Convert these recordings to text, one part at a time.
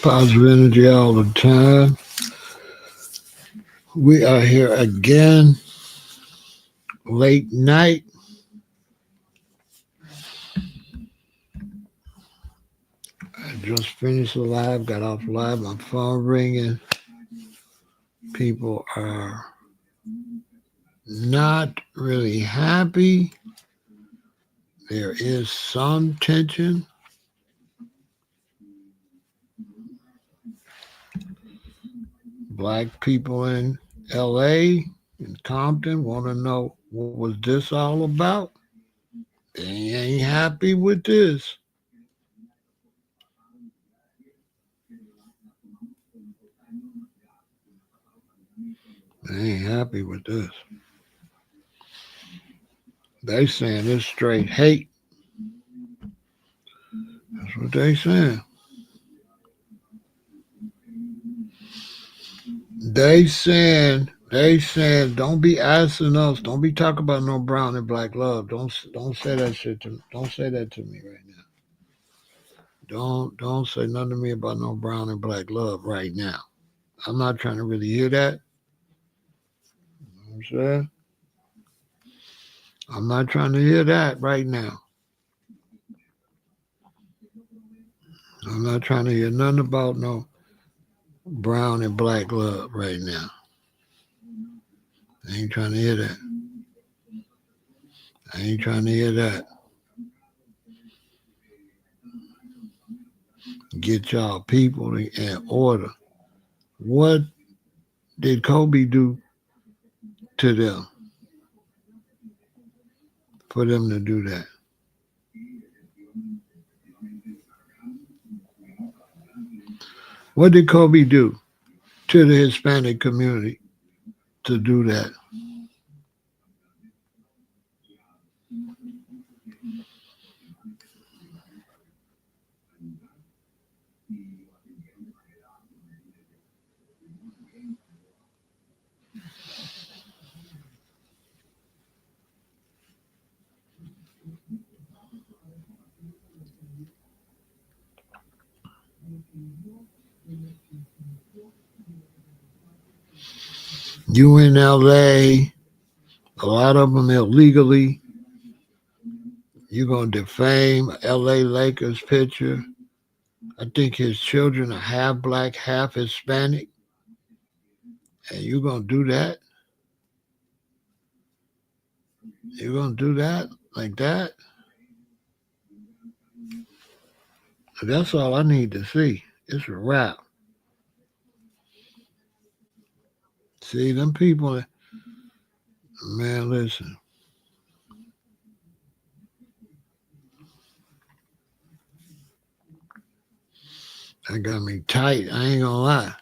Positive energy all the time. We are here again, late night. I just finished the live, got off live, my phone ringing. People are not really happy. There is some tension. Black people in LA, in Compton, want to know what was this all about. They ain't happy with this. They ain't happy with this. They saying it's straight hate. That's what they saying. They saying don't be asking us, don't be talking about no brown and black love. Don't say that shit to me. Don't say that to me right now. Don't say nothing to me about no brown and black love right now. I'm not trying to really hear that. You know what I'm saying? I'm not trying to hear that right now. I'm not trying to hear nothing about no brown and black love right now. I ain't trying to hear that. I ain't trying to hear that. Get y'all people in order. What did Kobe do to them for them to do that? What did Kobe do to the Hispanic community to do that? You in LA, a lot of them illegally. You're going to defame LA Lakers pitcher. I think his children are half black, half Hispanic. And you're going to do that? You're going to do that like that? That's all I need to see. It's a wrap. See, them people, man, listen. That got me tight. I ain't gonna lie.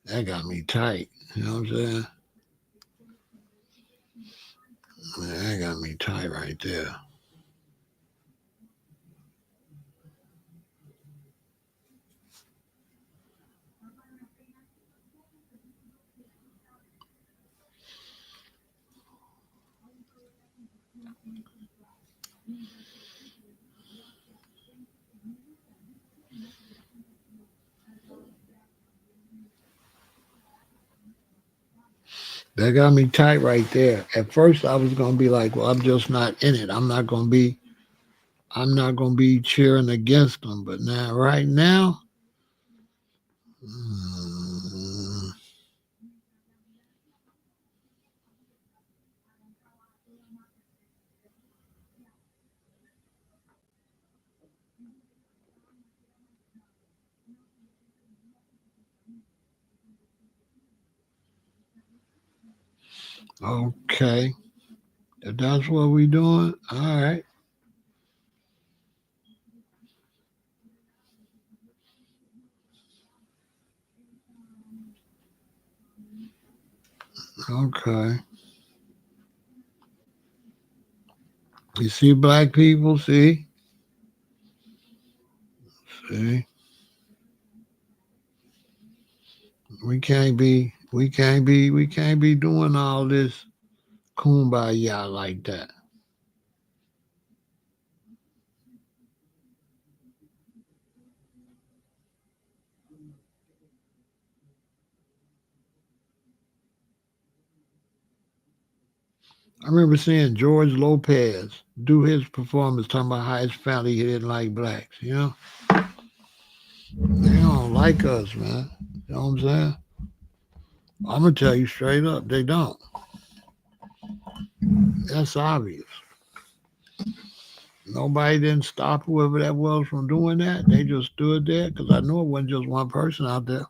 That got me tight. You know what I'm saying? Man, that got me tight right there. That got me tight right there. At first I was gonna be like, well, I'm just not in it. I'm not gonna be cheering against them. But now right now, mm, okay. If that's what we doing, all right. Okay. You see black people, see? See? We can't be doing all this kumbaya like that. I remember seeing George Lopez do his performance talking about how his family didn't like blacks. They don't like us, man. You know what I'm saying? I'm gonna tell you straight up, they don't. That's obvious. Nobody didn't stop whoever that was from doing that. They just stood there because I know it wasn't just one person out there.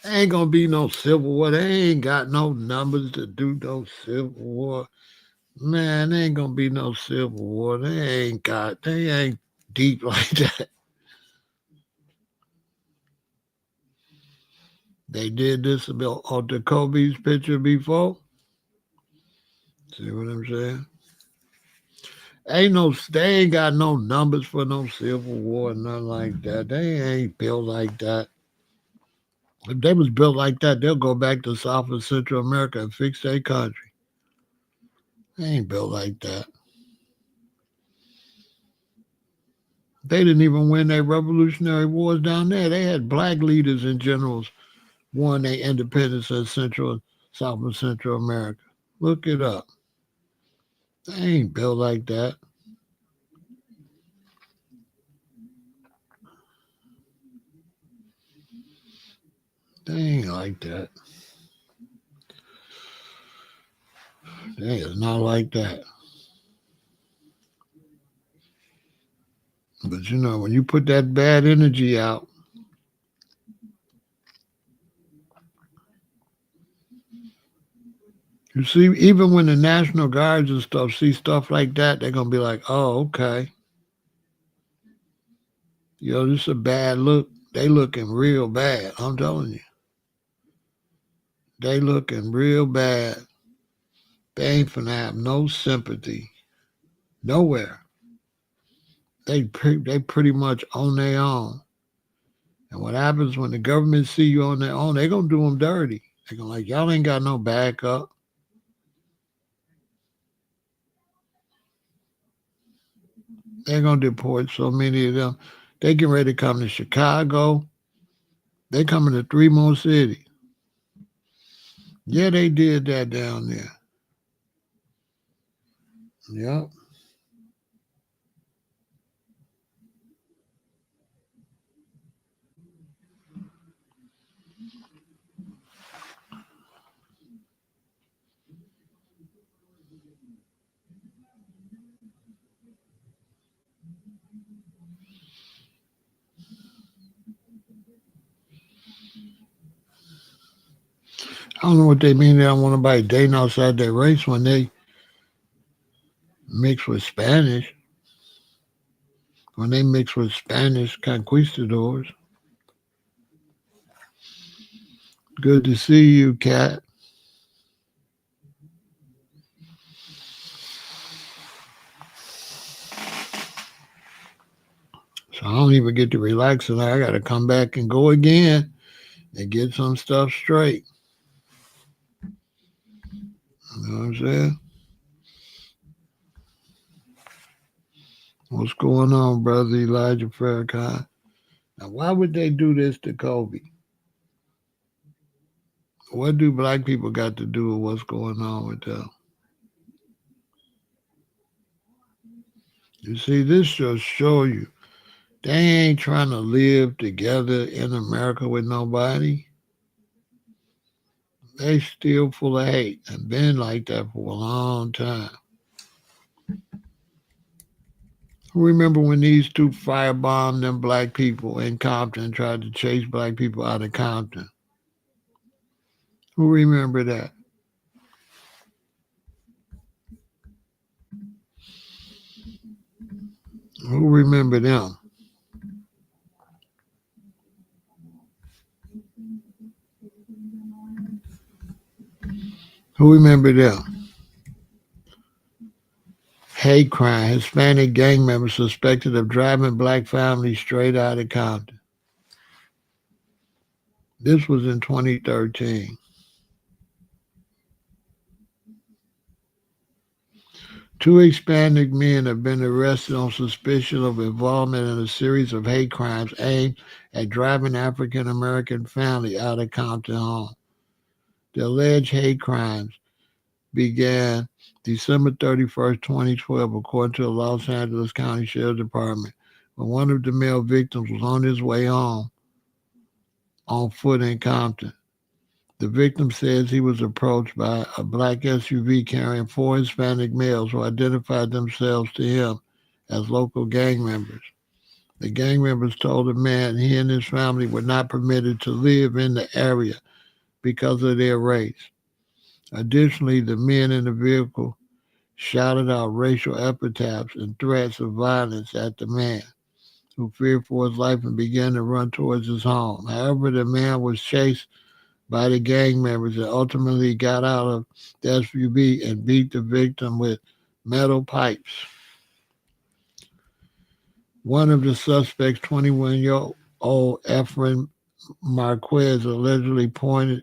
Ain't gonna be no civil war. They ain't got no numbers to do no civil war. Man, there ain't gonna be no civil war. They ain't deep like that. They did this about on the Kobe's picture before. See what I'm saying? They ain't got no numbers for no civil war, nothing like that. They ain't built like that. If they was built like that, they'll go back to South and Central America and fix their country. They ain't built like that. They didn't even win their revolutionary wars down there. They had black leaders and generals won their independence in South and Central America. Look it up. They ain't built like that. They ain't like that. They is not like that. But when you put that bad energy out, you see, even when the National Guards and stuff see stuff like that, they're gonna be like, "Oh, okay, this is a bad look." They looking real bad. I'm telling you, they looking real bad. They ain't finna have no sympathy nowhere. They pretty much on their own. And what happens when the government see you on their own? They gonna do them dirty. They gonna like y'all ain't got no backup. They're gonna deport so many of them. They get ready to come to Chicago. They coming to three more cities. Yeah, they did that down there. Yep. I don't know what they mean. They don't want nobody dating outside their race when they mix with Spanish. When they mix with Spanish conquistadors. Good to see you, Cat. So I don't even get to relax tonight. I got to come back and go again and get some stuff straight. You know what I'm saying? What's going on, brother Elijah Farrakhan? Now, why would they do this to Kobe? What do black people got to do with what's going on with them? You see, this just show you they ain't trying to live together in America with nobody. They still full of hate and been like that for a long time. Remember when these two firebombed them black people in Compton, tried to chase black people out of Compton? Who remember that? Who remember them? Who remember them? Hate crime. Hispanic gang members suspected of driving black families straight out of Compton. This was in 2013. Two Hispanic men have been arrested on suspicion of involvement in a series of hate crimes aimed at driving African American family out of Compton home. The alleged hate crimes began December 31st, 2012, according to the Los Angeles County Sheriff's Department, when one of the male victims was on his way home on foot in Compton. The victim says he was approached by a black SUV carrying four Hispanic males who identified themselves to him as local gang members. The gang members told the man he and his family were not permitted to live in the area because of their race. Additionally, the men in the vehicle shouted out racial epithets and threats of violence at the man, who feared for his life and began to run towards his home. However, the man was chased by the gang members and ultimately got out of the SUV and beat the victim with metal pipes. One of the suspects, 21-year-old Efren Marquez, allegedly pointed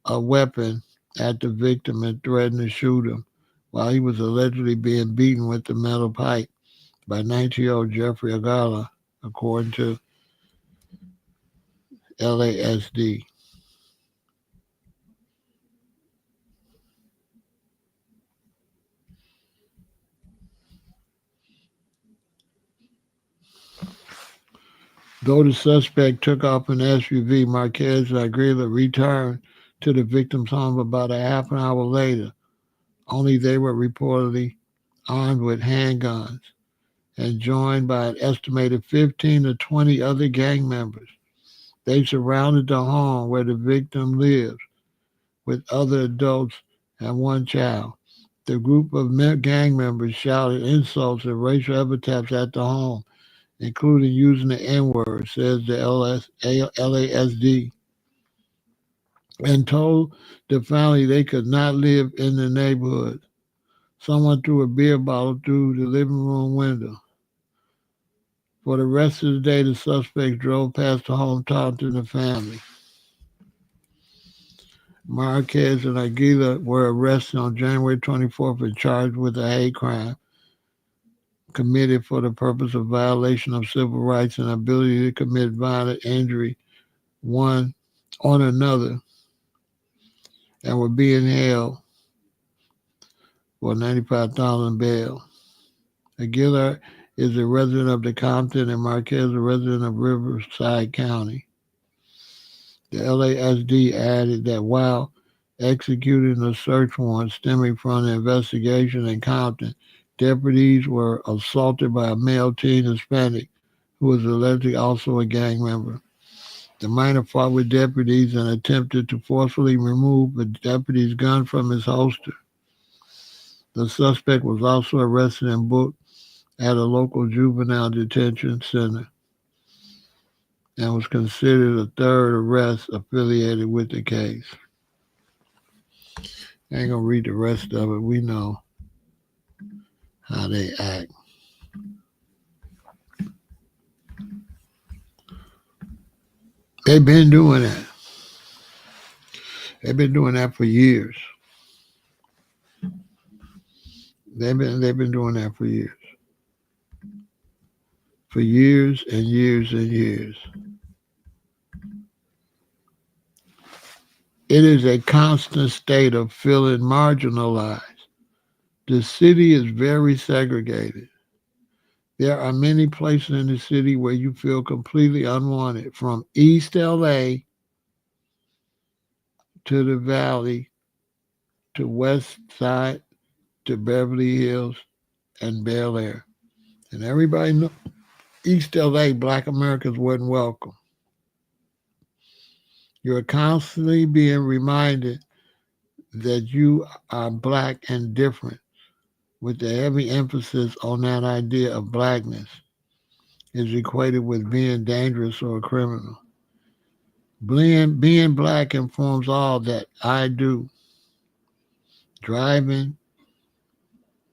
a weapon at the victim and threatened to shoot him while he was allegedly being beaten with the metal pipe by 19-year-old Jeffrey Agala, according to LASD. Though the suspect took off in the SUV, Marquez and Agrila returned to the victim's home about a half an hour later, only they were reportedly armed with handguns and joined by an estimated 15 to 20 other gang members. They surrounded the home where the victim lives with other adults and one child. The group of gang members shouted insults and racial epithets at the home, including using the N-word, says the LASD, and told the family they could not live in the neighborhood. Someone threw a beer bottle through the living room window. For the rest of the day, the suspects drove past the home taunting the family. Marquez and Aguila were arrested on January 24th and charged with a hate crime committed for the purpose of violation of civil rights and ability to commit violent injury one on another, and were being held for $95,000 bail. Aguilar is a resident of the Compton and Marquez a resident of Riverside County. The LASD added that while executing a search warrant stemming from the investigation in Compton, deputies were assaulted by a male teen Hispanic who was allegedly also a gang member. The minor fought with deputies and attempted to forcefully remove the deputy's gun from his holster. The suspect was also arrested and booked at a local juvenile detention center and was considered a third arrest affiliated with the case. I ain't gonna read the rest of it. We know how they act. They've been doing that. They've been doing that for years. They've been doing that for years. For years and years and years. It is a constant state of feeling marginalized. The city is very segregated. There are many places in the city where you feel completely unwanted, from East LA to the Valley to West Side to Beverly Hills and Bel Air. And everybody knows East LA, black Americans wasn't welcome. You're constantly being reminded that you are black and different, with the heavy emphasis on that idea of blackness is equated with being dangerous or a criminal. Being black informs all that I do. Driving,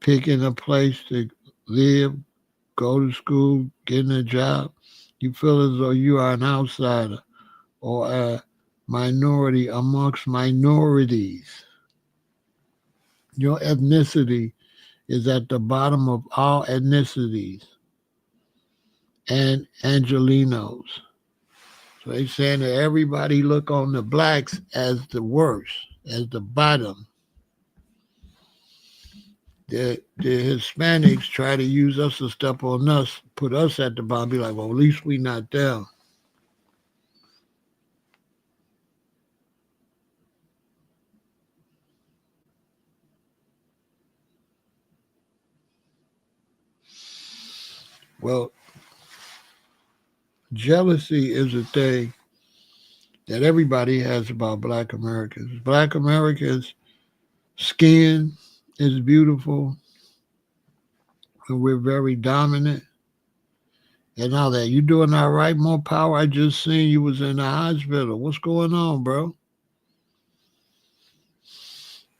picking a place to live, go to school, getting a job. You feel as though you are an outsider or a minority amongst minorities. Your ethnicity is at the bottom of all ethnicities and Angelinos. So they saying that everybody look on the blacks as the worst, as the bottom. The Hispanics try to use us to step on us, put us at the bottom, be like, well, at least we not down. Well, jealousy is a thing that everybody has about black Americans. Black Americans' skin is beautiful and we're very dominant. And all that. You doing all right? More power. I just seen you was in the hospital. What's going on, bro?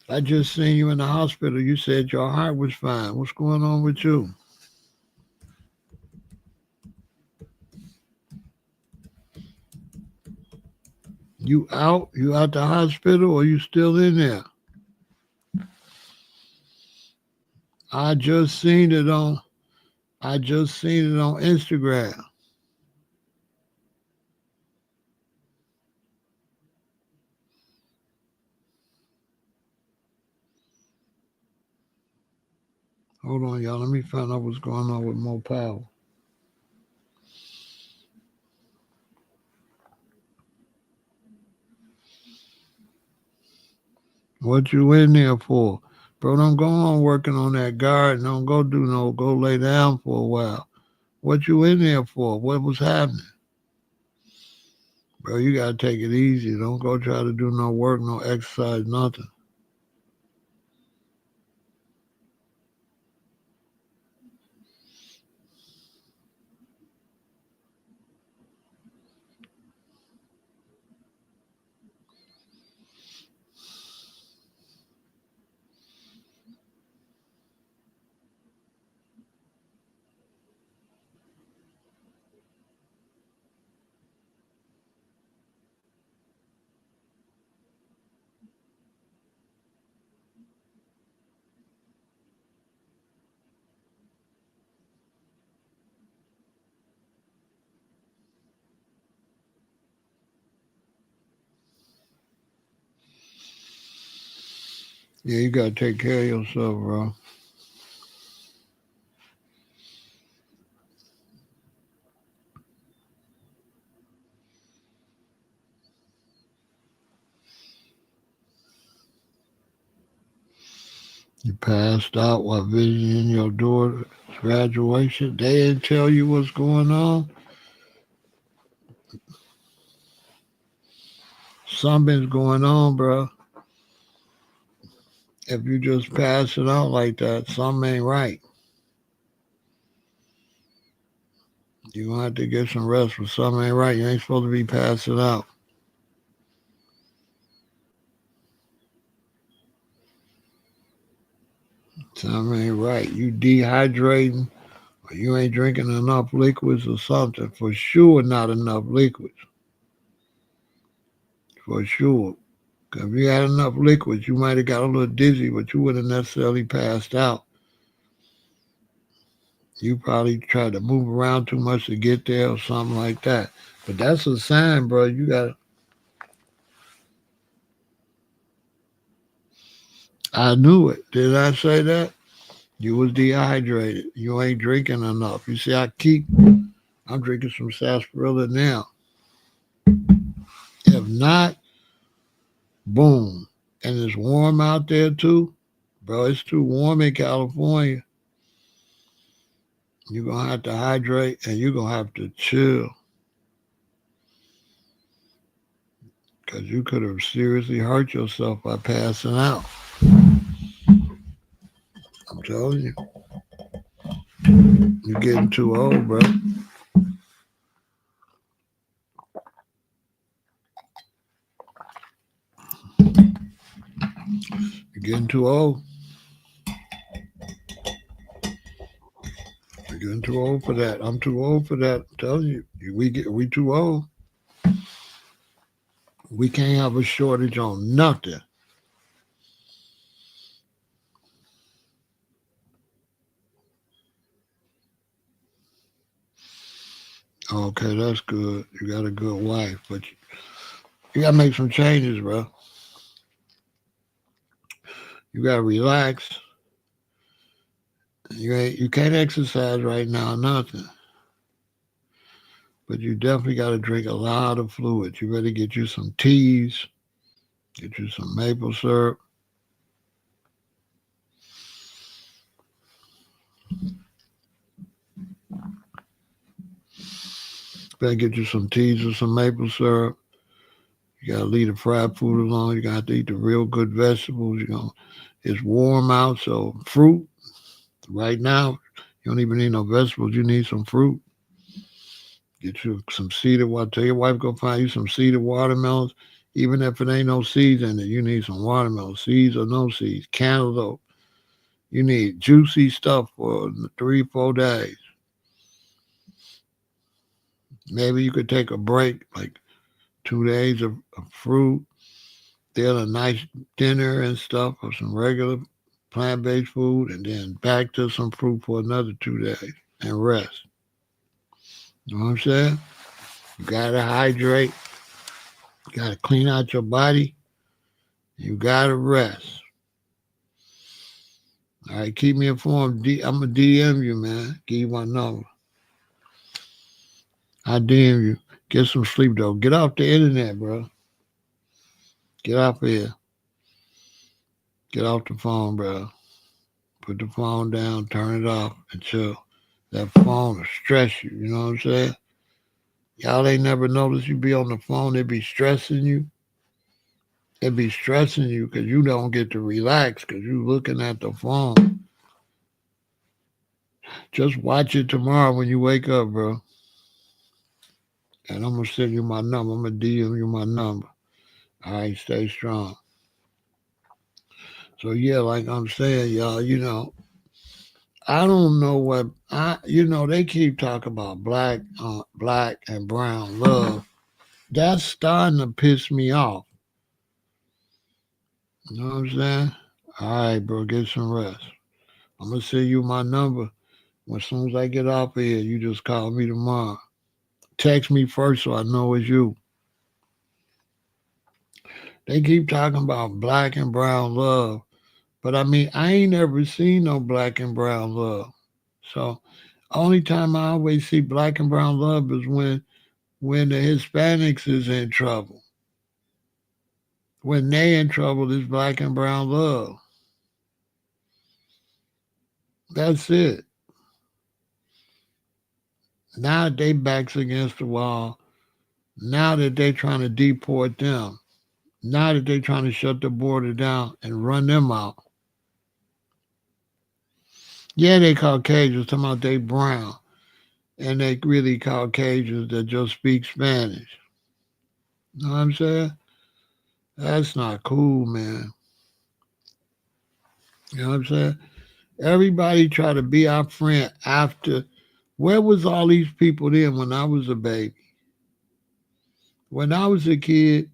I just seen you in the hospital. You said your heart was fine. What's going on with you? You out? You out the hospital or you still in there? I just seen it on I just seen it on Instagram. Hold on, y'all. Let me find out what's going on with Mo Power. What you in there for? Bro, don't go on working on that garden. Don't go lay down for a while. What you in there for? What was happening? Bro, you gotta take it easy. Don't go try to do no work, no exercise, nothing. Yeah, you gotta take care of yourself, bro. You passed out while visiting your daughter's graduation. They didn't tell you what's going on. Something's going on, bro. If you just pass it out like that, something ain't right. You're gonna have to get some rest, but something ain't right. You ain't supposed to be passing out. Something ain't right. You dehydrating, or you ain't drinking enough liquids or something. For sure, not enough liquids. For sure. 'Cause if you had enough liquids, you might have got a little dizzy, but you wouldn't necessarily passed out. You probably tried to move around too much to get there or something like that. But that's a sign, bro. You got. I knew it. Did I say that? You was dehydrated. You ain't drinking enough. You see, I'm drinking some sarsaparilla now. If not, boom. And it's warm out there too. Bro, it's too warm in California. You're going to have to hydrate and you're going to have to chill because you could have seriously hurt yourself by passing out. I'm telling you, you're getting too old, bro. You're getting too old. You're getting too old for that. I'm too old for that. I'm telling you, we too old. We can't have a shortage on nothing. Okay, that's good. You got a good wife, but you gotta make some changes, bro. You gotta relax. You can't exercise right now, nothing. But you definitely gotta drink a lot of fluids. You better get you some teas, get you some maple syrup. Better get you some teas with some maple syrup. You gotta leave the fried food alone. You got to eat the real good vegetables. It's warm out, so fruit. Right now, you don't even need no vegetables. You need some fruit. Get you some seeded water. Tell your wife go find you some seeded watermelons. Even if it ain't no seeds in it, you need some watermelon seeds or no seeds. Cantaloupe. You need juicy stuff for 3, 4 days. Maybe you could take a break, like 2 days of fruit, then a nice dinner and stuff or some regular plant-based food, and then back to some fruit for another 2 days and rest. You know what I'm saying? You gotta hydrate. You gotta clean out your body. You gotta rest. All right, keep me informed. I'm gonna DM you, man. Give you my number. I DM you. Get some sleep though. Get off the internet, bro. Get off here. Get off the phone, bro. Put the phone down, turn it off, and chill. That phone will stress you. You know what I'm saying? Y'all ain't never noticed you be on the phone, it be stressing you. It be stressing you because you don't get to relax because you looking at the phone. Just watch it tomorrow when you wake up, bro. And I'm gonna send you my number. I'm gonna DM you my number. All right, stay strong. So yeah, like I'm saying, y'all, I don't know what they keep talking about black and brown love. That's starting to piss me off. You know what I'm saying? All right, bro, get some rest. I'm gonna send you my number. As soon as I get off of here, you just call me tomorrow. Text me first so I know it's you. They keep talking about black and brown love, but I mean, I ain't ever seen no black and brown love. So, only time I always see black and brown love is when the Hispanics is in trouble. When they in trouble, is black and brown love. That's it. Now that they backs against the wall, now that they trying to deport them, now that they trying to shut the border down and run them out. Yeah, they Caucasians, talking about they brown. And they really Caucasians that just speak Spanish. You know what I'm saying? That's not cool, man. You know what I'm saying? Everybody try to be our friend after. Where was all these people then when I was a baby? When I was a kid,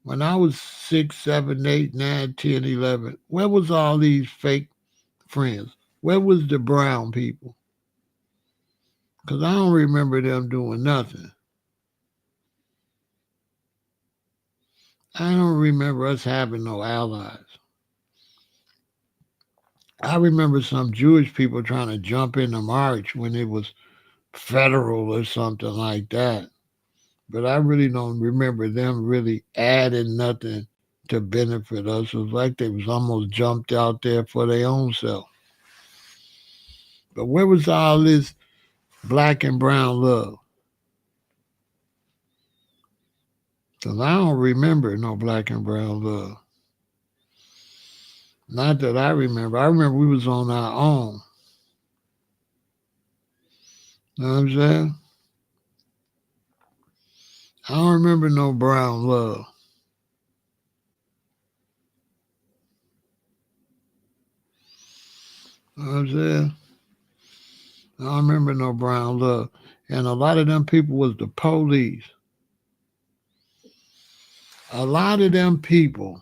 when I was 6, 7, 8, 9, 10, 11, where was all these fake friends? Where was the brown people? Because I don't remember them doing nothing. I don't remember us having no allies. I remember some Jewish people trying to jump in the march when it was federal or something like that. But I really don't remember them really adding nothing to benefit us. It was like they was almost jumped out there for their own self. But where was all this black and brown love? Because I don't remember no black and brown love. Not that I remember. I remember we was on our own. You know what I'm saying? I don't remember no brown love. You know what I'm saying? I don't remember no brown love. And a lot of them people was the police. A lot of them people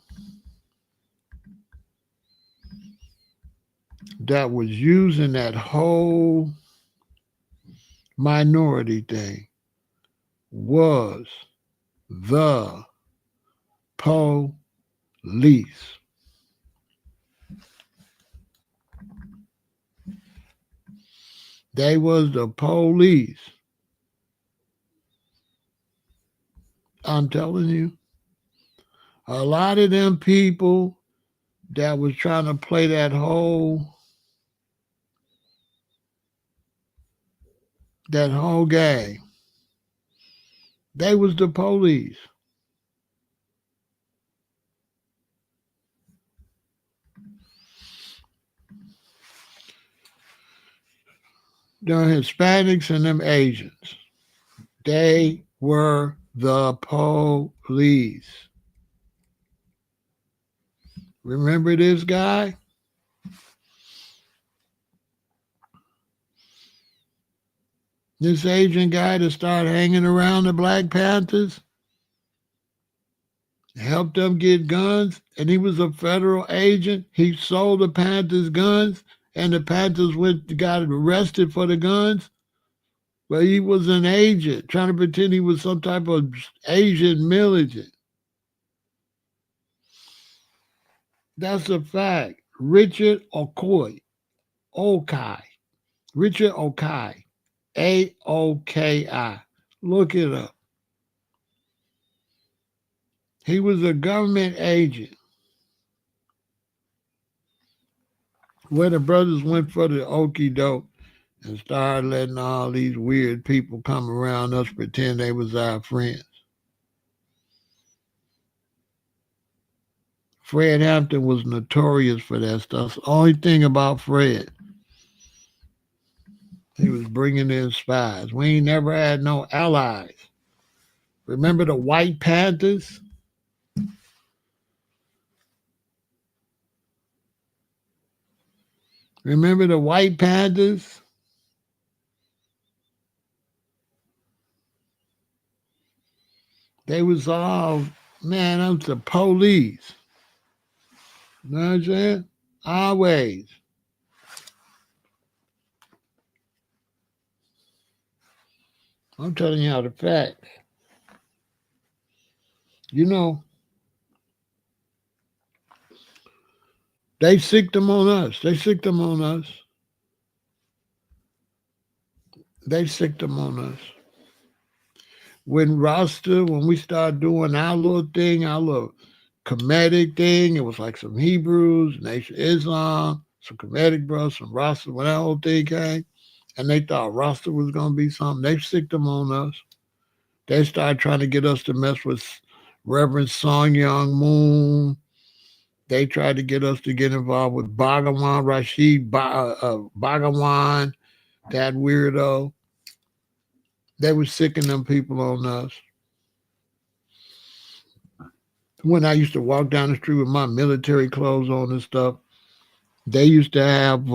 that was using that whole minority thing was the police. They was the police. I'm telling you, a lot of them people that was trying to play that whole game, they was the police. Them Hispanics and them Asians. They were the police. Remember this guy? This Asian guy that started hanging around the Black Panthers, helped them get guns, and he was a federal agent. He sold the Panthers guns, and the Panthers got arrested for the guns. But he was an agent, trying to pretend he was some type of Asian militant. That's a fact. Okai. Richard Okai. Aoki. Look it up. He was a government agent. Where the brothers went for the okie doke and started letting all these weird people come around us pretend they was our friends. Fred Hampton was notorious for that stuff. The only thing about Fred, he was bringing in spies. We ain't never had no allies. Remember the White Panthers? Remember the White Panthers? They was all, man, that was the police. You know what I'm saying? Always. I'm telling you how the facts. You know, they sicked them on us. They sicked them on us. They sicked them on us. When we started doing our little thing, our little comedic thing, it was like some Hebrews, Nation of Islam, some comedic bros, some Rasta, when that whole thing came, and they thought Rasta was going to be something, they sicked them on us. They started trying to get us to mess with Reverend Song Young Moon. They tried to get us to get involved with Bhagawan Rashid Bhagawan, that weirdo. They were sicking them people on us. When I used to walk down the street with my military clothes on and stuff, they used to have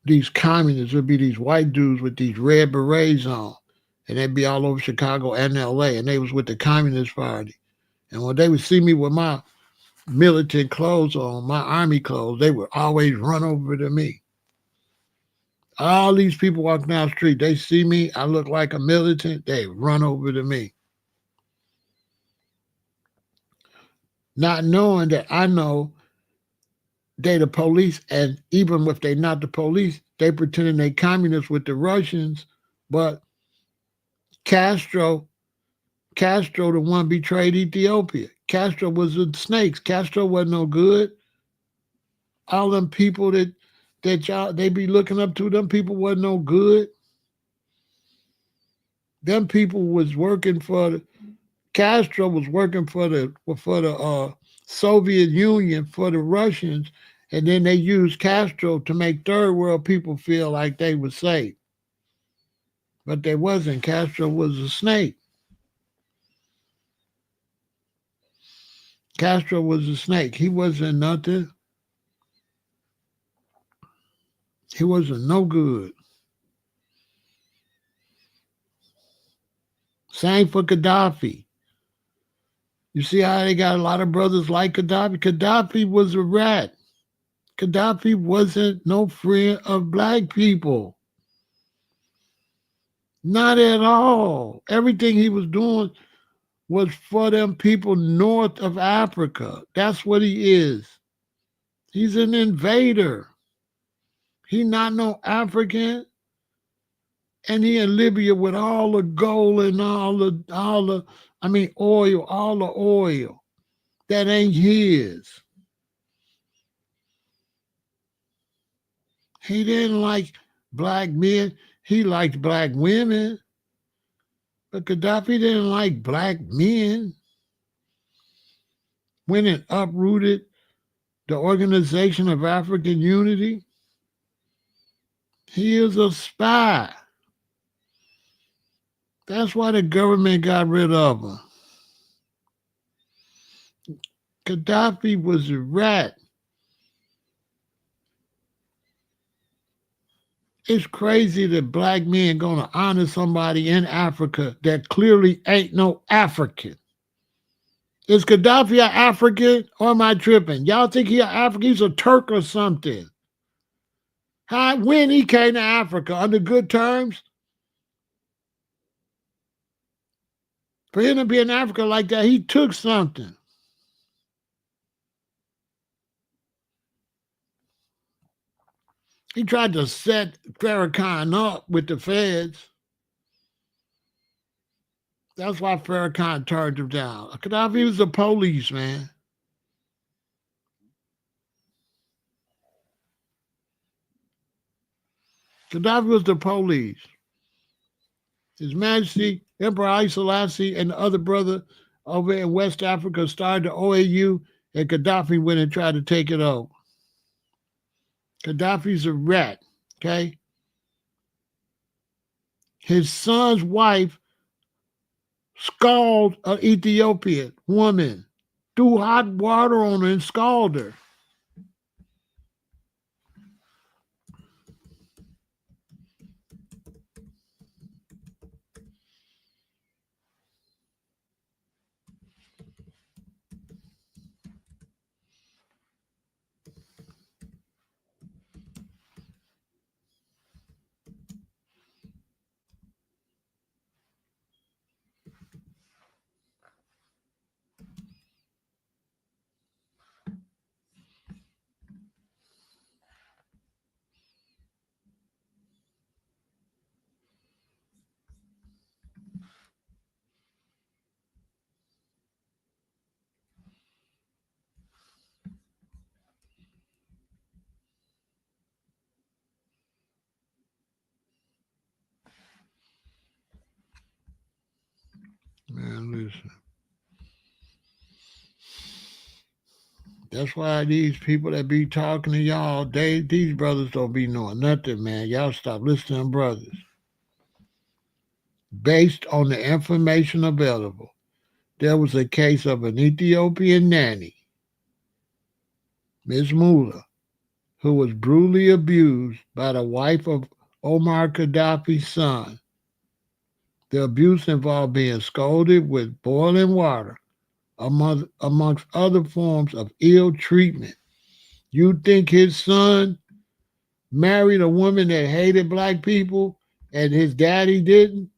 these communists, would be these white dudes with these red berets on, and they'd be all over Chicago and LA, and they was with the Communist Party. And when they would see me with my militant clothes on, my army clothes, they would always run over to me. All these people walking down the street, they see me, I look like a militant, they run over to me. Not knowing that I know they the police, and even if they not the police, they pretending they communists with the Russians, but Castro, Castro the one betrayed Ethiopia. Castro was the snakes. Castro wasn't no good. All them people that y'all they be looking up to, them people wasn't no good. Them people was working for Castro was working for the Soviet Union, for the Russians, and then they used Castro to make third world people feel like they were safe. But they wasn't. Castro was a snake. Castro was a snake. He wasn't nothing. He wasn't no good. Same for Gaddafi. You see how they got a lot of brothers like Gaddafi? Gaddafi was a rat. Gaddafi wasn't no friend of black people. Not at all. Everything he was doing was for them people north of Africa. That's what he is. He's an invader. He not no African, and he in Libya with all the gold and oil, all the oil that ain't his. He didn't like black men. He liked black women, but Gaddafi didn't like black men. Went and uprooted the Organization of African Unity. He is a spy. That's why the government got rid of him. Gaddafi was a rat. It's crazy that black men gonna honor somebody in Africa that clearly ain't no African. Is Gaddafi an African or am I tripping? Y'all think he an African? He's a Turk or something. When he came to Africa under good terms? For him to be in Africa like that, he took something. He tried to set Farrakhan up with the feds. That's why Farrakhan turned him down. Gaddafi was the police, man. Gaddafi was the police. His Majesty, Emperor I.C.E and the other brother over in West Africa started the OAU, and Gaddafi went and tried to take it over. Gaddafi's a rat, okay? His son's wife scalded an Ethiopian woman, threw hot water on her and scalded her. Man, listen. That's why these people that be talking to y'all, these brothers don't be knowing nothing, man. Y'all stop listening to brothers. Based on the information available, there was a case of an Ethiopian nanny, Miss Mula, who was brutally abused by the wife of Omar Gaddafi's son. The abuse involved being scalded with boiling water, amongst other forms of ill treatment. You think his son married a woman that hated black people and his daddy didn't?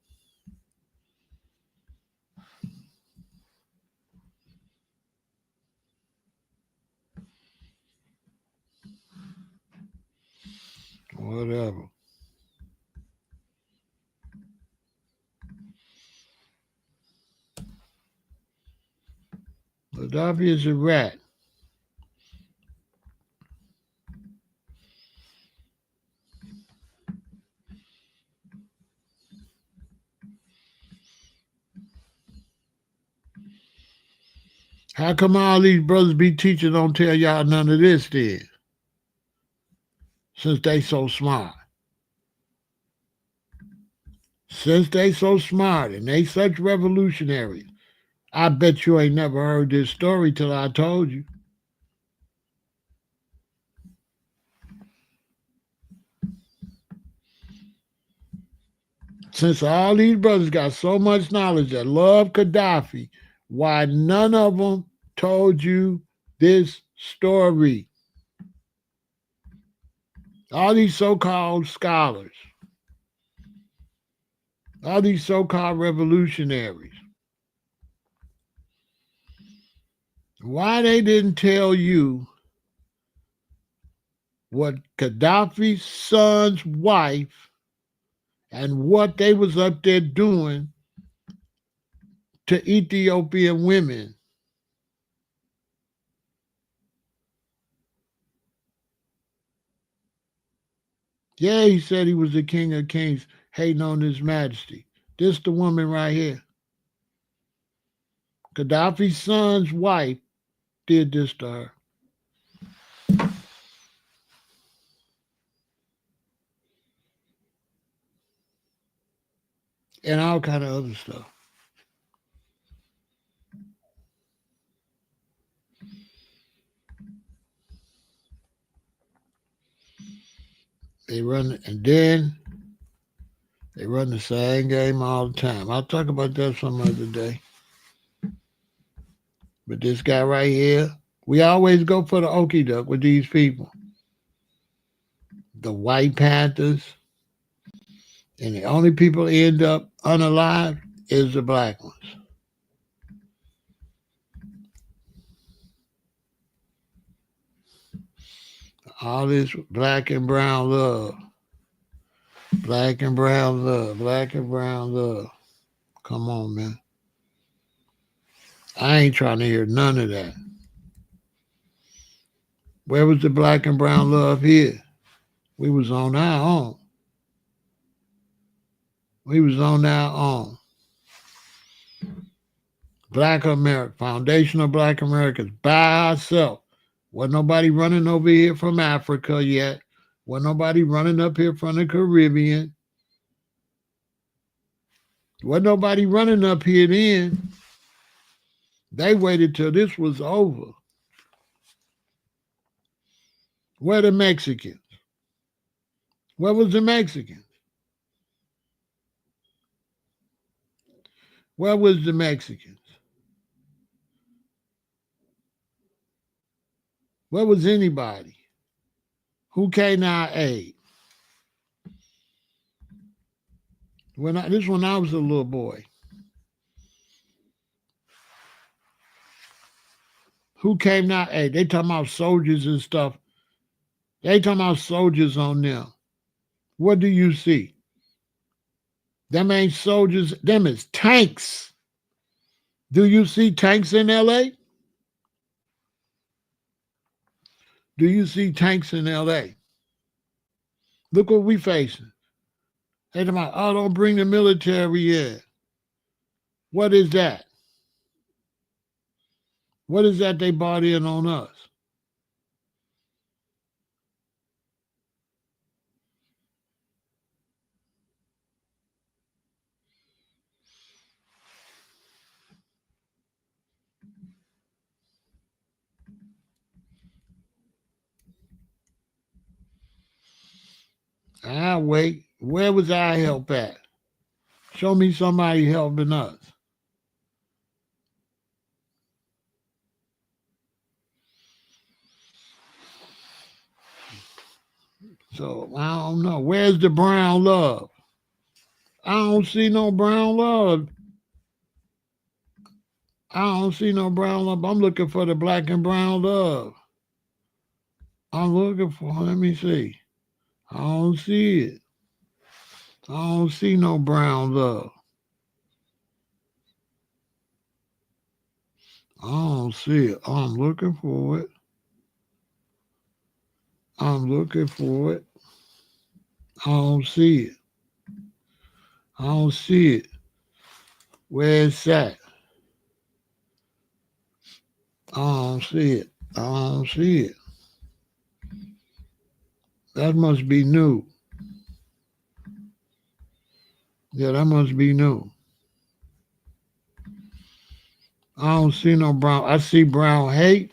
Whatever. Gaddafi is a rat. How come all these brothers be teaching don't tell y'all none of this then? Since they so smart. Since they so smart and they such revolutionaries, I bet you ain't never heard this story till I told you. Since all these brothers got so much knowledge that love Gaddafi, why none of them told you this story? All these so-called scholars. All these so-called revolutionaries. Why they didn't tell you what Gaddafi's son's wife and what they was up there doing to Ethiopian women. Yeah, he said he was the king of kings, hating on his majesty. This the woman right here. Gaddafi's son's wife did this to her. And all kind of other stuff. They run, and then they run the same game all the time. I'll talk about that some other day. But this guy right here, we always go for the okie duck with these people. The White Panthers, and the only people end up unalive is the black ones. All this black and brown love. Black and brown love. Black and brown love. Come on, man. I ain't trying to hear none of that. Where was the black and brown love here? We was on our own. We was on our own. Black America, foundational black Americans by ourselves. Wasn't nobody running over here from Africa yet. Wasn't nobody running up here from the Caribbean. Wasn't nobody running up here then. They waited till this was over. Where the Mexicans? Where was the Mexicans? Where was the Mexicans? Where was anybody? Who came to our aid? When I was a little boy. Who came to our aid? They talking about soldiers and stuff. They talking about soldiers on them. What do you see? Them ain't soldiers. Them is tanks. Do you see tanks in L.A.? Do you see tanks in L.A.? Look what we facing. They talking about, oh, don't bring the military in. What is that? What is that they bought in on us? Ah, wait. Where was our help at? Show me somebody helping us. So I don't know. Where's the brown love? I don't see no brown love. I don't see no brown love. I'm looking for the black and brown love. I'm looking for, let me see. I don't see it. I don't see no brown love. I don't see it. I'm looking for it. I'm looking for it. I don't see it. I don't see it. Where's that? I don't see it. I don't see it. That must be new. Yeah, that must be new. I don't see no brown. I see brown hate.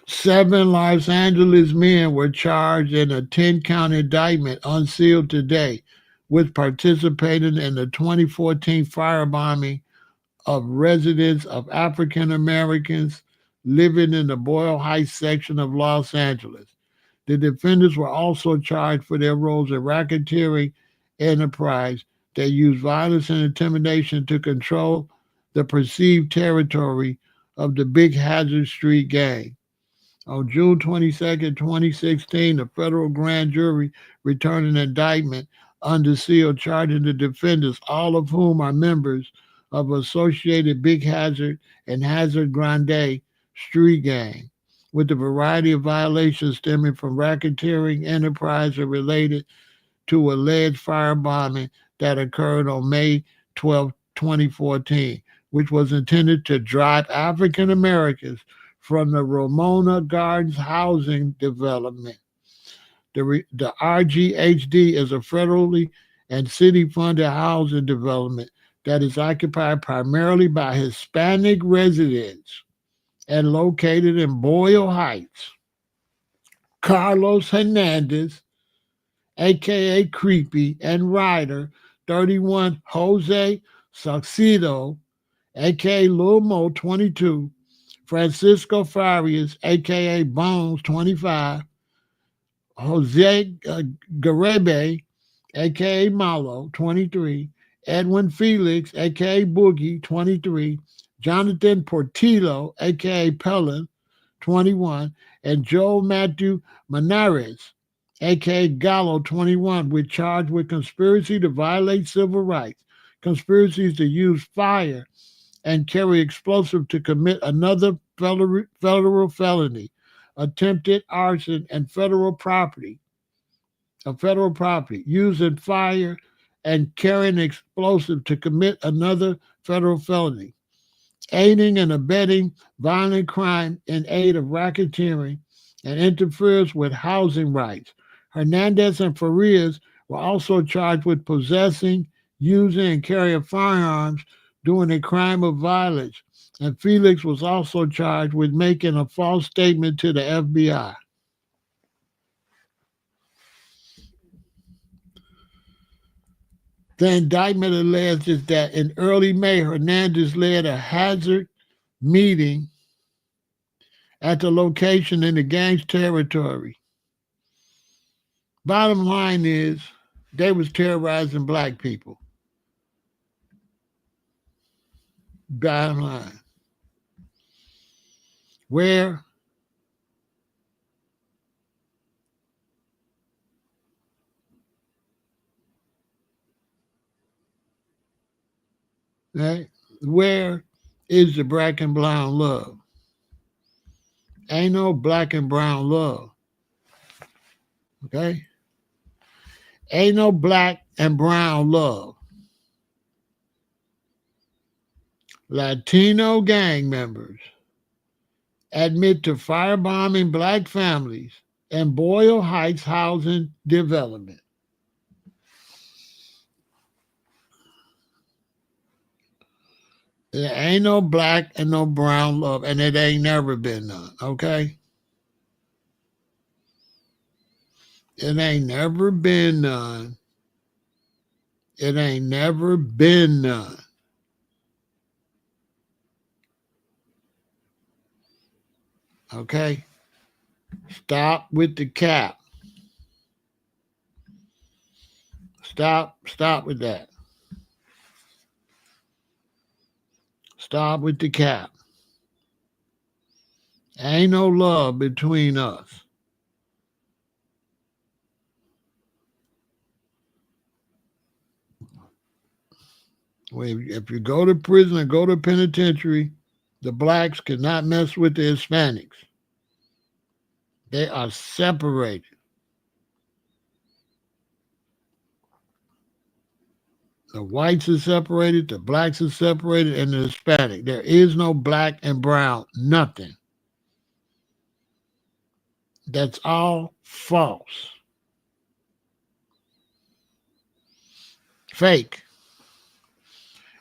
7 Los Angeles men were charged in a 10-count indictment unsealed today with participating in the 2014 firebombing of residents of African Americans living in the Boyle Heights section of Los Angeles. The defendants were also charged for their roles in racketeering enterprise that used violence and intimidation to control the perceived territory of the Big Hazard Street gang. On June 22nd, 2016, the federal grand jury returned an indictment under seal charging the defendants, all of whom are members of Associated Big Hazard and Hazard Grande Street Gang, with a variety of violations stemming from racketeering enterprise and related to alleged firebombing that occurred on May 12, 2014, which was intended to drive African Americans from the Ramona Gardens housing development. The RGHD is a federally and city funded housing development that is occupied primarily by Hispanic residents and located in Boyle Heights. Carlos Hernandez, aka Creepy, and Ryder 31 Jose Succedo, aka Lil Mo 22, Francisco Farias, aka Bones 25, Jose Garebe, aka Malo 23, Edwin Felix, aka Boogie 23, Jonathan Portillo, aka Pellin 21, and Joe Matthew Manares, aka Gallo 21, were charged with conspiracy to violate civil rights, conspiracies to use fire and carry explosive to commit another federal felony, attempted arson and federal property, using fire and carrying explosive to commit another federal felony, aiding and abetting violent crime in aid of racketeering, and interferes with housing rights. Hernandez and Farias were also charged with possessing, using, and carrying firearms during a crime of violence. And Felix was also charged with making a false statement to the FBI. The indictment alleges that in early May, Hernandez led a hazard meeting at the location in the gang's territory. Bottom line is, they was terrorizing black people. Bottom line. Where right? Where is the black and brown love? Ain't no black and brown love. Okay? Ain't no black and brown love. Latino gang members admit to firebombing black families in Boyle Heights housing development. There ain't no black and no brown love, and it ain't never been none, okay? It ain't never been none. It ain't never been none. Okay? Stop with the cap. Stop with that. Stop with the cap. Ain't no love between us. If you go to prison or go to penitentiary, the blacks cannot mess with the Hispanics. They are separated. The whites are separated, the blacks are separated, and the Hispanic. There is no black and brown, nothing. That's all false. Fake.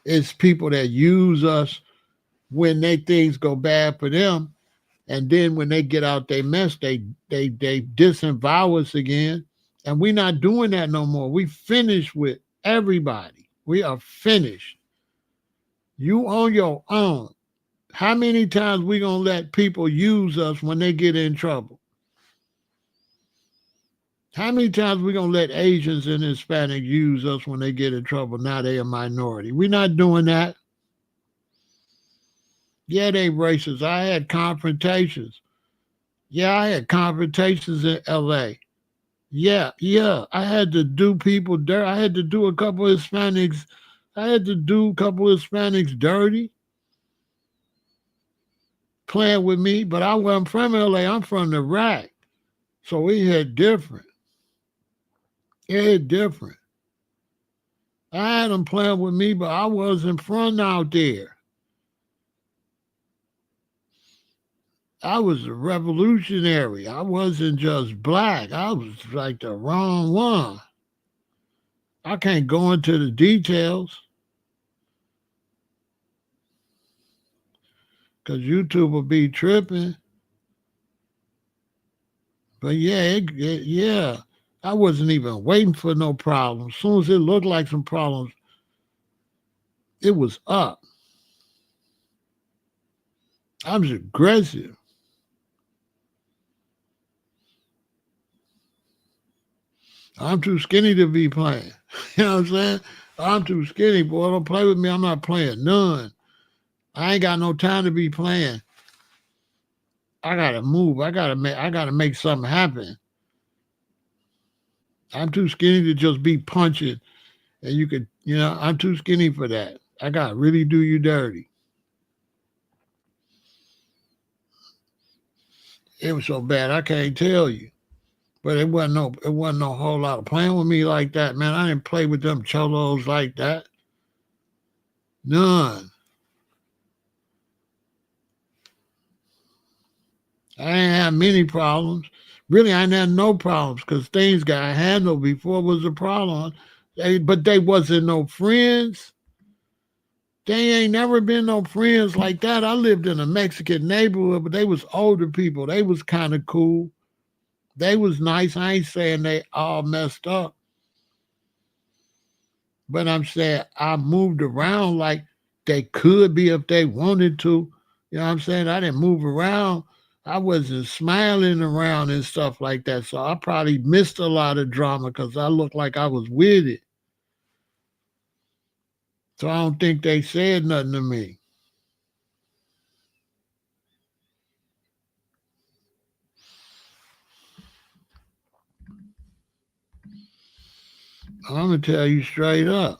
It's people that use us when they things go bad for them, and then when they get out they mess, they disavow us again. And we're not doing that no more. We finished with everybody. We are finished. You on your own. How many times we gonna let people use us when they get in trouble? How many times we gonna let Asians and Hispanics use us when they get in trouble? Now they a minority. We're not doing that. Yeah, they racist. I had confrontations. Yeah, I had confrontations in LA. Yeah, yeah. I had to do people dirt. I had to do a couple of Hispanics. I had to do a couple of Hispanics dirty, playing with me, but I wasn't from LA. I'm from the rack. So we had different. It had different. I had them playing with me, but I wasn't from out there. I was a revolutionary. I wasn't just black. I was like the wrong one. I can't go into the details because YouTube will be tripping. But yeah, yeah, I wasn't even waiting for no problems. As soon as it looked like some problems, it was up. I was aggressive. I'm too skinny to be playing. You know what I'm saying? I'm too skinny, boy. Don't play with me. I'm not playing none. I ain't got no time to be playing. I gotta move. I gotta make something happen. I'm too skinny to just be punching. And you could, I'm too skinny for that. I gotta really do you dirty. It was so bad I can't tell you. But it wasn't no whole lot of playing with me like that, man. I didn't play with them cholos like that. None. I didn't have many problems. Really, I didn't have no problems because things got handled before it was a problem. But they wasn't no friends. They ain't never been no friends like that. I lived in a Mexican neighborhood, but they was older people. They was kind of cool. They was nice. I ain't saying they all messed up, but I'm saying I moved around like they could be if they wanted to. You know what I'm saying? I didn't move around. I wasn't smiling around and stuff like that. So I probably missed a lot of drama because I looked like I was with it. So I don't think they said nothing to me. I'm gonna tell you straight up.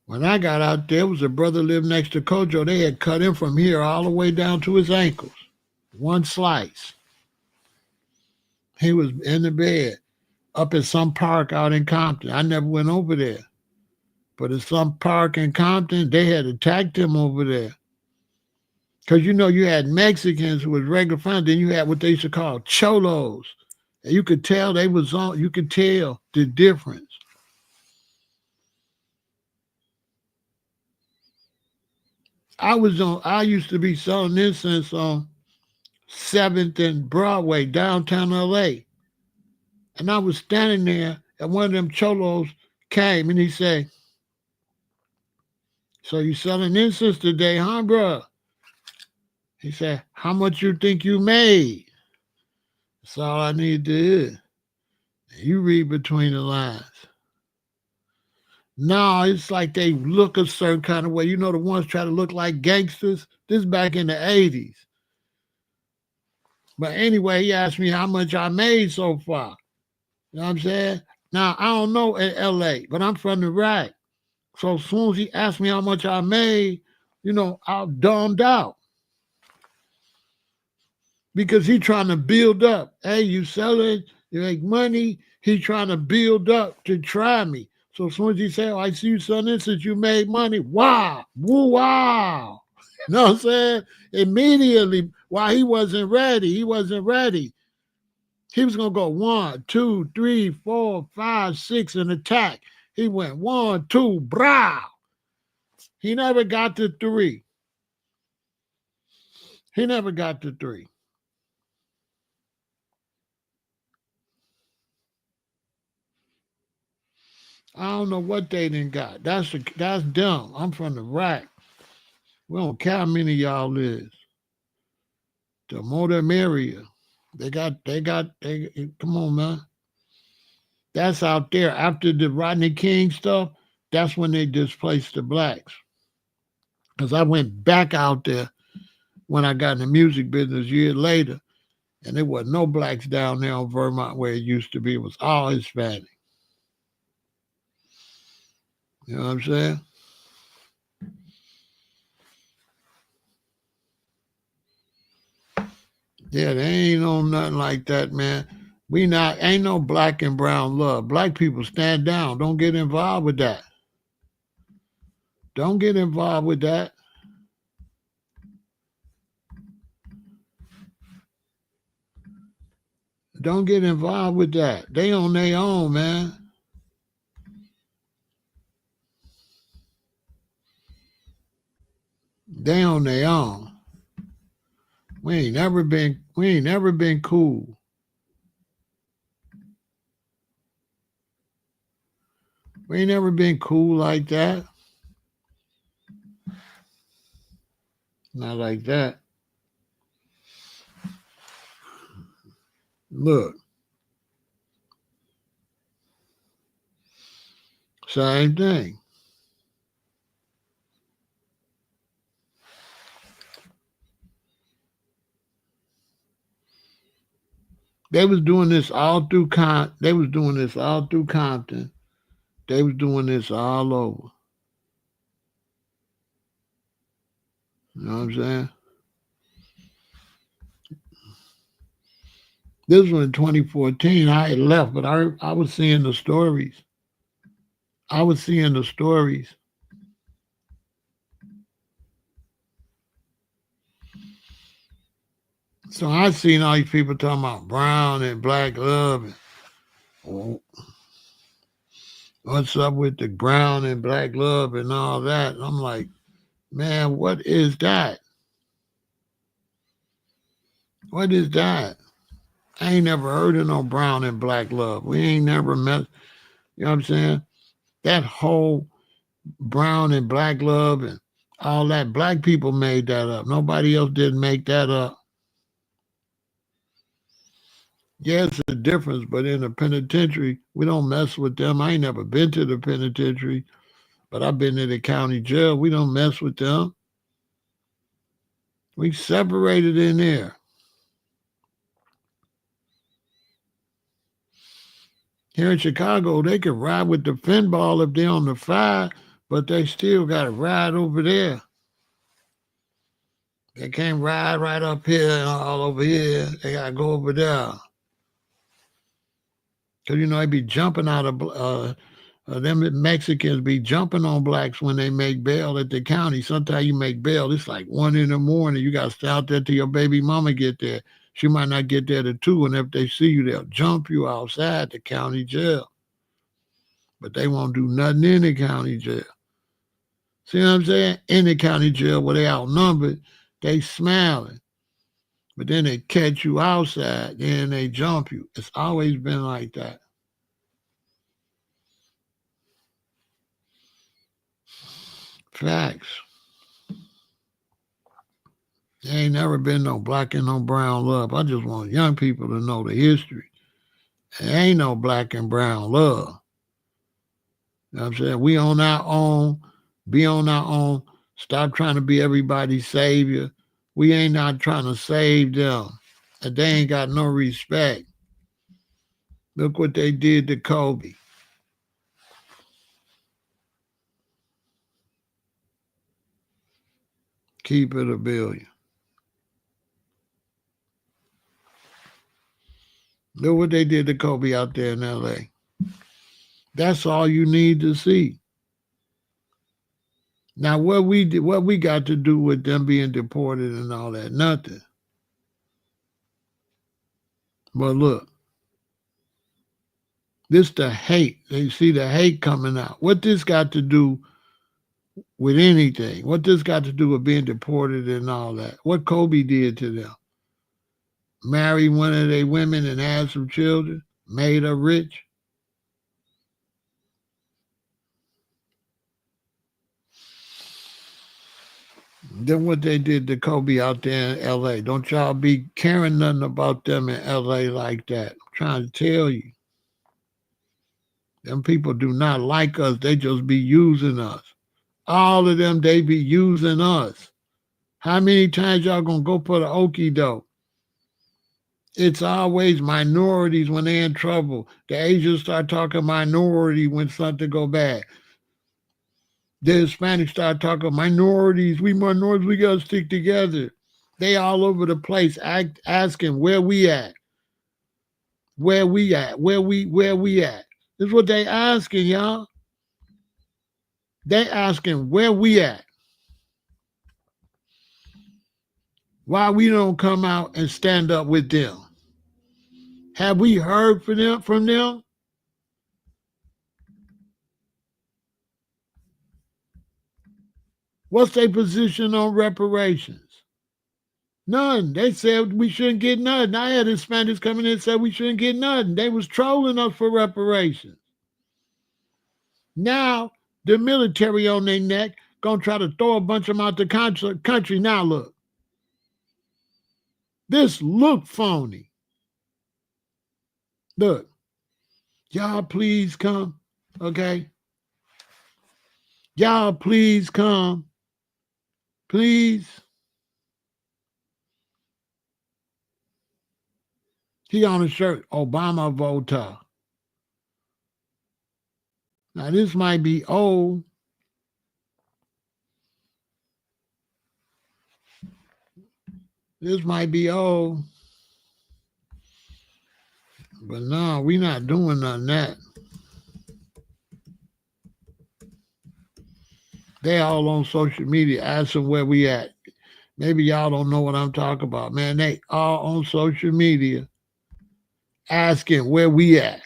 When I got out there was a brother lived next to Kojo. They had cut him from here all the way down to his ankles. One slice. He was in the bed up at some park out in Compton. I never went over there. But at some park in Compton, they had attacked him over there. Because you had Mexicans who was regular fine, then you had what they used to call cholos. And you could tell they was on, you could tell the difference. I used to be selling incense on 7th and Broadway, downtown LA. And I was standing there, and one of them cholos came and he said, "So you selling incense today, huh, bro?" He said, "How much you think you made?" That's all I need to hear. You read between the lines. No, it's like they look a certain kind of way. The ones try to look like gangsters. This back in the 80s. But anyway, he asked me how much I made so far. You know what I'm saying? Now, I don't know in LA, but I'm from the rack. So as soon as he asked me how much I made, I dumbed out because he trying to build up. Hey, you selling, you make money. He trying to build up to try me. So as soon as he said, "Oh, I see you selling this since you made money," wow, woo, wow. You know what I'm saying? Immediately, while he wasn't ready. He was gonna go one, two, three, four, five, six, and attack. He went one, two, brah. He never got to three. He never got to three. I don't know what they didn't got. That's dumb. I'm from the rack. We don't care how many y'all is. The more the merrier. They come on, man. That's out there. After the Rodney King stuff, that's when they displaced the blacks. Because I went back out there when I got in the music business years later, and there was no blacks down there on Vermont where it used to be. It was all Hispanic. You know what I'm saying? Yeah, there ain't no nothing like that, man. We not ain't no black and brown love. Black people stand down. Don't get involved with that. Don't get involved with that. Don't get involved with that. They on their own, man. They on their own. We ain't never been cool. We ain't never been cool like that. Not like that. Look, same thing. They was doing this all through They was doing this all through Compton. They was doing this all over. You know what I'm saying? This was in 2014. I had left, but I was seeing the stories. I was seeing the stories. So I seen all these people talking about brown and black love and oh, what's up with the brown and black love and all that. And I'm like, man, what is that? What is that? I ain't never heard of no brown and black love. We ain't never met. You know what I'm saying? That whole brown and black love and all that, black people made that up. Nobody else didn't make that up. Yeah, it's a difference, but in the penitentiary, we don't mess with them. I ain't never been to the penitentiary, but I've been to the county jail. We don't mess with them. We separated in there. Here in Chicago, they can ride with the pinball if they're on the fire, but they still got to ride over there. They can't ride right up here and all over here. They got to go over there. Because, they be jumping out of, them Mexicans be jumping on blacks when they make bail at the county. Sometimes you make bail, it's like 1 in the morning. You got to stay out there till your baby mama get there. She might not get there to 2, and if they see you, they'll jump you outside the county jail. But they won't do nothing in the county jail. See what I'm saying? In the county jail where they outnumbered, they smiling. But then they catch you outside, then they jump you. It's always been like that. Facts. There ain't never been no black and no brown love. I just want young people to know the history. There ain't no black and brown love. You know what I'm saying? We on our own, be on our own. Stop trying to be everybody's savior. We ain't not trying to save them. And they ain't got no respect. Look what they did to Kobe. Keep it a billion. Look what they did to Kobe out there in L.A. That's all you need to see. Now, what we got to do with them being deported and all that? Nothing. But look, this the hate. They see the hate coming out. What this got to do with anything? What this got to do with being deported and all that? What Kobe did to them? Married one of their women and had some children, made her rich. Then what they did to Kobe out there in L.A. Don't y'all be caring nothing about them in L.A. like that. I'm trying to tell you. Them people do not like us. They just be using us. All of them, they be using us. How many times y'all gonna go for the okie doke? It's always minorities when they in trouble. The Asians start talking minority when something go bad. The Hispanics start talking minorities. We minorities, we gotta stick together. They all over the place asking where we at. Where we at? Where we at? This is what they asking, y'all. They asking where we at. Why we don't come out and stand up with them? Have we heard from them? What's their position on reparations? None. They said we shouldn't get nothing. I had Hispanics coming in and said we shouldn't get nothing. They was trolling us for reparations. Now the military on their neck gonna try to throw a bunch of them out the country. Now look, this look phony. Look, y'all please come, okay? Y'all please come, please. He on a shirt, Obama voter. Now this might be old. This might be old. But no, we not doing none of that. They all on social media asking where we at. Maybe y'all don't know what I'm talking about. Man, they all on social media asking where we at.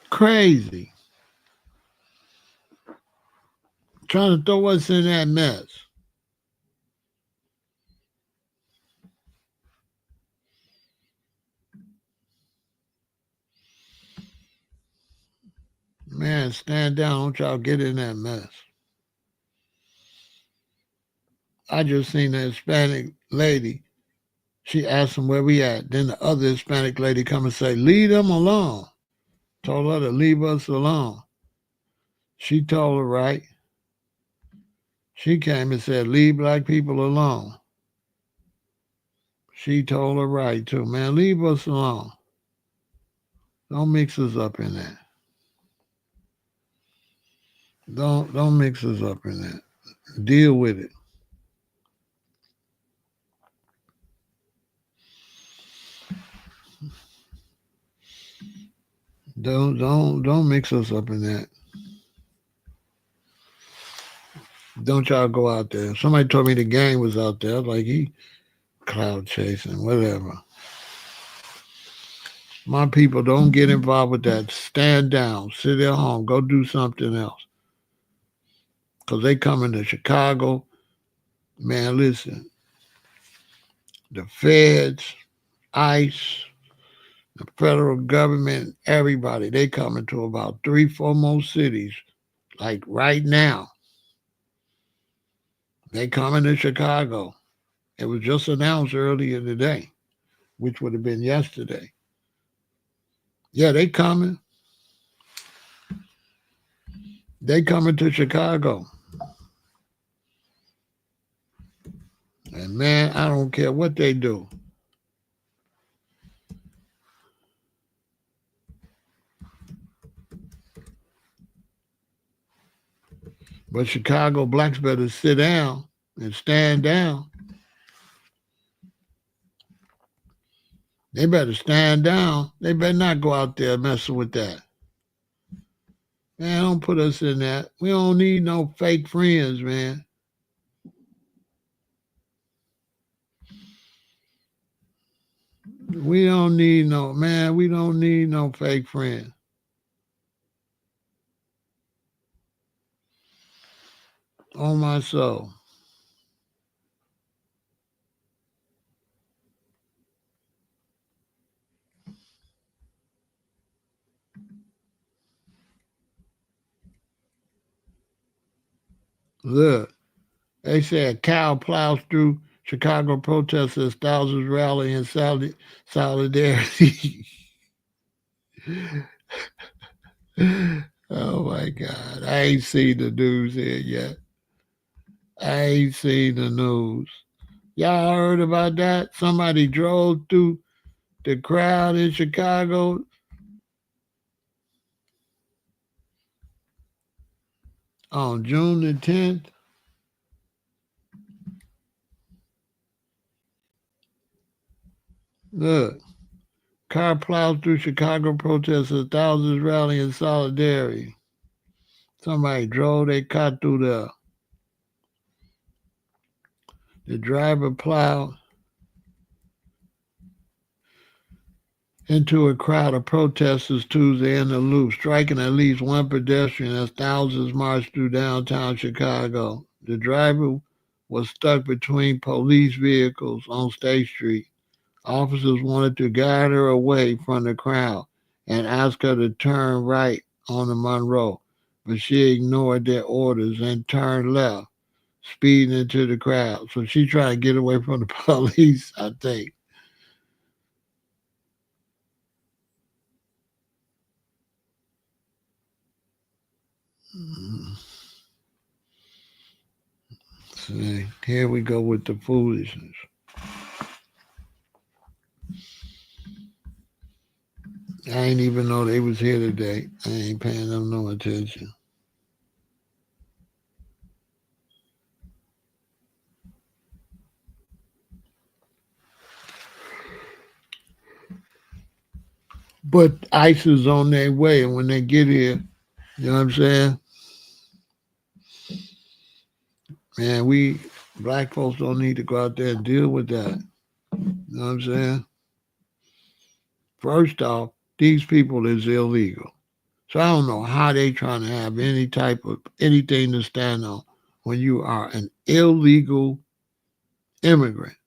Crazy. Trying to throw us in that mess. Man, stand down. Don't y'all get in that mess. I just seen a Hispanic lady. She asked him where we at. Then the other Hispanic lady come and say, leave them alone. Told her to leave us alone. She told her right. She came and said, leave black people alone. She told her right too. Man, leave us alone. Don't mix us up in that. Don't mix us up in that. Deal with it. Don't mix us up in that. Don't y'all go out there. Somebody told me the gang was out there. I was like, he cloud chasing, whatever. My people, don't get involved with that. Stand down. Sit at home. Go do something else. Because they coming to Chicago. Man, listen. The feds, ICE, the federal government, everybody, they coming to about 3, 4 more cities. Like right now. They coming to Chicago. It was just announced earlier today, which would have been yesterday. Yeah, they coming. They coming to Chicago. And man, I don't care what they do. But Chicago blacks better sit down and stand down. They better stand down. They better not go out there messing with that. Man, don't put us in that. We don't need no fake friends, man. We don't need no, man, we don't need no fake friends. On my soul. Look, They say a cow plows through Chicago protesters, thousands rally in solidarity. Oh my God. I ain't seen the news here yet. I ain't seen the news. Y'all heard about that? Somebody drove through the crowd in Chicago on June the 10th. Look, car plows through Chicago protesters, thousands rally in solidarity. Somebody drove their car through there. The driver plowed into a crowd of protesters Tuesday in the loop, striking at least one pedestrian as thousands marched through downtown Chicago. The driver was stuck between police vehicles on State Street. Officers wanted to guide her away from the crowd and asked her to turn right on the Monroe, but she ignored their orders and turned left, speeding into the crowd. So she tried to get away from the police, I think. See, here we go with the foolishness. I ain't even know they was here today. I ain't paying them no attention. But ICE is on their way, and when they get here, you know what I'm saying? Man, we black folks don't need to go out there and deal with that. You know what I'm saying? First off, these people is illegal. So I don't know how they trying to have any type of anything to stand on when you are an illegal immigrant.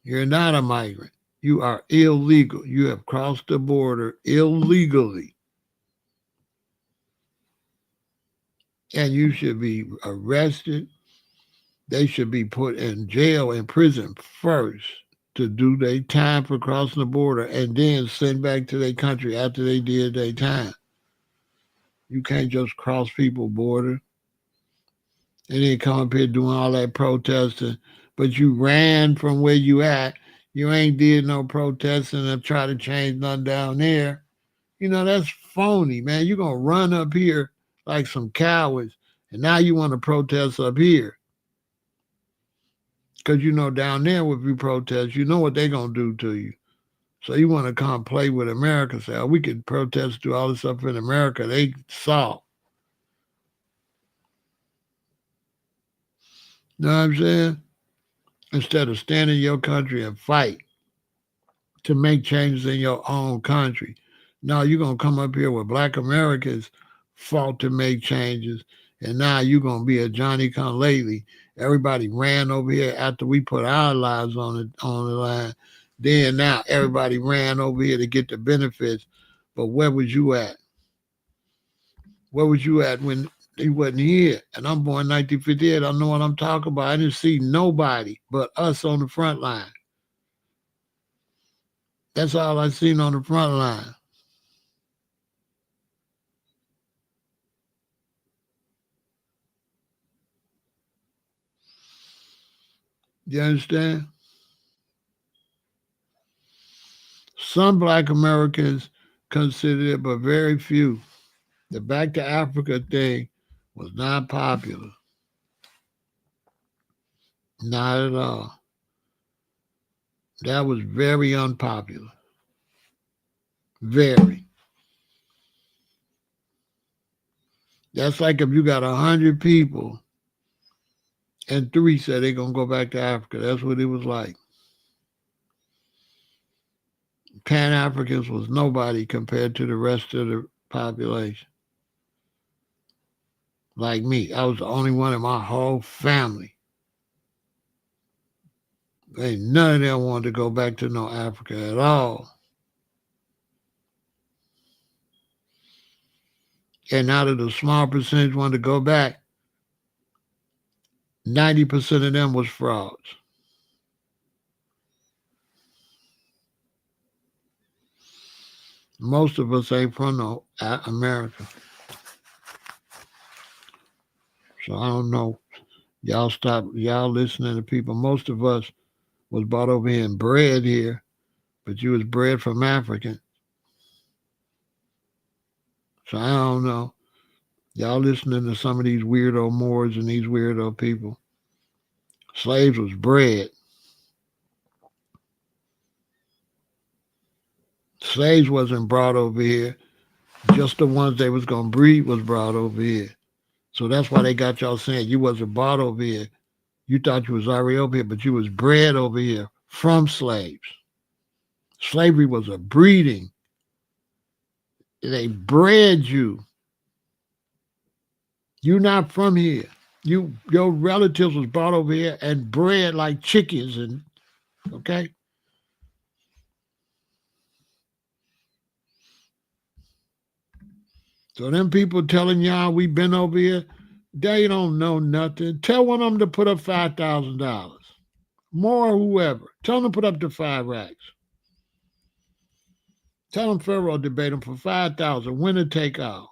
You're not a migrant. You are illegal. You have crossed the border illegally. And you should be arrested. They should be put in jail and prison first to do their time for crossing the border and then sent back to their country after they did their time. You can't just cross people's border and then come up here doing all that protesting, but you ran from where you at. You ain't did no protesting and try to change nothing down there. You know, that's phony, man. You're going to run up here like some cowards, and now you want to protest up here. Because you know down there, if you protest, you know what they're going to do to you. So you want to come play with America, say, oh, we could protest, do all this stuff in America. They saw. You know what I'm saying? Instead of standing in your country and fight to make changes in your own country. Now you're gonna come up here with black Americans fought to make changes, and now you're gonna be a Johnny come lately. Everybody ran over here after we put our lives on the line. Then now everybody ran over here to get the benefits. But where was you at? Where was you at when he wasn't here? And I'm born 1958. I know what I'm talking about. I didn't see nobody but us on the front line. That's all I seen on the front line. You understand? Some black Americans considered it, but very few. The Back to Africa thing was not popular. Not at all. That was very unpopular. Very. That's like if you got 100 people and three said they're going to go back to Africa. That's what it was like. Pan Africans was nobody compared to the rest of the population. Like me, I was the only one in my whole family. Ain't none of them wanted to go back to no Africa at all. And out of the small percentage wanted to go back, 90% of them was frauds. Most of us ain't from no America. So I don't know. Y'all stop. Y'all listening to people. Most of us was brought over here and bred here, but you was bred from African. So I don't know. Y'all listening to some of these weirdo Moors and these weirdo people. Slaves was bred. Slaves wasn't brought over here. Just the ones they was gonna breed was brought over here. So that's why they got y'all saying you wasn't brought over here. You thought you was already over here, but you was bred over here from slaves. Slavery was a breeding. They bred you. You not from here. Your relatives was brought over here and bred like chickens and okay. So them people telling y'all we been over here, they don't know nothing. Tell one of them to put up $5,000. More whoever. Tell them to put up the 5 racks. Tell them Pharaoh debate them for 5,000. Winner take all.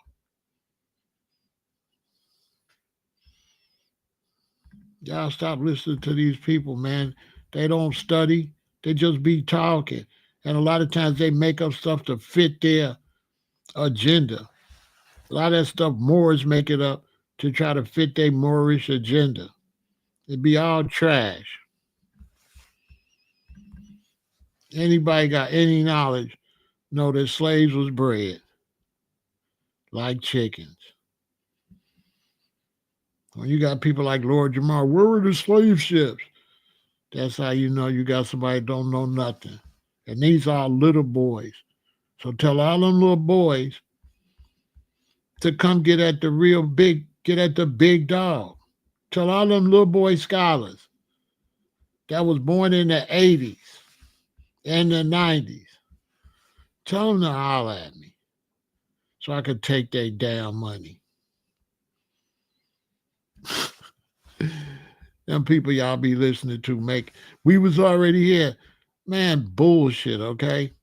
Y'all stop listening to these people, man. They don't study. They just be talking. And a lot of times they make up stuff to fit their agenda. A lot of that stuff Moors make it up to try to fit their Moorish agenda. It be all trash. Anybody got any knowledge know that slaves was bred like chickens. When you got people like Lord Jamar, where were the slave ships? That's how you know you got somebody that don't know nothing. And these are little boys. So tell all them little boys to come get at the big dog. Tell all them little boy scholars that was born in the 80s and the 90s. Tell them to holler at me so I could take their damn money. Them people y'all be listening to we was already here. Man, bullshit, okay?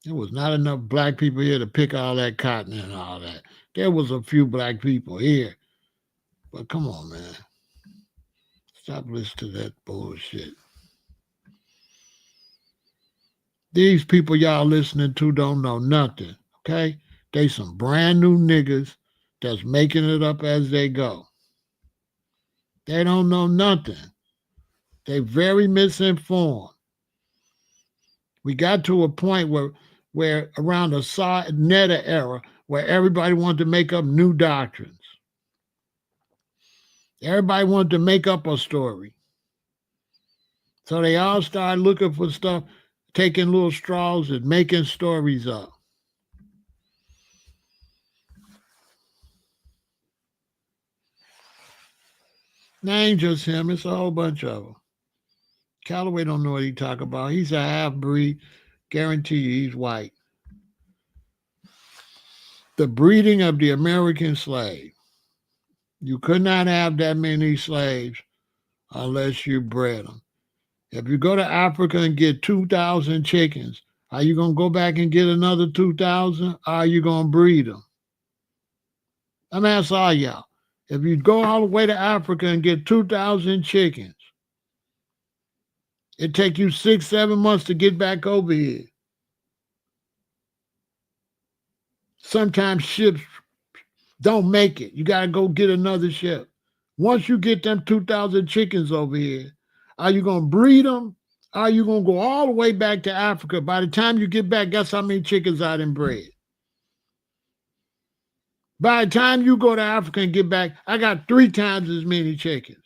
There was not enough black people here to pick all that cotton and all that. There was a few black people here. But come on, man. Stop listening to that bullshit. These people y'all listening to don't know nothing, okay? They some brand new niggas that's making it up as they go. They don't know nothing. They very misinformed. We got to a point where around the Netta era, where everybody wanted to make up new doctrines. Everybody wanted to make up a story. So they all started looking for stuff, taking little straws and making stories up. Now ain't just him, it's a whole bunch of them. Calloway don't know what he talk about. He's a half breed. Guarantee you he's white. The breeding of the American slave. You could not have that many slaves unless you bred them. If you go to Africa and get 2,000 chickens, are you going to go back and get another 2,000? Or are you going to breed them? I'm asking all y'all. If you go all the way to Africa and get 2,000 chickens, it take you 6, 7 months to get back over here. Sometimes ships don't make it. You got to go get another ship. Once you get them 2,000 chickens over here, are you going to breed them? Are you going to go all the way back to Africa? By the time you get back, guess how many chickens I done bred? By the time you go to Africa and get back, I got 3 times as many chickens.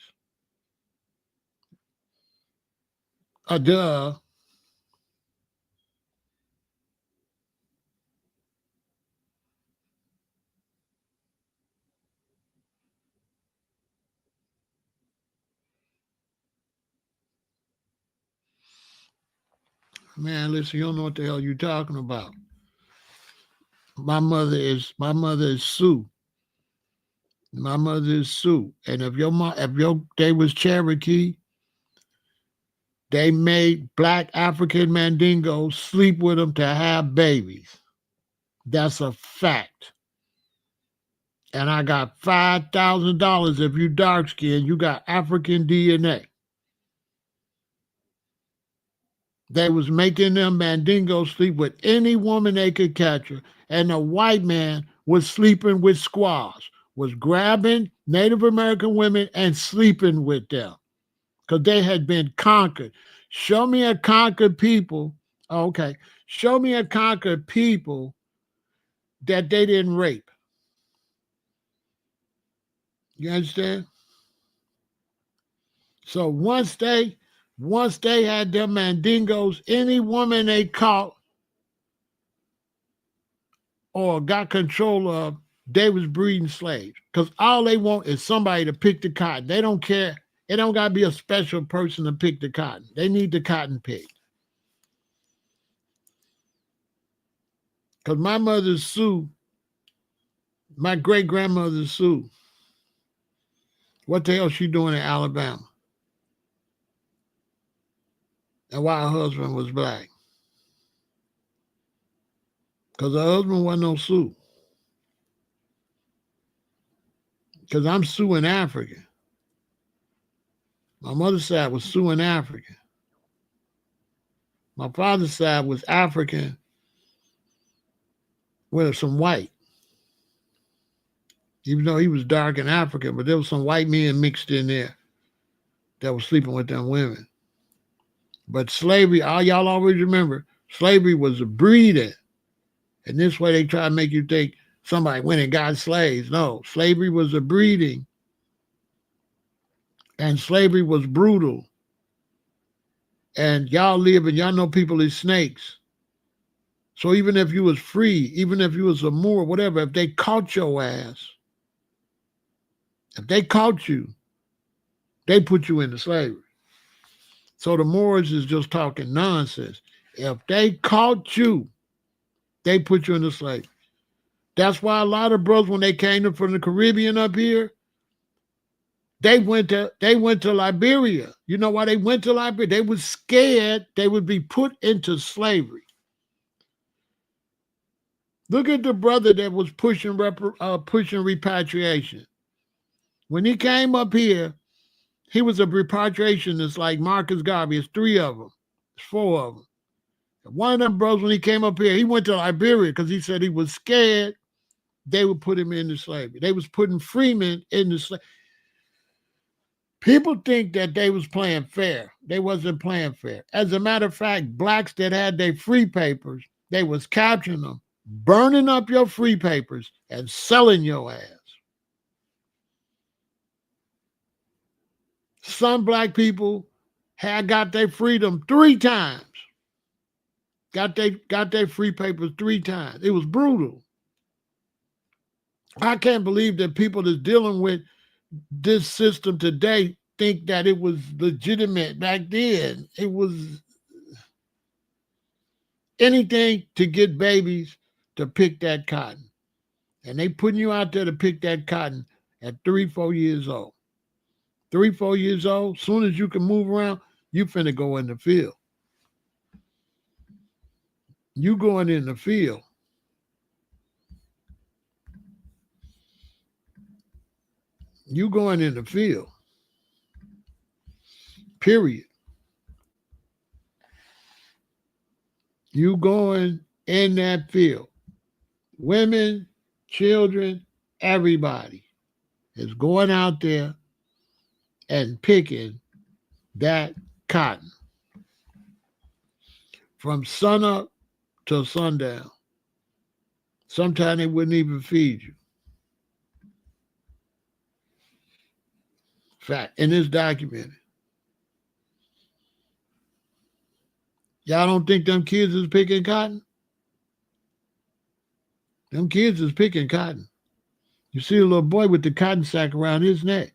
Duh. Man, listen, you don't know what the hell you talking about. My mother is Sue. My mother is Sioux. And if your day was Cherokee, they made black African Mandingos sleep with them to have babies. That's a fact. And I got $5,000 if you dark skinned, you got African DNA. They was making them Mandingos sleep with any woman they could catch her. And the white man was sleeping with squaws, was grabbing Native American women and sleeping with them because they had been conquered. Show me a conquered people. Okay. Show me a conquered people that they didn't rape. You understand? So once they had them Mandingos, any woman they caught or got control of, they was breeding slaves. Because all they want is somebody to pick the cotton. They don't care. It don't gotta be a special person to pick the cotton. They need the cotton picked. Because my mother's Sioux, my great grandmother's Sioux. What the hell she doing in Alabama? And why her husband was black? Because her husband wasn't no Sioux. Because I'm Sioux in Africa. My mother's side was Sioux in Africa. My father's side was African with some white. Even though he was dark in Africa, but there was some white men mixed in there that was sleeping with them women. But slavery, all y'all always remember, slavery was a breeding. And this way they try to make you think somebody went and got slaves. No, slavery was a breeding. And slavery was brutal. And y'all live and y'all know people is snakes. So even if you was free, even if you was a Moor, whatever, if they caught your ass, if they caught you, they put you into slavery. So the Moors is just talking nonsense. If they caught you, they put you into slavery. That's why a lot of brothers, when they came from the Caribbean up here, they went to Liberia. You know why they went to Liberia? They was scared they would be put into slavery. Look at the brother that was pushing repatriation. When he came up here, he was a repatriationist like Marcus Garvey. It's three of them. It's four of them. One of them brothers, when he came up here, he went to Liberia because he said he was scared they would put him into slavery. They was putting freemen into slavery. People think that they was playing fair. They wasn't playing fair. As a matter of fact, blacks that had their free papers, they was capturing them, burning up your free papers, and selling your ass. Some black people had got their freedom 3 times. Got their free papers 3 times. It was brutal. I can't believe that people that's dealing with this system today think that it was legitimate back then. It was anything to get babies to pick that cotton. And they putting you out there to pick that cotton at 3, 4 years old. 3, 4 years old, soon as you can move around, you finna go in the field. You going in the field. You going in the field. Period. You going in that field. Women, children, everybody is going out there and picking that cotton from sunup till sundown. Sometimes they wouldn't even feed you. Fact, and it's documented. Y'all don't think them kids is picking cotton? Them kids is picking cotton. You see a little boy with the cotton sack around his neck.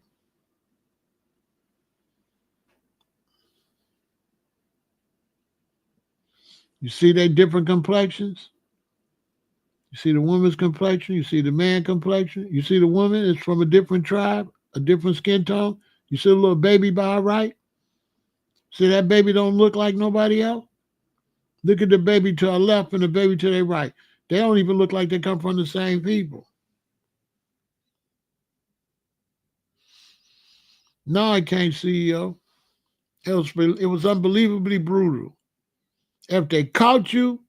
You see they different complexions? You see the woman's complexion, you see the man complexion, you see the woman is from a different tribe, a different skin tone. You see the little baby by her right? See that baby don't look like nobody else? Look at the baby to her left and the baby to their right. They don't even look like they come from the same people. No, I can't, CEO. It was unbelievably brutal. If they caught you,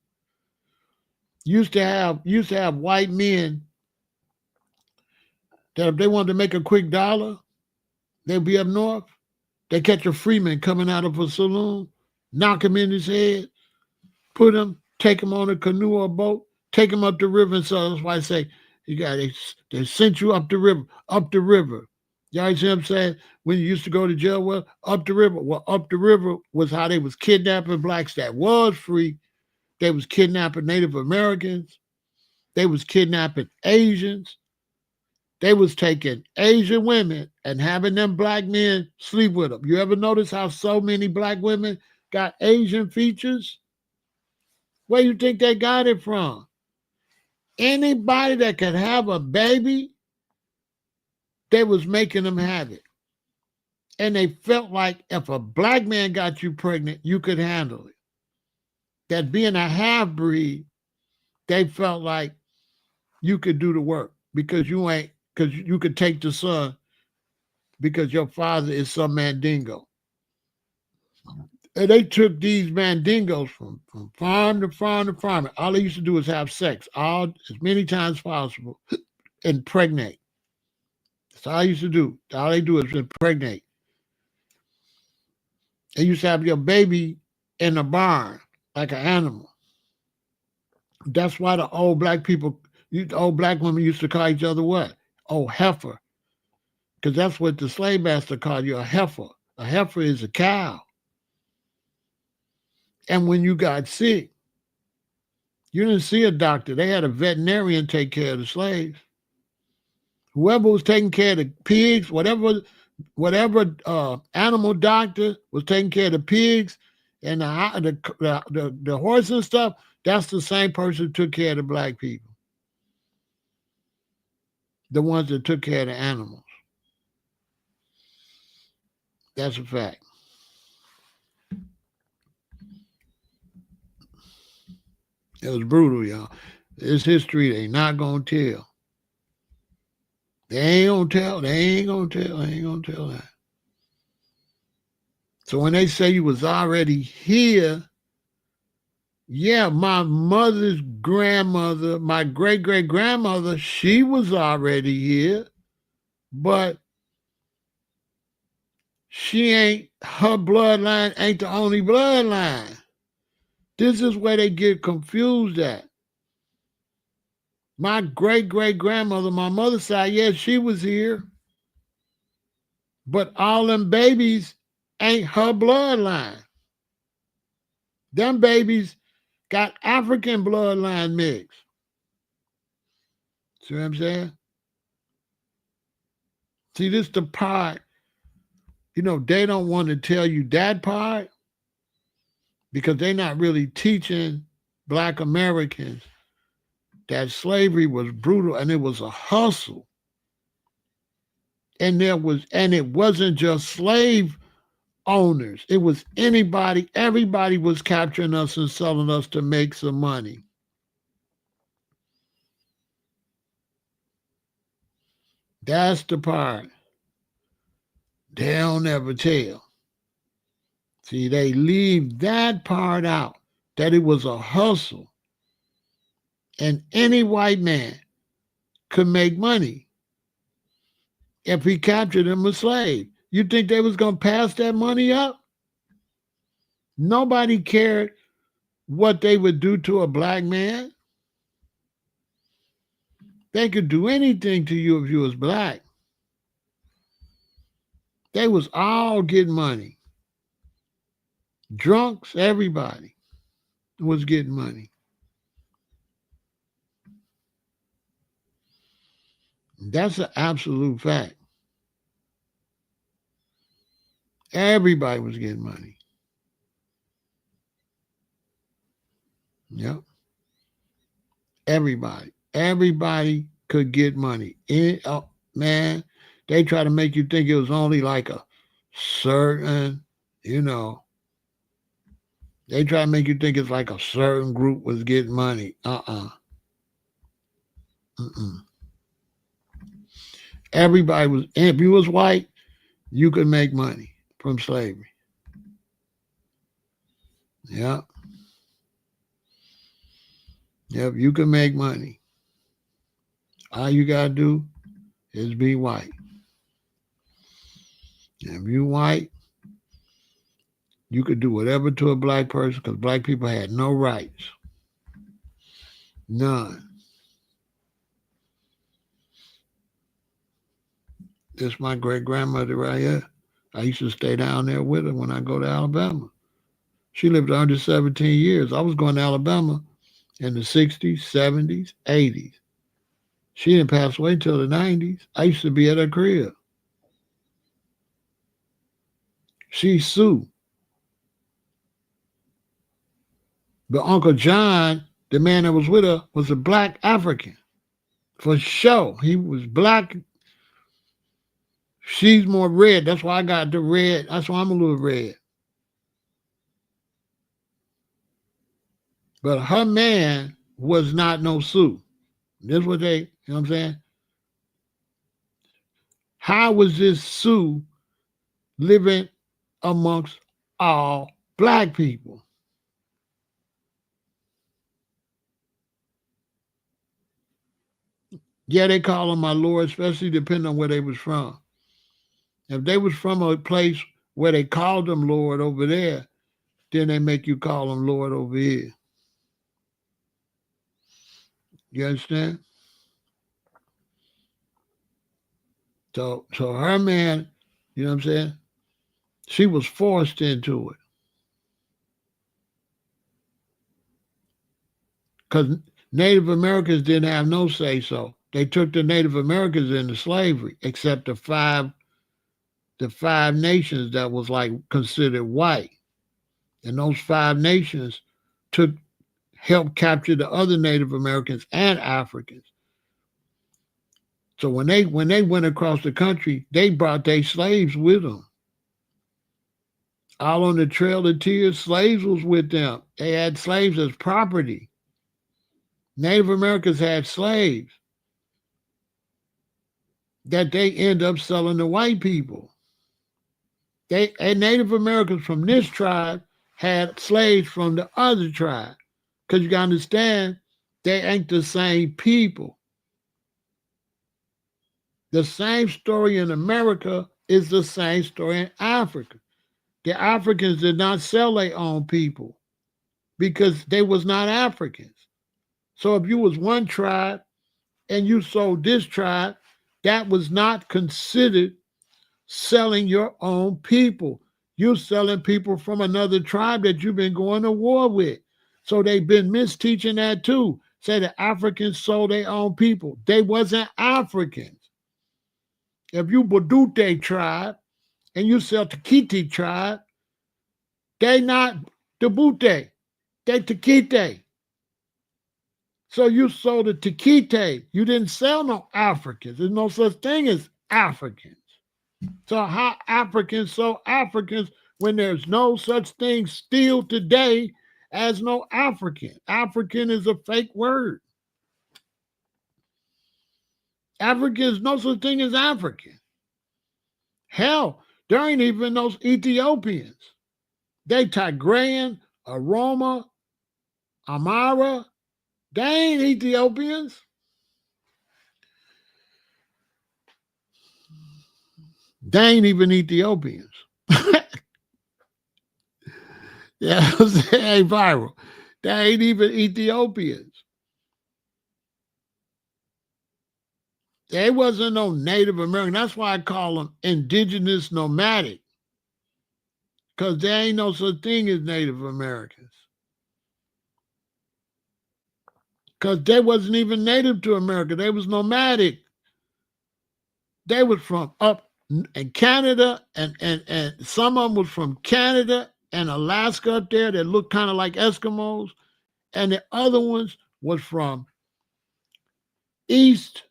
used to have white men that if they wanted to make a quick dollar, they'd be up north. They catch a freeman coming out of a saloon, knock him in his head, put him, take him on a canoe or a boat, take him up the river. And so that's why I say they sent you up the river, up the river. Y'all see what I'm saying? When you used to go to jail, well, up the river. Well, up the river was how they was kidnapping blacks that was free. They was kidnapping Native Americans. They was kidnapping Asians. They was taking Asian women and having them black men sleep with them. You ever notice how so many black women got Asian features? Where you think they got it from? Anybody that could have a baby, they was making them have it. And they felt like if a black man got you pregnant, you could handle it. That being a half breed, they felt like you could do the work because you could take the son because your father is some mandingo. And they took these mandingos from farm to farm to farm. All they used to do was have sex as many times as possible and impregnate. That's all I used to do. All they do is impregnate. They used to have your baby in a barn like an animal. That's why the old black women used to call each other what? Oh, heifer. Because that's what the slave master called you, a heifer. A heifer is a cow. And when you got sick, you didn't see a doctor. They had a veterinarian take care of the slaves. Whoever was taking care of the pigs, whatever animal doctor was taking care of the pigs and the horse and stuff, that's the same person who took care of the black people, the ones that took care of the animals. That's a fact. It was brutal, y'all. This history they not gonna tell. They ain't gonna tell. They ain't gonna tell. They ain't gonna tell that. So when they say you was already here, yeah, my mother's grandmother, my great great grandmother, she was already here, but her bloodline ain't the only bloodline. This is where they get confused at. My great great grandmother, my mother's side, yeah, she was here, but all them babies ain't her bloodline. Them babies got African bloodline mixed. See what I'm saying? See, this the part, they don't want to tell you that part because they're not really teaching black Americans that slavery was brutal and it was a hustle. And it wasn't just slave owners. It was anybody, everybody was capturing us and selling us to make some money. That's the part they don't ever tell. See, they leave that part out, that it was a hustle. And any white man could make money if he captured them a slave. You think they was going to pass that money up? Nobody cared what they would do to a black man. They could do anything to you if you was black. They was all getting money. Drunks, everybody was getting money. That's an absolute fact. Everybody was getting money. Yep. Everybody. Everybody could get money. Man, they try to make you think it was only like a certain, you know, they try to make you think it's like a certain group was getting money. Mm-mm. Everybody was, if you was white, you could make money from slavery. Yeah. Yep, you can make money. All you gotta do is be white. And if you white, you could do whatever to a black person because black people had no rights. None. This my great grandmother right here. I used to stay down there with her when I go to Alabama. She lived 117 years. I was going to Alabama in the 60s, 70s, 80s. She didn't pass away until the 90s. I used to be at her crib. She's Sioux. But Uncle John, the man that was with her, was a black African. For sure. He was black. She's more red. That's why I got the red. That's why I'm a little red. But her man was not no Sioux. This what they, you know what I'm saying? How was this Sioux living amongst all black people? Yeah, they call them my lord, especially depending on where they was from. If they was from a place where they called them lord over there, then they make you call them lord over here. You understand? So her man, you know what I'm saying? She was forced into it. Because Native Americans didn't have no say so. They took the Native Americans into slavery, except the five nations that was like considered white. And those five nations took helped capture the other Native Americans and Africans. So when they went across the country, they brought their slaves with them. All on the Trail of Tears, slaves was with them. They had slaves as property. Native Americans had slaves that they end up selling to white people. And Native Americans from this tribe had slaves from the other tribe. Because you got to understand, they ain't the same people. The same story in America is the same story in Africa. The Africans did not sell their own people because they was not Africans. So if you was one tribe and you sold this tribe, that was not considered selling your own people. You're selling people from another tribe that you've been going to war with. So they've been misteaching that too. Say the Africans sold their own people. They wasn't Africans. If you Badute tribe and you sell Tikiti tribe, they not Debute. They Tikite. So you sold the Tikite. You didn't sell no Africans. There's no such thing as Africans. So how Africans so Africans when there's no such thing still today as no African? African is a fake word. African is no such thing as African. Hell, there ain't even those Ethiopians. They Tigrayan, Aroma, Amara. They ain't Ethiopians. They ain't even Ethiopians. Yeah, I'm saying, hey, viral. They ain't even Ethiopians. They wasn't no Native American. That's why I call them indigenous nomadic. Because there ain't no such thing as Native Americans. Because they wasn't even native to America. They was nomadic. They was from up in Canada, and some of them was from Canada and Alaska up there that looked kind of like Eskimos. And the other ones was from East,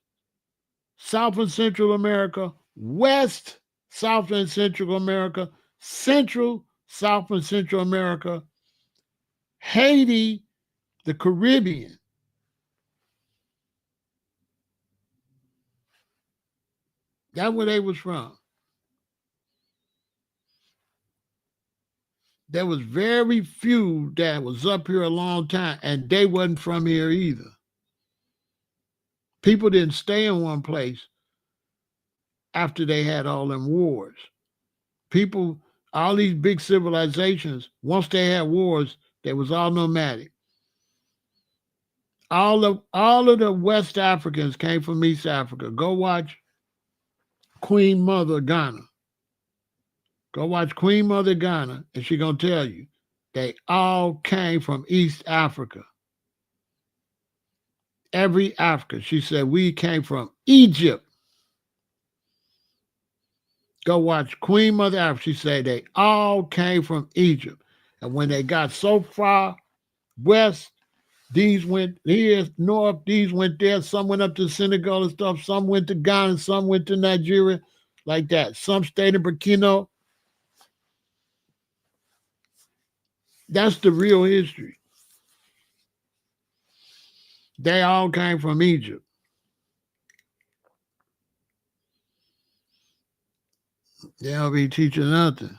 South and Central America, West, South and Central America, Central, South and Central America, Haiti, the Caribbean. That's where they was from. There was very few that was up here a long time, and they wasn't from here either. People didn't stay in one place after they had all them wars. People, all these big civilizations, once they had wars, they was all nomadic. All of the West Africans came from East Africa. Go watch Queen Mother Ghana. Go watch Queen Mother Ghana, and she gonna tell you they all came from East Africa. Every African. She said we came from Egypt. Go watch Queen Mother Africa. She said they all came from Egypt. And when they got so far west, these went here, north, these went there. Some went up to Senegal and stuff. Some went to Ghana. Some went to Nigeria, like that. Some stayed in Burkina. That's the real history. They all came from Egypt. They don't be teaching nothing.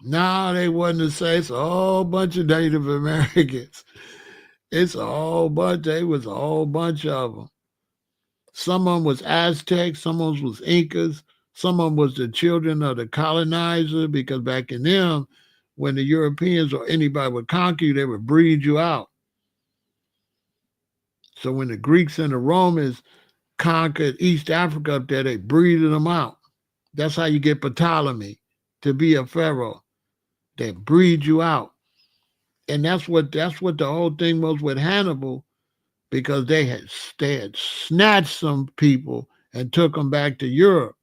No, they wasn't to say it's a whole bunch of Native Americans. It's a whole bunch. They was a whole bunch of them. Some of them was Aztecs. Some of them was Incas. Some of them was the children of the colonizer, because back in them, when the Europeans or anybody would conquer you, they would breed you out. So when the Greeks and the Romans conquered East Africa up there, they breeded them out. That's how you get Ptolemy to be a pharaoh. They breed you out. And that's what the whole thing was with Hannibal, because they had snatched some people and took them back to Europe.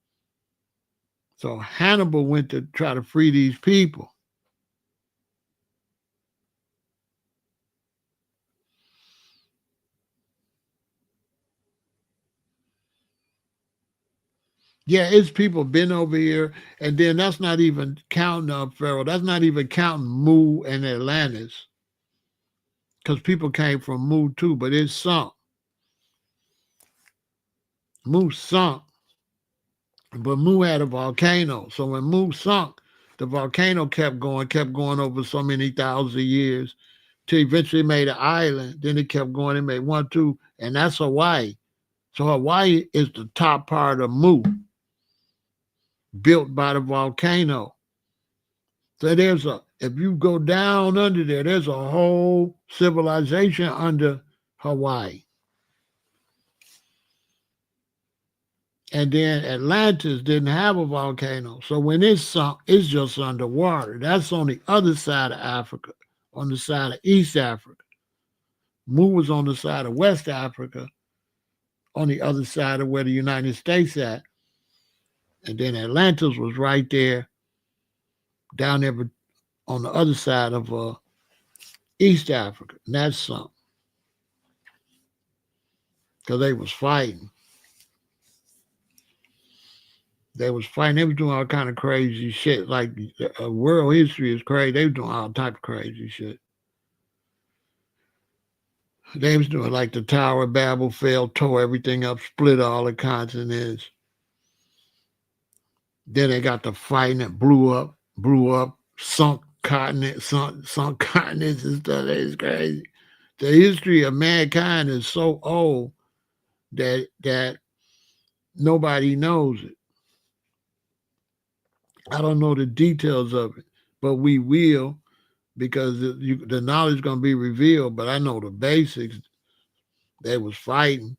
So Hannibal went to try to free these people. Yeah, it's people been over here, and then that's not even counting Pharaoh. That's not even counting Mu and Atlantis, because people came from Mu too, but it sunk. Mu sunk, but Mu had a volcano. So when Mu sunk, the volcano kept going over so many thousand years till eventually made an island. Then it kept going and made one, two, and that's Hawaii. So Hawaii is the top part of Mu, built by the volcano. So if you go down under there, there's a whole civilization under Hawaii. And then Atlantis didn't have a volcano. So when it sunk, it's just underwater. That's on the other side of Africa, on the side of East Africa. Mu was on the side of West Africa, on the other side of where the United States at. And then Atlantis was right there, down there on the other side of East Africa. And that's something, because they was fighting. They was fighting. They was doing all kind of crazy shit. Like world history is crazy. They was doing all type of crazy shit. They was doing like the Tower of Babel fell, tore everything up, split all the continents. Then they got the fighting that blew up, sunk continents, sunk continents and stuff. It's crazy. The history of mankind is so old that nobody knows it. I don't know the details of it, but we will, because the knowledge is going to be revealed. But I know the basics. They was fighting,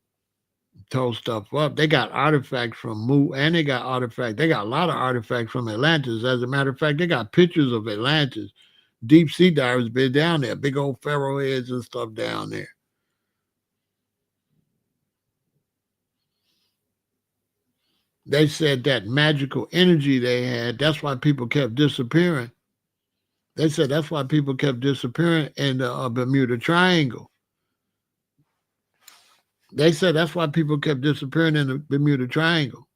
tore stuff up. They got artifacts from Mu, and they got artifacts. They got a lot of artifacts from Atlantis. As a matter of fact, they got pictures of Atlantis. Deep sea divers been down there. Big old pharaoh heads and stuff down there. They said that magical energy they had, that's why people kept disappearing. They said that's why people kept disappearing in the Bermuda Triangle. They said that's why people kept disappearing in the Bermuda Triangle.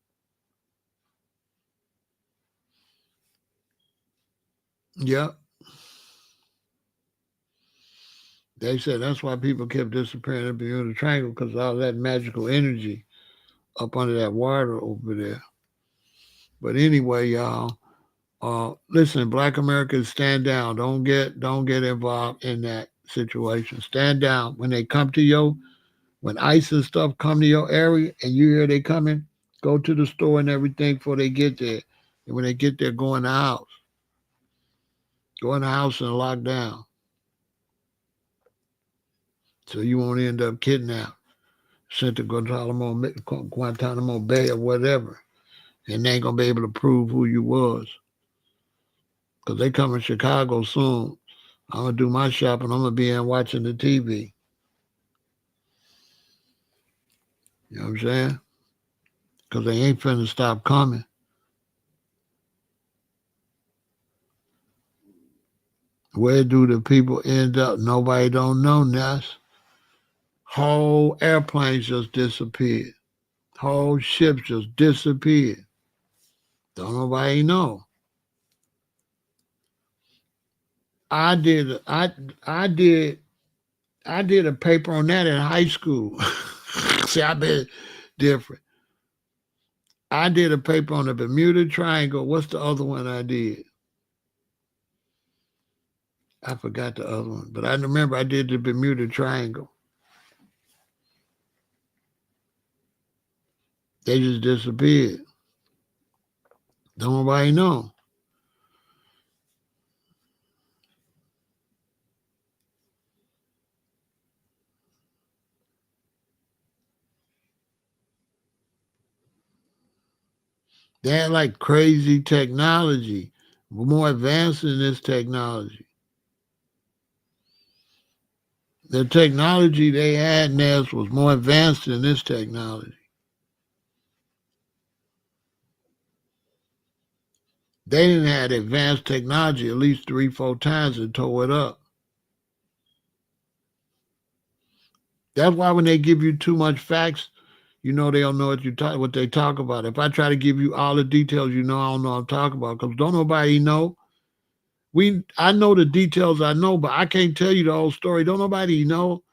Yep. They said that's why people kept disappearing in the Bermuda Triangle because all that magical energy up under that water over there. But anyway, y'all, listen, Black Americans, stand down. Don't get involved in that situation. Stand down when they come to when ICE and stuff come to your area and you hear they coming. Go to the store and everything before they get there. And when they get there, go in the house. Go in the house and lock down so you won't end up kidnapped, sent to Guantanamo Bay or whatever, and they ain't gonna be able to prove who you was. Cause they come in Chicago soon. I'm gonna do my shopping. I'm gonna be in watching the TV. You know what I'm saying? Cause they ain't finna stop coming. Where do the people end up? Nobody don't know, Ness. Whole airplanes just disappeared. Whole ships just disappeared. Don't nobody know. I did I I did I did a paper on that in high school. See, I've been different. I did a paper on the Bermuda Triangle. What's the other one I did? I forgot the other one, but I remember I did the Bermuda Triangle. They just disappeared. Don't nobody know. They had like crazy technology, more advanced than this technology. The technology they had in theirs was more advanced than this technology. They didn't have advanced technology at least 3, 4 times and tore it up. That's why when they give you too much facts, you know they don't know what they talk about. If I try to give you all the details, you know I don't know what I'm talking about because don't nobody know. I know the details I know, but I can't tell you the whole story. Don't nobody know.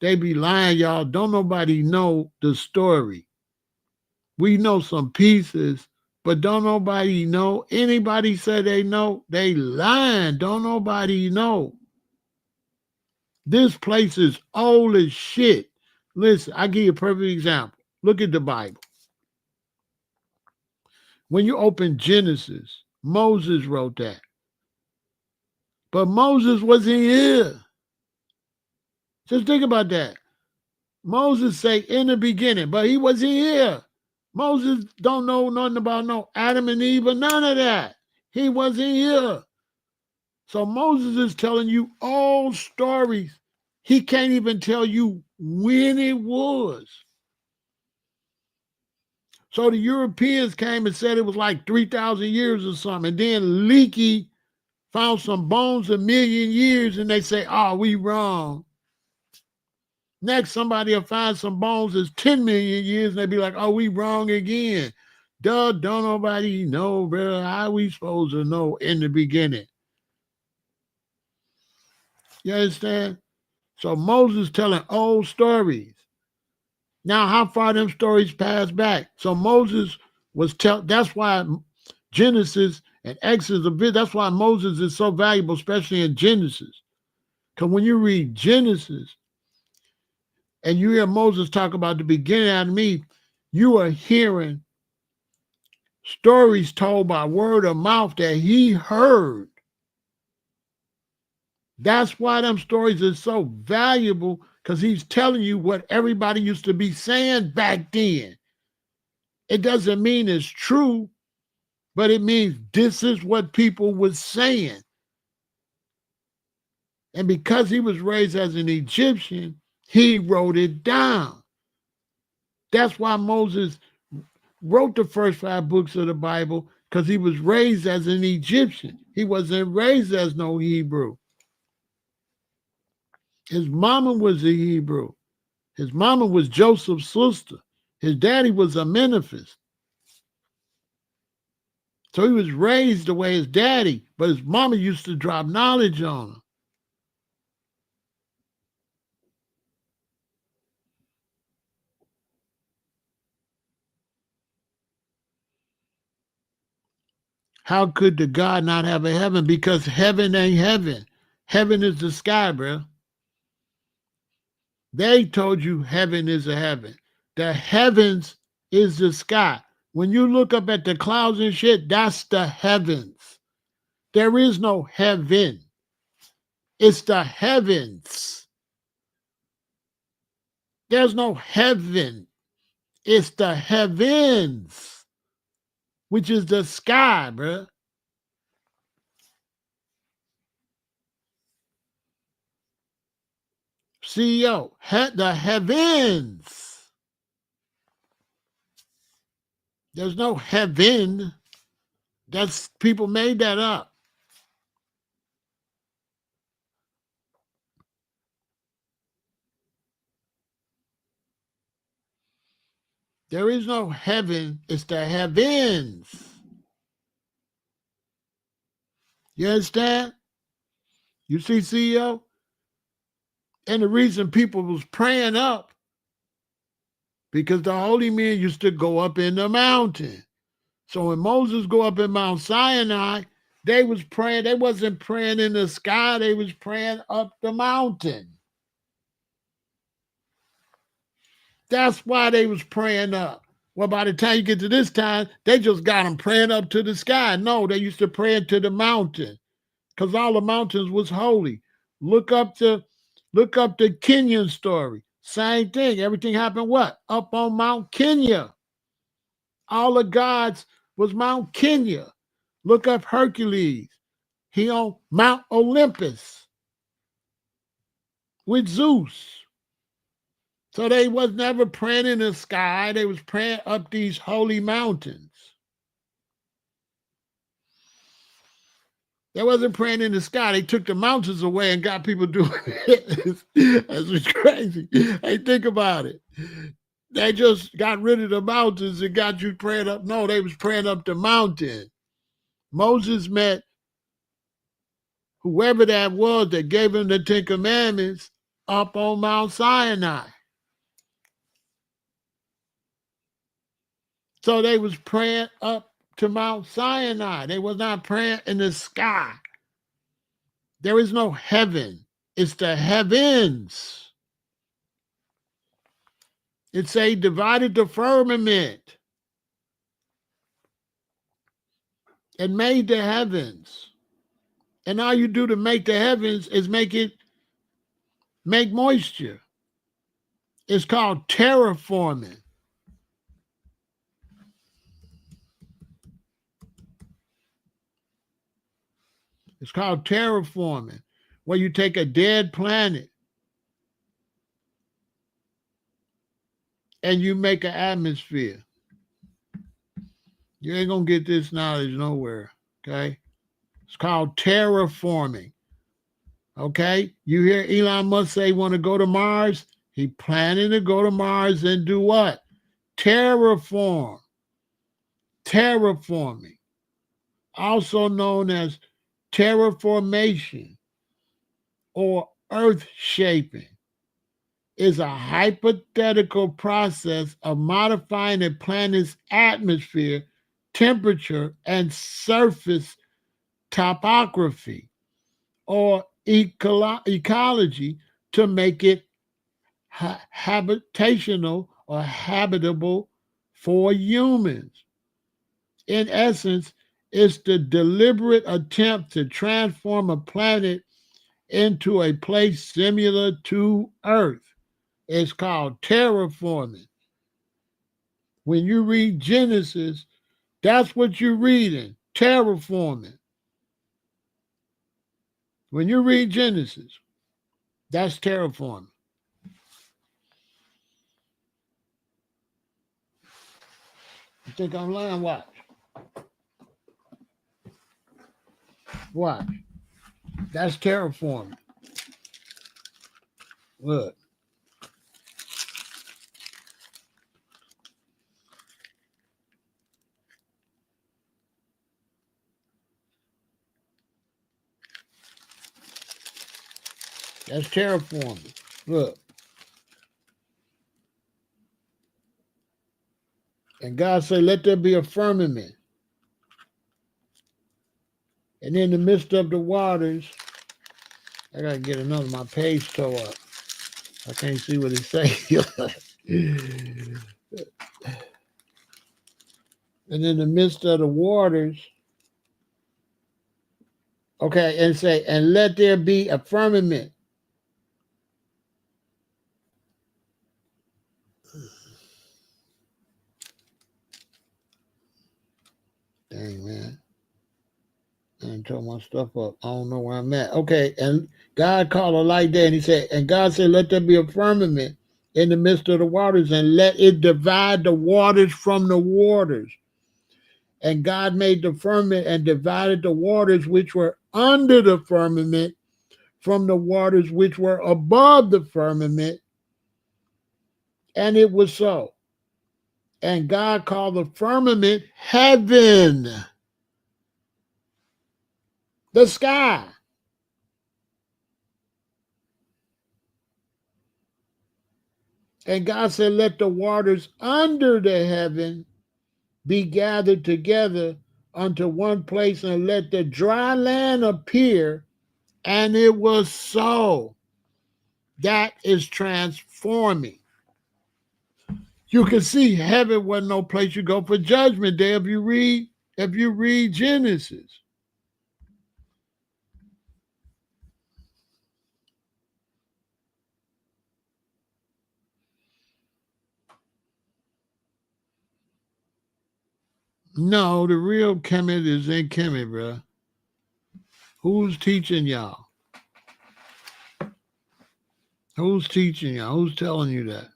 They be lying, y'all. Don't nobody know the story. We know some pieces, but don't nobody know. Anybody say they know, they lying. Don't nobody know. This place is old as shit. Listen, I give you a perfect example. Look at the Bible. When you open Genesis, Moses wrote that. But Moses wasn't here. Just think about that. Moses say in the beginning, but he wasn't here. Moses don't know nothing about no Adam and Eve or none of that. He wasn't here. So Moses is telling you all stories. He can't even tell you when it was. So the Europeans came and said it was like 3,000 years or something. And then Leakey found some bones 1,000,000 years and they say, oh, we wrong. Next, somebody will find some bones that's 10,000,000 years and they be like, oh, we wrong again. Duh, don't nobody know, bro. How we supposed to know in the beginning? You understand? So Moses telling old stories. Now, how far them stories pass back? So Moses that's why Genesis and Exodus that's why Moses is so valuable, especially in Genesis. Because when you read Genesis and you hear Moses talk about the beginning out of me, you are hearing stories told by word of mouth that he heard. That's why them stories are so valuable because he's telling you what everybody used to be saying back then. It doesn't mean it's true, but it means this is what people were saying. And because he was raised as an Egyptian, he wrote it down. That's why Moses wrote the first 5 books of the Bible because he was raised as an Egyptian. He wasn't raised as no Hebrew. His mama was a Hebrew. His mama was Joseph's sister. His daddy was a Menifist. So he was raised the way his daddy, but his mama used to drop knowledge on him. How could the God not have a heaven? Because heaven ain't heaven. Heaven is the sky, bro. They told you heaven is a heaven. The heavens is the sky. When you look up at the clouds and shit, that's the heavens. There is no heaven. It's the heavens. There's no heaven. It's the heavens, which is the sky, bro. CEO, the heavens. There's no heaven. That's people made that up. There is no heaven. It's the heavens. You understand? You see, CEO? And the reason people was praying up, because the holy men used to go up in the mountain. So when Moses go up in Mount Sinai, they was praying. They wasn't praying in the sky. They was praying up the mountain. That's why they was praying up. Well, by the time you get to this time, they just got them praying up to the sky. No, they used to pray to the mountain because all the mountains was holy. Look up the Kenyan story. Same thing. Everything happened what? Up on Mount Kenya. All the gods was Mount Kenya. Look up Hercules. He on Mount Olympus with Zeus. So they was never praying in the sky. They was praying up these holy mountains. They wasn't praying in the sky. They took the mountains away and got people doing it. That's crazy. Hey, think about it. They just got rid of the mountains and got you praying up. No, they was praying up the mountain. Moses met whoever that was that gave him the Ten Commandments up on Mount Sinai. So they was praying up to Mount Sinai. They was not praying in the sky. There is no heaven. It's the heavens. It's a divided the firmament and made the heavens. And all you do to make the heavens is make moisture. It's called terraforming. It's called terraforming, where you take a dead planet and you make an atmosphere. You ain't gonna get this knowledge nowhere, okay? It's called terraforming. Okay? You hear Elon Musk say he want to go to Mars? He planning to go to Mars and do what? Terraform. Terraforming. Also known as terraformation or earth shaping, is a hypothetical process of modifying a planet's atmosphere, temperature, and surface topography or ecology to make it habitational or habitable for humans. In essence, it's the deliberate attempt to transform a planet into a place similar to Earth. It's called terraforming. When you read Genesis, that's what you're reading, terraforming. When you read Genesis, that's terraforming. You think I'm lying? Watch. Watch. That's terraforming. Look. That's terraforming. Look. And God said, let there be a firmament. And in the midst of the waters, I gotta get another, my page tore up. I can't see what it says. And in the midst of the waters, okay, and say, and let there be a firmament. Dang, man. I tore my stuff up. I don't know where I'm at. Okay, and God called a light day, and he said, and God said, let there be a firmament in the midst of the waters, and let it divide the waters from the waters. And God made the firmament and divided the waters which were under the firmament from the waters which were above the firmament. And it was so. And God called the firmament heaven, the sky. And God said, let the waters under the heaven be gathered together unto one place, and let the dry land appear. And it was so. That is transforming. You can see heaven wasn't no place you go for judgment day if you read Genesis. No, the real Kemet is in Kemet, bro. Who's teaching y'all? Who's teaching y'all? Who's telling you that?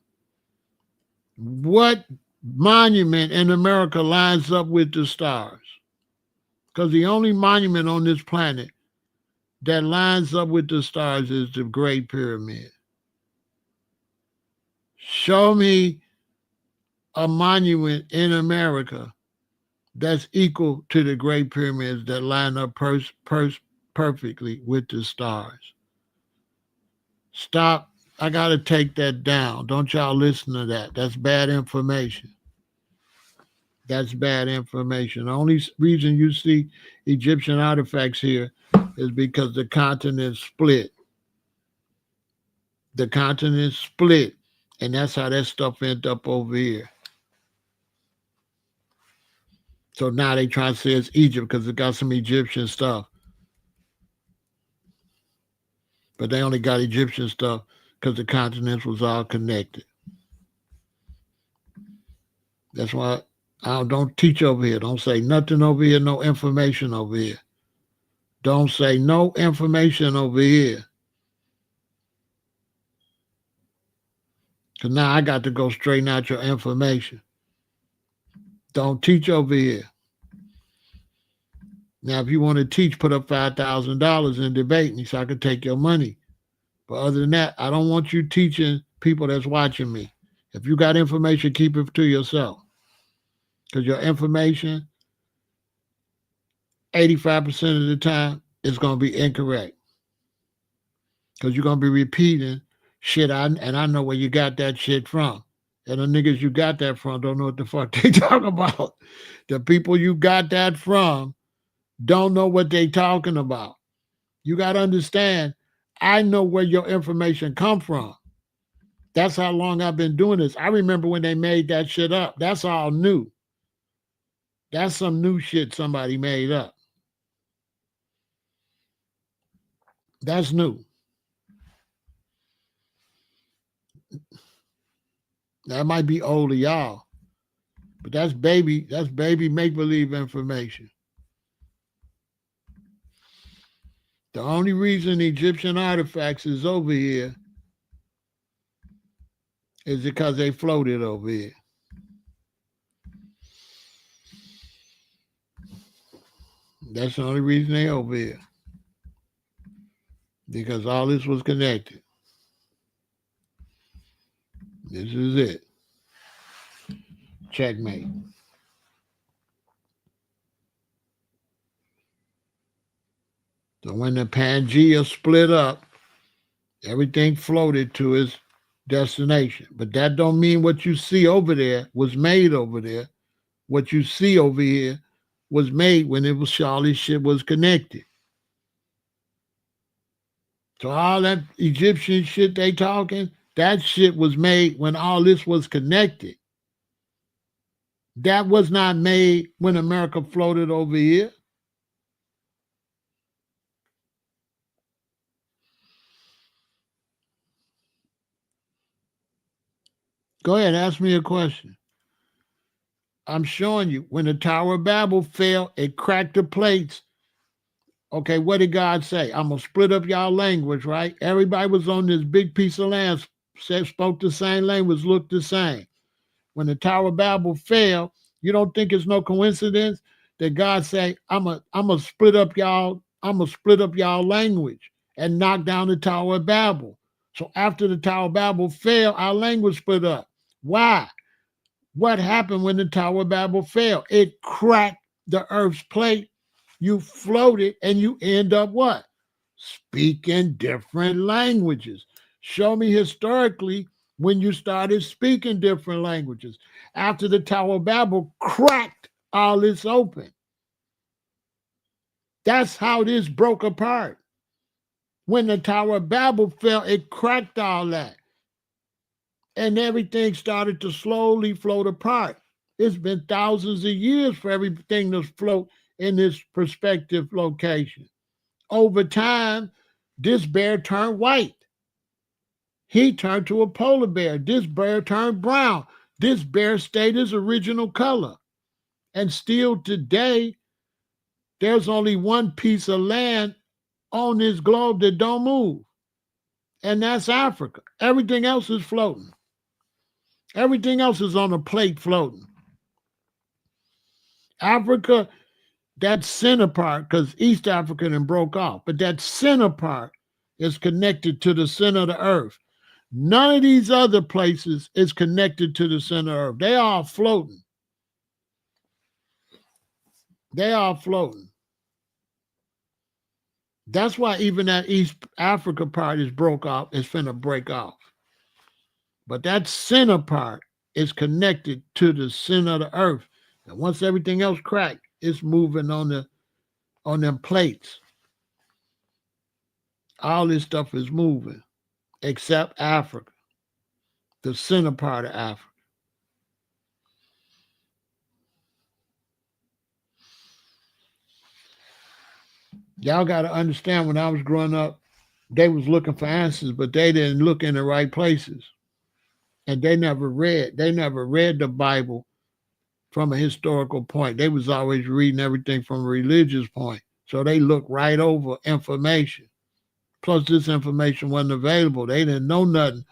What monument in America lines up with the stars? Because the only monument on this planet that lines up with the stars is the Great Pyramid. Show me a monument in America that's equal to the Great Pyramids that line up perfectly with the stars. Stop. I got to take that down. Don't y'all listen to that. That's bad information. That's bad information. The only reason you see Egyptian artifacts here is because the continent split. The continent split, and that's how that stuff ended up over here. So now they try to say it's Egypt because it got some Egyptian stuff. But they only got Egyptian stuff because the continents was all connected. That's why I don't teach over here. Don't say nothing over here, no information over here. Don't say no information over here. Because now I got to go straighten out your information. Don't teach over here. Now, if you want to teach, put up $5,000 and debate me so I can take your money. But other than that, I don't want you teaching people that's watching me. If you got information, keep it to yourself. Because your information, 85% of the time, is going to be incorrect. Because you're going to be repeating shit, and I know where you got that shit from. And the niggas you got that from don't know what the fuck they talk about. The people you got that from don't know what they talking about. You got to understand, I know where your information come from. That's how long I've been doing this. I remember when they made that shit up. That's all new. That's some new shit somebody made up. That's new. That might be old to y'all, but that's baby make believe information. The only reason Egyptian artifacts is over here is because they floated over here. That's the only reason they over here. Because all this was connected. This is it. Checkmate. So when the Pangaea split up, everything floated to its destination. But that don't mean what you see over there was made over there. What you see over here was made when it was all this shit was connected. So all that Egyptian shit they talking, that shit was made when all this was connected. That was not made when America floated over here. Go ahead, ask me a question. I'm showing you when the Tower of Babel fell, it cracked the plates. Okay, what did God say? I'm gonna split up y'all language, right? Everybody was on this big piece of land, spoke the same language, looked the same. When the Tower of Babel fell, you don't think it's no coincidence that God say, I'm a split up y'all, I'm gonna split up y'all language and knock down the Tower of Babel. So after the Tower of Babel fell, our language split up. Why? What happened when the Tower of Babel fell? It cracked the earth's plate. You floated and you end up what? Speaking different languages. Show me historically when you started speaking different languages. After the Tower of Babel cracked all this open. That's how this broke apart. When the Tower of Babel fell, it cracked all that. And everything started to slowly float apart. It's been thousands of years for everything to float in this perspective location. Over time, this bear turned white. He turned to a polar bear. This bear turned brown. This bear stayed his original color. And still today, there's only one piece of land on this globe that don't move. And that's Africa. Everything else is floating. Everything else is on a plate floating. Africa, that center part, because East Africa then broke off, but that center part is connected to the center of the earth. None of these other places is connected to the center of the earth. They are floating. They are floating. That's why even that East Africa part is broke off, is finna break off. But that center part is connected to the center of the earth. And once everything else cracked, it's moving on them plates. All this stuff is moving, except Africa, the center part of Africa. Y'all got to understand, when I was growing up, they was looking for answers, but they didn't look in the right places. And they never read the Bible from a historical point. They was always reading everything from a religious point. So they looked right over information. Plus, this information wasn't available. They didn't know nothing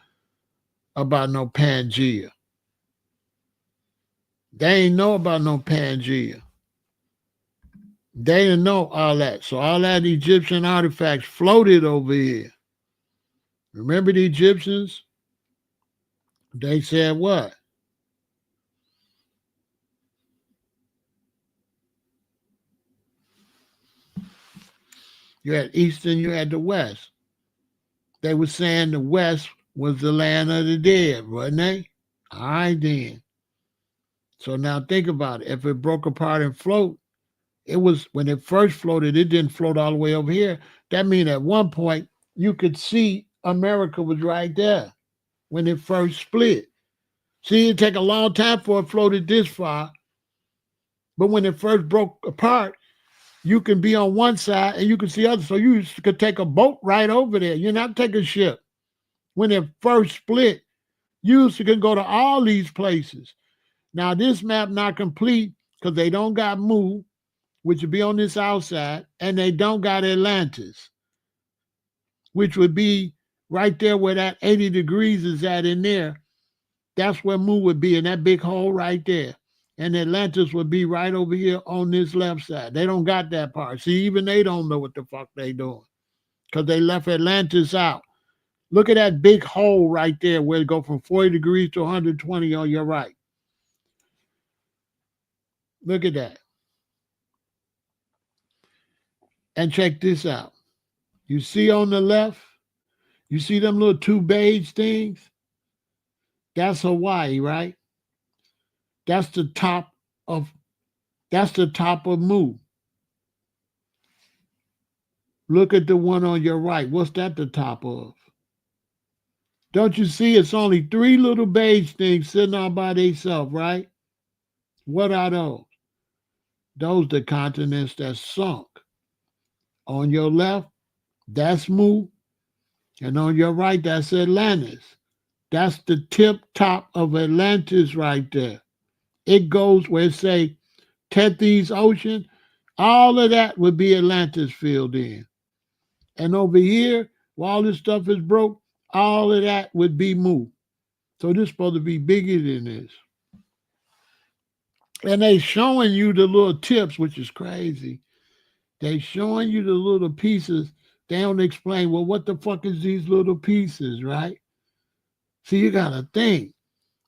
about no Pangaea. They ain't know about no Pangaea. They didn't know all that. So all that Egyptian artifacts floated over here. Remember the Egyptians? They said what? You had East and you had the West. They were saying the West was the land of the dead, wasn't they? All right, then. So now think about it. If it broke apart and float, it was, when it first floated, it didn't float all the way over here. That means at one point you could see America was right there when it first split. See, it'd take a long time for it floated this far. But when it first broke apart, you can be on one side and you can see others. So you could take a boat right over there. You're not taking a ship. When it first split, you can go to all these places. Now, this map not complete because they don't got Mu, which would be on this outside, and they don't got Atlantis, which would be right there where that 80 degrees is at in there. That's where Mu would be, in that big hole right there. And Atlantis would be right over here on this left side. They don't got that part. See, even they don't know what the fuck they doing because they left Atlantis out. Look at that big hole right there where it go from 40 degrees to 120 on your right. Look at that. And check this out. You see on the left, you see them little two beige things? That's Hawaii, right? That's the top of Mu. Look at the one on your right. What's that the top of? Don't you see it's only three little beige things sitting all by themselves, right? What are those? Those the continents that sunk. On your left, that's Mu, and on your right, that's Atlantis. That's the tip top of Atlantis right there. It goes where it say Tethys Ocean. All of that would be Atlantis filled in. And over here, while all this stuff is broke, all of that would be Mu. So this is supposed to be bigger than this. And they showing you the little tips, which is crazy. They showing you the little pieces. They don't explain, well, what the fuck is these little pieces, right? See, you gotta think.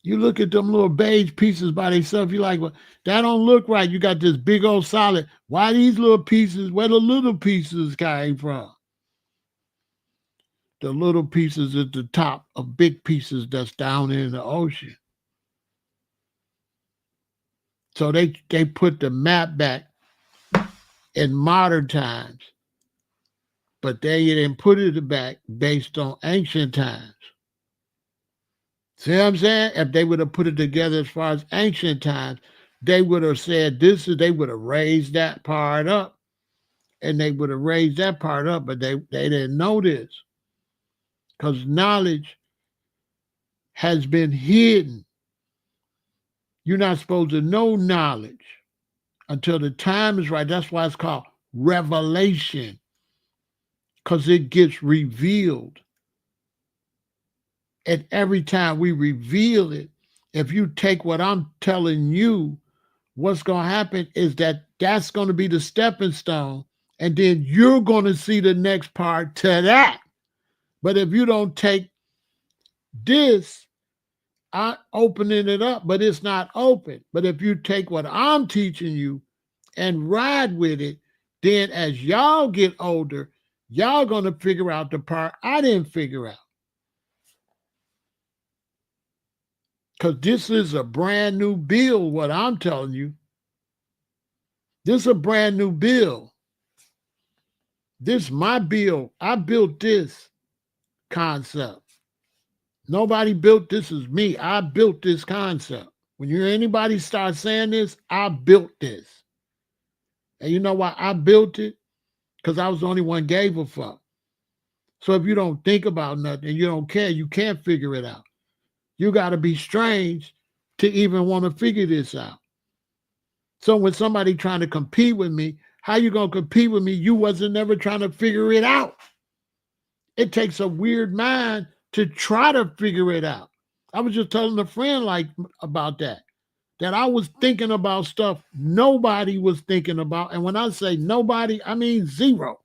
You look at them little beige pieces by themselves, you're like, well, that don't look right. You got this big old solid. Why these little pieces? Where the little pieces came from? The little pieces at the top of big pieces that's down in the ocean. So they put the map back in modern times, but they didn't put it back based on ancient times. See what I'm saying? If they would have put it together as far as ancient times, they would have said this is they would have raised that part up and they would have raised that part up, but they didn't know this because knowledge has been hidden. You're not supposed to know knowledge until the time is right. That's why it's called revelation, because it gets revealed. And every time we reveal it, if you take what I'm telling you, what's going to happen is that's going to be the stepping stone. And then you're going to see the next part to that. But if you don't take this, I'm opening it up, but it's not open. But if you take what I'm teaching you and ride with it, then as y'all get older, y'all going to figure out the part I didn't figure out. Because this is a brand new bill, what I'm telling you. This is a brand new bill. This is my bill. I built this concept. Nobody built this is me. I built this concept. When you hear anybody start saying this, I built this. And you know why I built it? Because I was the only one gave a fuck. So if you don't think about nothing and you don't care, you can't figure it out. You got to be strange to even want to figure this out. So when somebody trying to compete with me, how you going to compete with me? You wasn't never trying to figure it out. It takes a weird mind to try to figure it out. I was just telling a friend like about that I was thinking about stuff nobody was thinking about. And when I say nobody, I mean zero.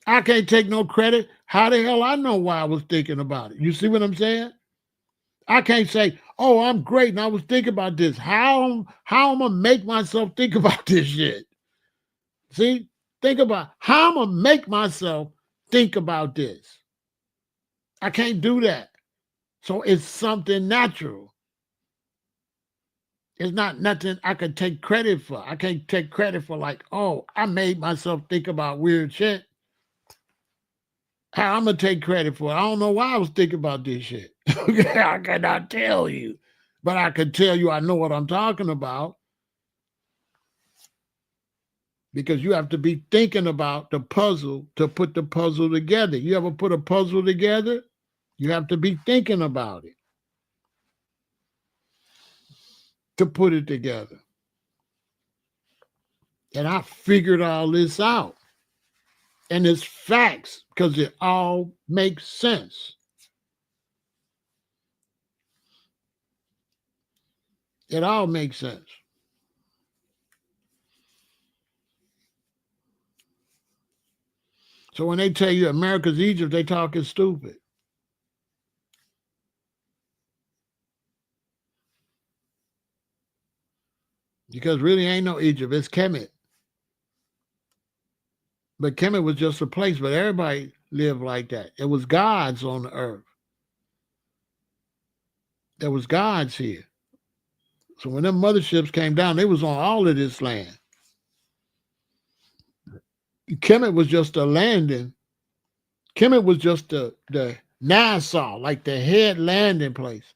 I can't take no credit. How the hell I know why I was thinking about it? You see what I'm saying? I can't say, oh, I'm great and I was thinking about this. How am I gonna make myself think about this shit? See? Think about how I'm gonna make myself think about this. I can't do that. So it's something natural. It's not nothing I can take credit for. I can't take credit for like, oh, I made myself think about weird shit. How I'm gonna take credit for it? I don't know why I was thinking about this shit. I cannot tell you, but I can tell you I know what I'm talking about because you have to be thinking about the puzzle to put the puzzle together. You ever put a puzzle together? You have to be thinking about it to put it together. And I figured all this out. And it's facts because it all makes sense. It all makes sense. So when they tell you America's Egypt, they talking stupid. Because really ain't no Egypt. It's Kemet. But Kemet was just a place, but everybody lived like that. It was gods on the earth. There was gods here. So when them motherships came down, they was on all of this land. Kemet was just a landing. Kemet was just the Nassau, like the head landing place.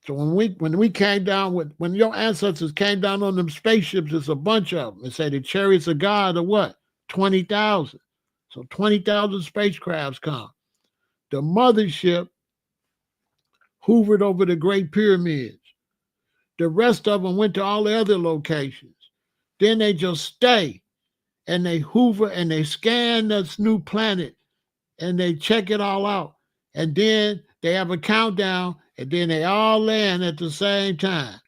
So when we came down with when your ancestors came down on them spaceships, it's a bunch of them. They say the chariots of God are what? 20,000. So 20,000 spacecrafts come. The mothership hoovered over the Great Pyramids. The rest of them went to all the other locations. Then they just stay and they hoover and they scan this new planet and they check it all out. And then they have a countdown and then they all land at the same time.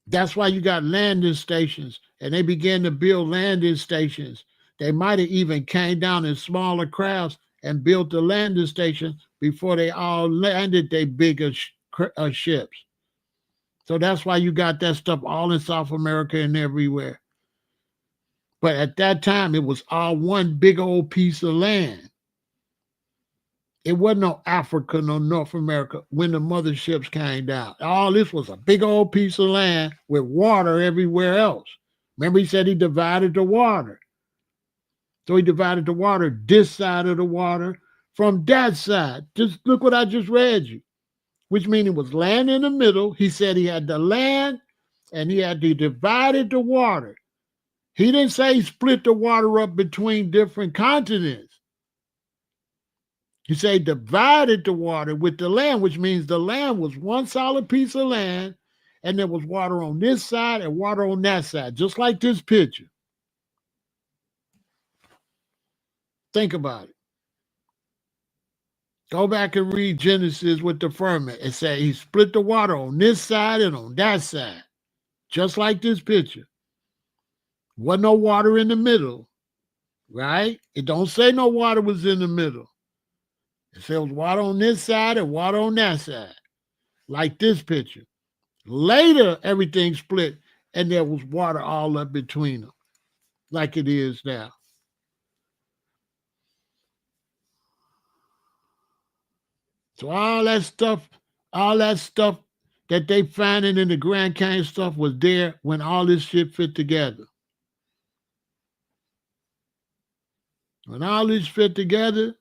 That's why you got landing stations and they began to build landing stations. They might have even came down in smaller crafts and built the landing station before they all landed their bigger ships. So that's why you got that stuff all in South America and everywhere. But at that time, it was all one big old piece of land. It wasn't no Africa, no North America when the motherships came down. All this was a big old piece of land with water everywhere else. Remember, he said he divided the water. So he divided the water, this side of the water from that side. Just look what I just read you, which means it was land in the middle. He said he had the land and he had to divided the water. He didn't say he split the water up between different continents. He said divided the water with the land, which means the land was one solid piece of land, and there was water on this side and water on that side, just like this picture. Think about it. Go back and read Genesis with the firmament. It said he split the water on this side and on that side, just like this picture. Wasn't no water in the middle, right? It don't say no water was in the middle. It says water on this side and water on that side, like this picture. Later, everything split and there was water all up between them, like it is now. So all that stuff that they finding in the Grand Canyon stuff was there when all this shit fit together. When all this fit together,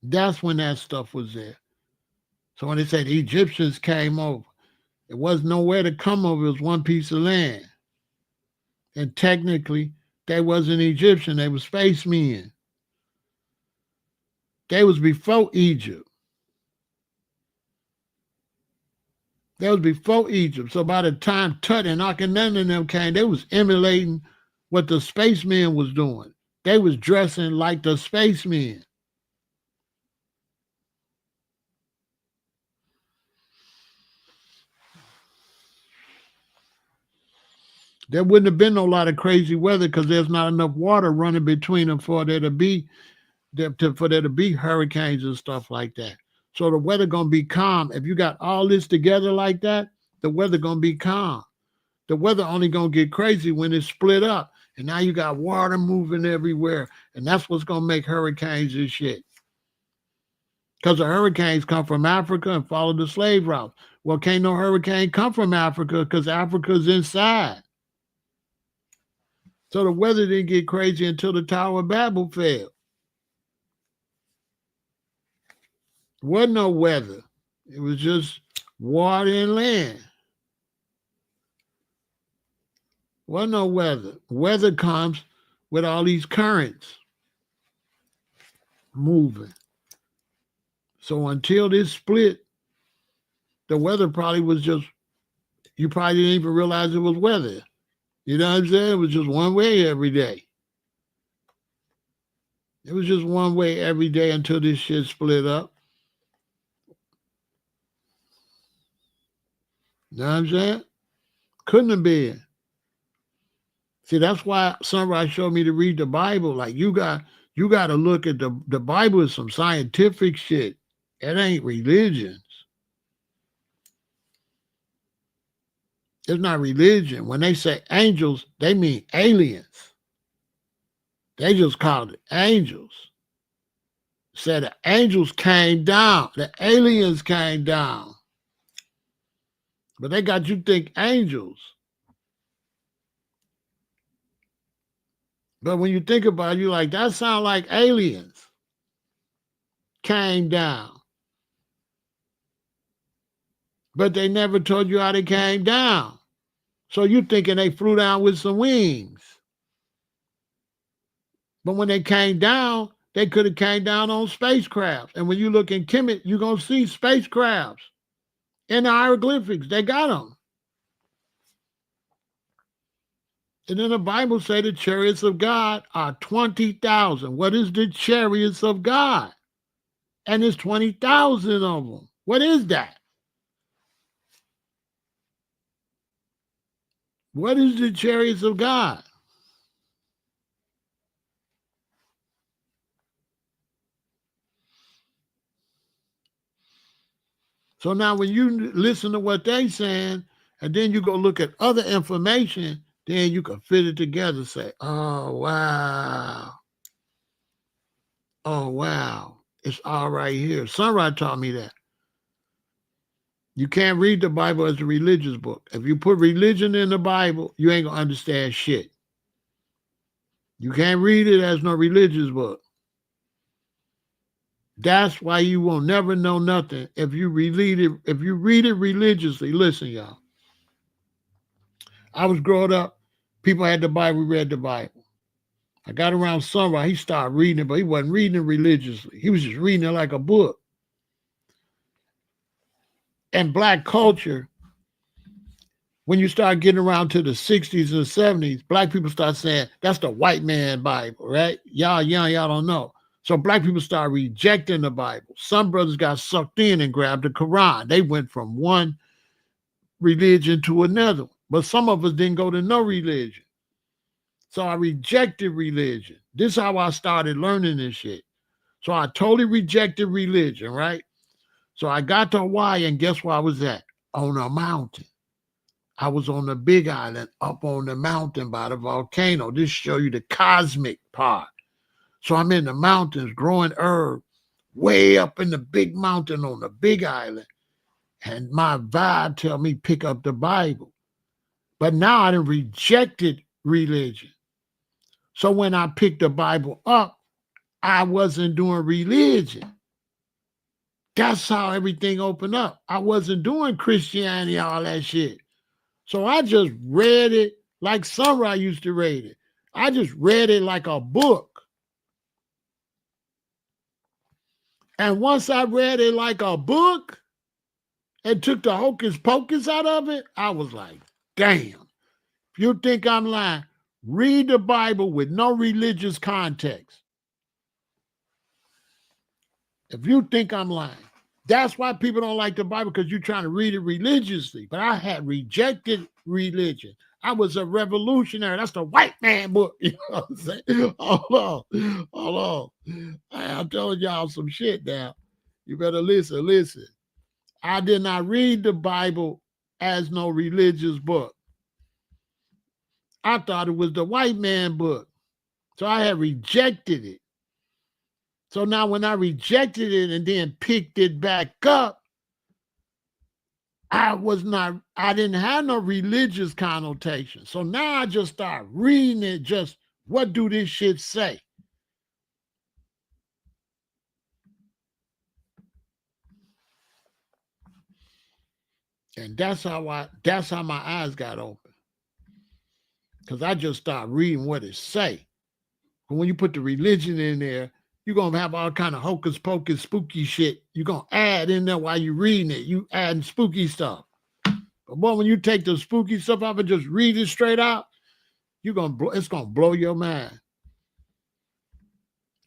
that's when that stuff was there. So when they said the Egyptians came over, it wasn't nowhere to come over. It was one piece of land. And technically, they wasn't Egyptian. They were spacemen. They was before Egypt. That was before Egypt. So by the time Tut and Akhenaten and them came, they was emulating what the spacemen was doing. They was dressing like the spacemen. There wouldn't have been no lot of crazy weather because there's not enough water running between them for there to be hurricanes and stuff like that. So the weather gonna be calm. If you got all this together like that, the weather gonna be calm. The weather only gonna get crazy when it's split up. And now you got water moving everywhere. And that's what's gonna make hurricanes and shit. Because the hurricanes come from Africa and follow the slave route. Well, can't no hurricane come from Africa because Africa's inside. So the weather didn't get crazy until the Tower of Babel fell. Wasn't no weather. It was just water and land. Wasn't no weather. Weather comes with all these currents moving. So until this split, the weather probably was just, you probably didn't even realize it was weather. You know what I'm saying? It was just one way every day. It was just one way every day until this shit split up. You know what I'm saying? Couldn't have been. See, that's why Sunrise showed me to read the Bible. Like you got to look at the Bible is some scientific shit. It ain't religions. It's not religion. When they say angels, they mean aliens. They just called it angels. Said the angels came down. The aliens came down. But they got you think angels. But when you think about it, you're like, that sound like aliens came down. But they never told you how they came down. So you thinking they flew down with some wings. But when they came down, they could have came down on spacecrafts. And when you look in Kemet, you're going to see spacecrafts in the hieroglyphics. They got them. And then the Bible say the chariots of God are 20,000. What is the chariots of God? And there's 20,000 of them. What is that? What is the chariots of God? So now when you listen to what they saying, and then you go look at other information, then you can fit it together and say, oh, wow. Oh, wow. It's all right here. Sunrise taught me that. You can't read the Bible as a religious book. If you put religion in the Bible, you ain't going to understand shit. You can't read it as no religious book. That's why you will never know nothing if you read it. If you read it religiously, listen, y'all. I was growing up, people had the Bible, we read the Bible. I got around Sunrise, he started reading it, but he wasn't reading it religiously. He was just reading it like a book. And black culture, when you start getting around to the 60s and 70s, black people start saying, that's the white man Bible, right? Y'all young, y'all don't know. So black people start rejecting the Bible. Some brothers got sucked in and grabbed the Quran. They went from one religion to another. But some of us didn't go to no religion. So I rejected religion. This is how I started learning this shit. So I totally rejected religion, right? So I got to Hawaii, and guess where I was at? On a mountain. I was on the big island up on the mountain by the volcano. This show you the cosmic part. So I'm in the mountains growing herb way up in the big mountain on the big island. And my vibe tell me pick up the Bible. But now I done rejected religion. So when I picked the Bible up, I wasn't doing religion. That's how everything opened up. I wasn't doing Christianity, all that shit. So I just read it like Sunrise used to read it. I just read it like a book. And once I read it like a book and took the hocus pocus out of it, I was like, damn. If you think I'm lying, read the Bible with no religious context. If you think I'm lying. That's why people don't like the Bible, because you're trying to read it religiously. But I had rejected religion. I was a revolutionary. That's the white man book. You know what I'm saying? Hold on. I'm telling y'all some shit now. You better listen. I did not read the Bible as no religious book. I thought it was the white man book. So I had rejected it. So now when I rejected it and then picked it back up, I didn't have no religious connotation. So now I just start reading it, just what do this shit say? And that's how my eyes got open. Because I just start reading what it say. But when you put the religion in there, you're gonna have all kind of hocus pocus, spooky shit. You're gonna add in there while you're reading it. You adding spooky stuff. But boy, when you take the spooky stuff out and just read it straight out, it's gonna blow your mind.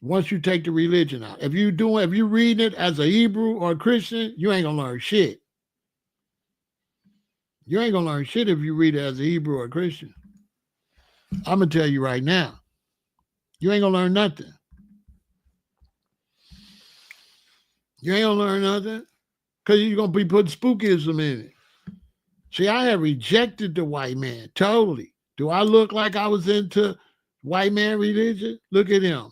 Once you take the religion out. If you reading it as a Hebrew or a Christian, you ain't gonna learn shit. You ain't gonna learn shit if you read it as a Hebrew or a Christian. I'm gonna tell you right now, you ain't gonna learn nothing. You ain't gonna learn nothing because you're gonna be putting spookism in it. See, I have rejected the white man totally. Do I look like I was into white man religion? Look at him.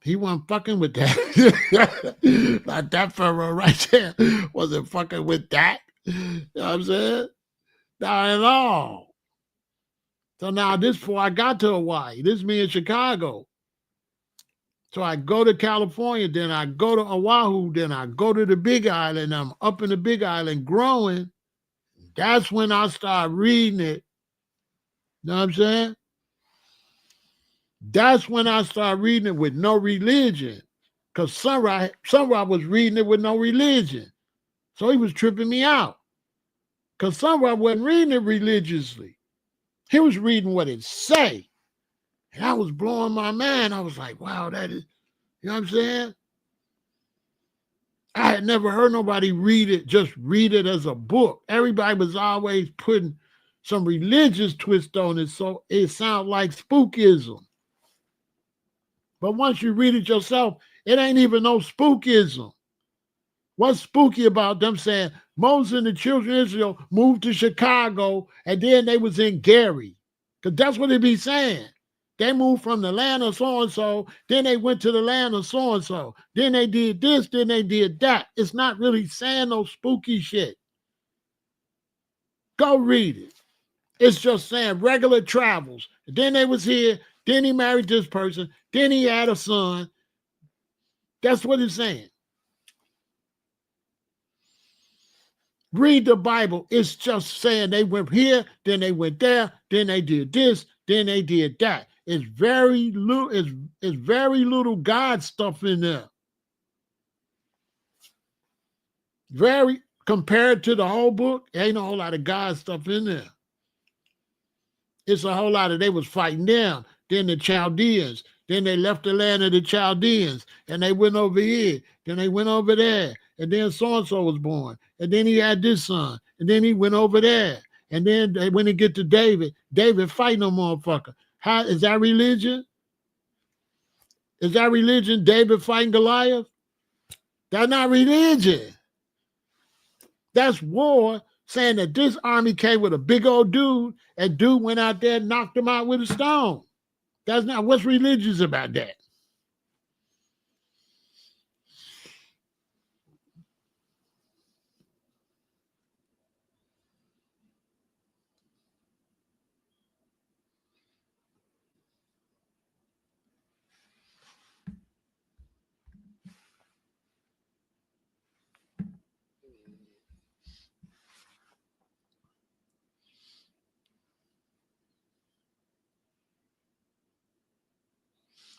He wasn't fucking with that. Like that Pharaoh right there wasn't fucking with that. You know what I'm saying? Not at all. So now this before I got to Hawaii. This is me in Chicago. So I go to California, then I go to Oahu, then I go to the Big Island. I'm up in the Big Island growing. That's when I start reading it. You know what I'm saying? That's when I start reading it with no religion. Because Sunrise was reading it with no religion. So he was tripping me out. Because Sunrise wasn't reading it religiously. He was reading what it say. And I was blowing my mind. I was like, wow, that is, you know what I'm saying? I had never heard nobody read it, just read it as a book. Everybody was always putting some religious twist on it, so it sounded like spookism. But once you read it yourself, it ain't even no spookism. What's spooky about them saying Moses and the children of Israel moved to Chicago and then they was in Gary? Because that's what they be saying. They moved from the land of so-and-so, then they went to the land of so-and-so. Then they did this, then they did that. It's not really saying no spooky shit. Go read it. It's just saying regular travels. Then they was here, then he married this person, then he had a son. That's what it's saying. Read the Bible. It's just saying they went here, then they went there, then they did this, then they did that. It's very little. It's very little God stuff in there. Very compared to the whole book, ain't a whole lot of God stuff in there. It's a whole lot of they was fighting them. Then the Chaldeans. Then they left the land of the Chaldeans and they went over here. Then they went over there. And then so-and-so was born. And then he had this son. And then he went over there. And then when they get to David, David fight no motherfucker. How is that religion? Is that religion? David fighting Goliath? That's not religion. That's war saying that this army came with a big old dude and dude went out there and knocked him out with a stone. That's not what's religious about that.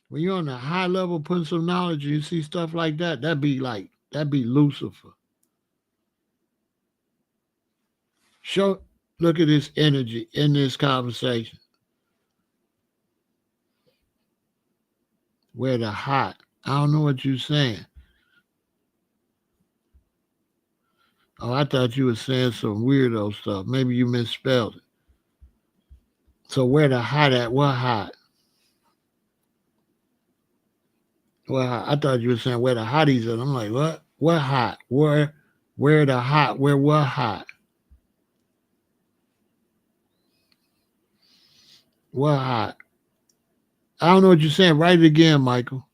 When you're on a high level putting some knowledge and you see stuff like that, that'd be Lucifer. Look at this energy in this conversation. Where the hot. I don't know what you're saying. Oh, I thought you were saying some weirdo stuff. Maybe you misspelled it. So where the hot at? What hot? Well, I thought you were saying where the hotties at. I'm like, what? What hot? Where the hot? Where what hot? What hot? I don't know what you're saying. Write it again, Michael.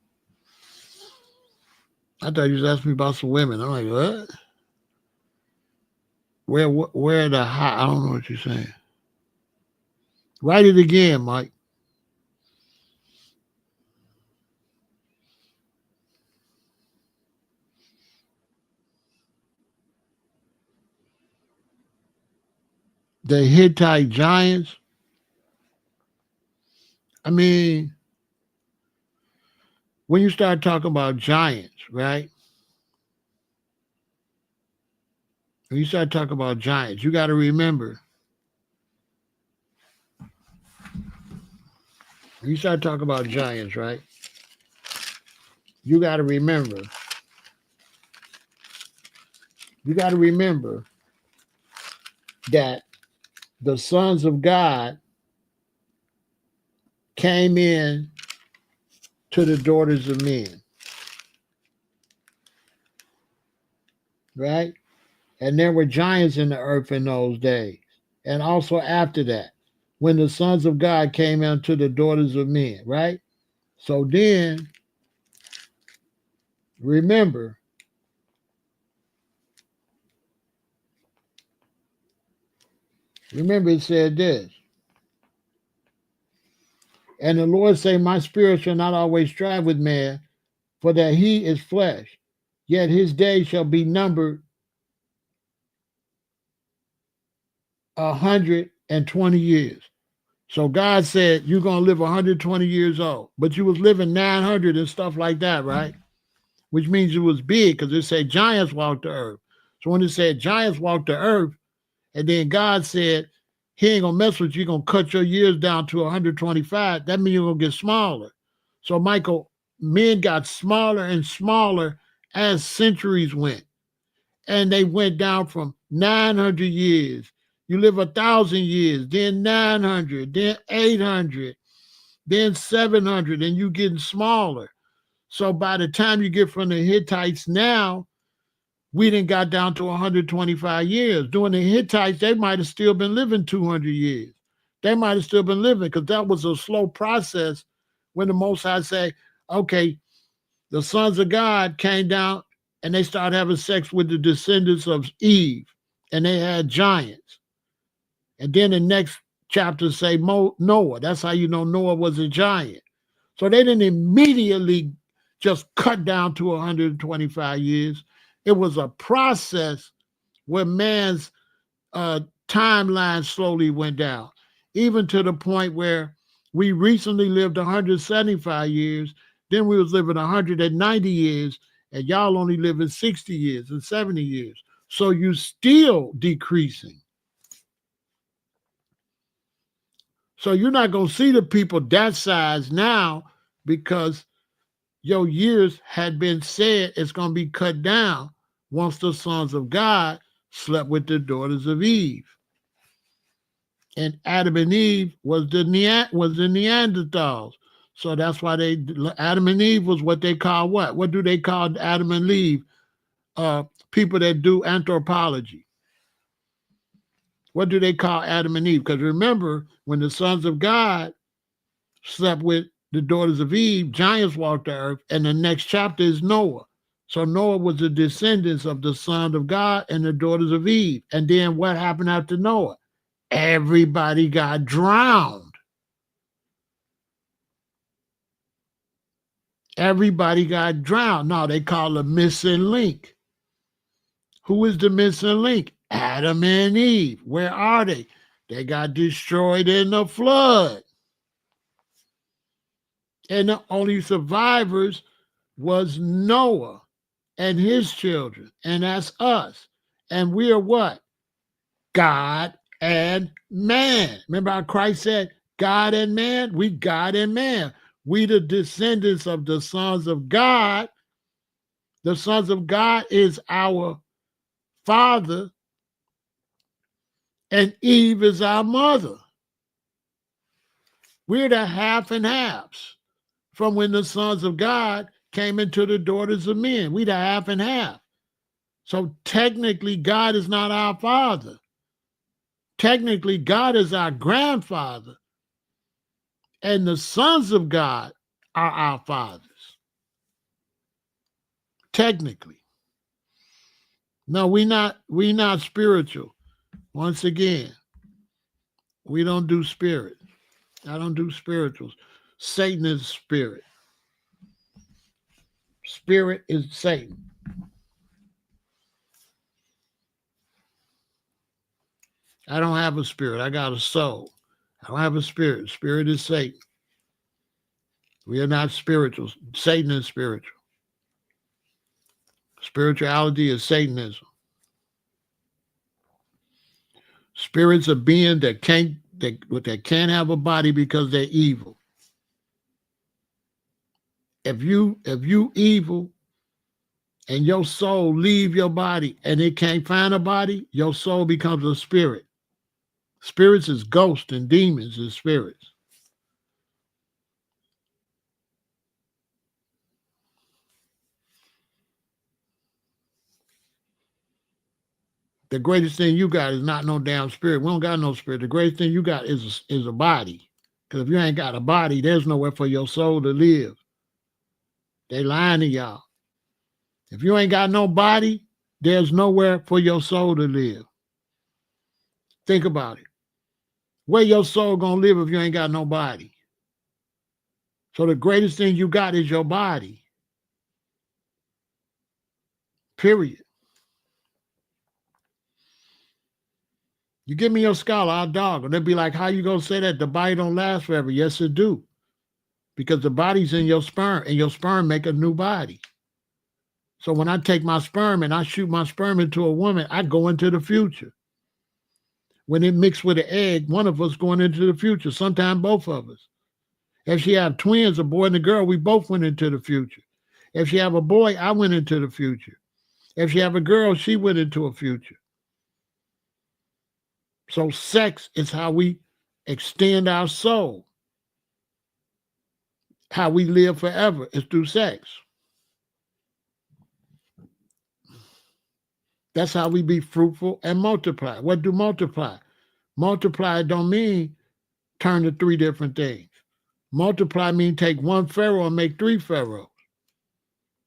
I thought you was asking me about some women. I'm like, what? Where the hot? I don't know what you're saying. Write it again, Mike. The Hittite giants. I mean, when you start talking about giants, right? When you start talking about giants, you got to remember. When you start talking about giants, right? You got to remember. You got to remember that the sons of God came in to the daughters of men, right? And there were giants in the earth in those days. And also after that, when the sons of God came into the daughters of men, right? So then, remember, it said this, and the Lord say, my spirit shall not always strive with man, for that he is flesh, yet his days shall be numbered 120 years. So God said, you're going to live 120 years old, but you was living 900 and stuff like that, right? Which means it was big because it said giants walked the earth. So when it said giants walked the earth, and then God said, he ain't going to mess with you, going to cut your years down to 125, that means you're going to get smaller. So, Michael, men got smaller and smaller as centuries went. And they went down from 900 years. You live 1,000 years, then 900, then 800, then 700, and you getting smaller. So by the time you get from the Hittites now, we didn't got down to 125 years. During the Hittites, they might have still been living 200 years. They might have still been living because that was a slow process when the Most High say, okay, the sons of God came down and they started having sex with the descendants of Eve, and they had giants. And then the next chapter say Noah. That's how you know Noah was a giant. So they didn't immediately just cut down to 125 years. It was a process where man's timeline slowly went down, even to the point where we recently lived 175 years, then we was living 190 years, and y'all only living 60 years and 70 years. So you still decreasing. So you're not going to see the people that size now because your years had been said it's going to be cut down once the sons of God slept with the daughters of Eve. And Adam and Eve was the Neanderthals. So that's why Adam and Eve was what they call what? What do they call Adam and Eve? People that do anthropology. What do they call Adam and Eve? Because remember, when the sons of God slept with the daughters of Eve, giants walked the earth, and the next chapter is Noah. So Noah was the descendants of the son of God and the daughters of Eve. And then what happened after Noah? Everybody got drowned. Everybody got drowned. Now they call a missing link. Who is the missing link? Adam and Eve. Where are they? They got destroyed in the flood. And the only survivors was Noah and his children, and that's us. And we are what? God and man. Remember how Christ said, God and man? We God and man. We the descendants of the sons of God. The sons of God is our father, and Eve is our mother. We're the half and halves from when the sons of God came into the daughters of men. We the half and half. So technically, God is not our father. Technically, God is our grandfather, and the sons of God are our fathers. Technically. No, we not spiritual. Once again, we don't do spirit. I don't do spirituals. Satan is spirit. Spirit is Satan. I don't have a spirit. I got a soul. I don't have a spirit. Spirit is Satan. We are not spiritual. Satan is spiritual. Spirituality is Satanism. Spirits are beings that can't have a body because they're evil. If you evil and your soul leave your body and it can't find a body, your soul becomes a spirit. Spirits is ghosts and demons is spirits. The greatest thing you got is not no damn spirit. We don't got no spirit. The greatest thing you got is a body. Because if you ain't got a body, there's nowhere for your soul to live. They lying to y'all. If you ain't got no body, there's nowhere for your soul to live. Think about it. Where your soul gonna live if you ain't got no body? So the greatest thing you got is your body. Period. You give me your scholar, I'll dog. And they'll be like, how you gonna say that? The body don't last forever. Yes, it do. Because the body's in your sperm, and your sperm make a new body. So when I take my sperm and I shoot my sperm into a woman, I go into the future. When it mixed with an egg, one of us going into the future, sometimes both of us. If she have twins, a boy and a girl, we both went into the future. If she have a boy, I went into the future. If she have a girl, she went into a future. So sex is how we extend our soul. How we live forever is through sex. That's how we be fruitful and multiply. What do multiply? Multiply don't mean turn to three different things. Multiply mean take one pharaoh and make three pharaohs.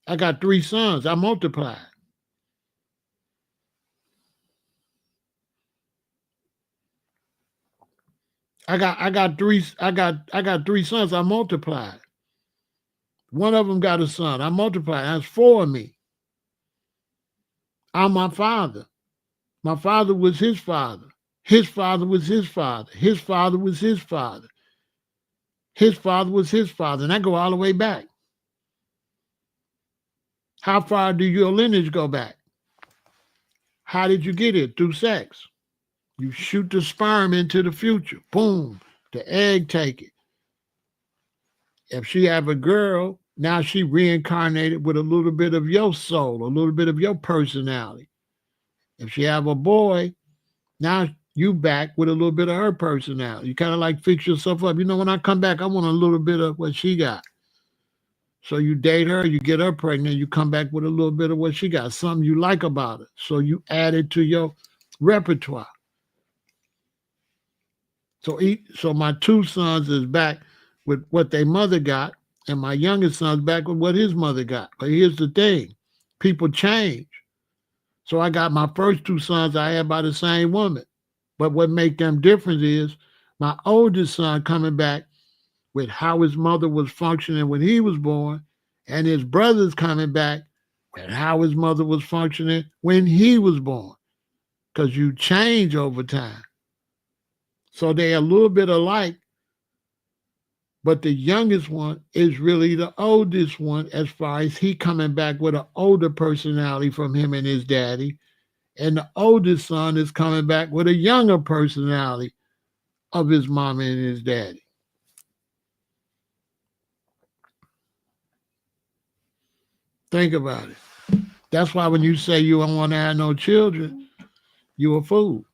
I got three sons. I multiplied. I got three sons. I multiplied. One of them got a son. I multiplied. That's four of me. I'm my father. My father was his father. His father was his father. His father was his father. His father was his father. And I go all the way back. How far do your lineage go back? How did you get it? Through sex. You shoot the sperm into the future. Boom. The egg take it. If she have a girl, now she reincarnated with a little bit of your soul, a little bit of your personality. If she have a boy, now you back with a little bit of her personality. You kind of like fix yourself up. You know, when I come back, I want a little bit of what she got. So you date her, you get her pregnant, you come back with a little bit of what she got, something you like about her. So you add it to your repertoire. So my two sons is back with what their mother got, and my youngest son's back with what his mother got. But here's the thing, people change. So I got my first two sons I had by the same woman. But what make them different is my oldest son coming back with how his mother was functioning when he was born, and his brother's coming back with how his mother was functioning when he was born. Because you change over time. So they're a little bit alike, but the youngest one is really the oldest one as far as he coming back with an older personality from him and his daddy. And the oldest son is coming back with a younger personality of his mama and his daddy. Think about it. That's why when you say you don't want to have no children, you a fool.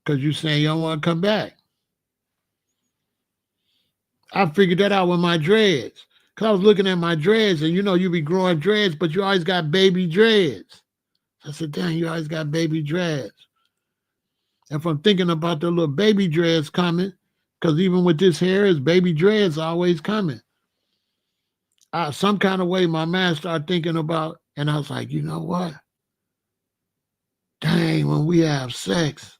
Because you saying you don't want to come back. I figured that out with my dreads. Because I was looking at my dreads, and you know you be growing dreads, but you always got baby dreads. I said, damn, you always got baby dreads. And from thinking about the little baby dreads coming, because even with this hair, is baby dreads always coming. Some kind of way my mind started thinking about, and I was like, you know what? Dang, when we have sex,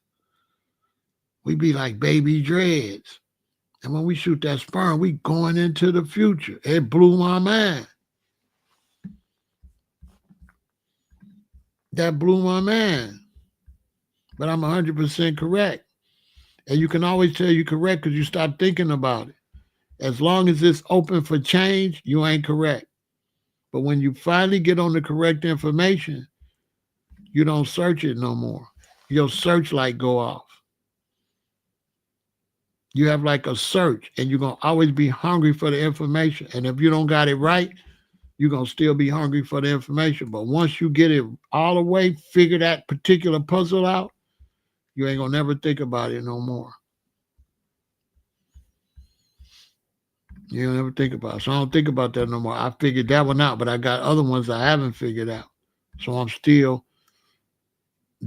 we be like baby dreads. And when we shoot that sperm, we going into the future. It blew my mind. That blew my mind. But I'm 100% correct. And you can always tell you're correct because you start thinking about it. As long as it's open for change, you ain't correct. But when you finally get on the correct information, you don't search it no more. Your searchlight go off. You have like a search, and you're going to always be hungry for the information. And if you don't got it right, you're going to still be hungry for the information. But once you get it all the way, figure that particular puzzle out, you ain't gonna never think about it no more. You don't ever think about it. So I don't think about that no more. I figured that one out, but I got other ones I haven't figured out. So I'm still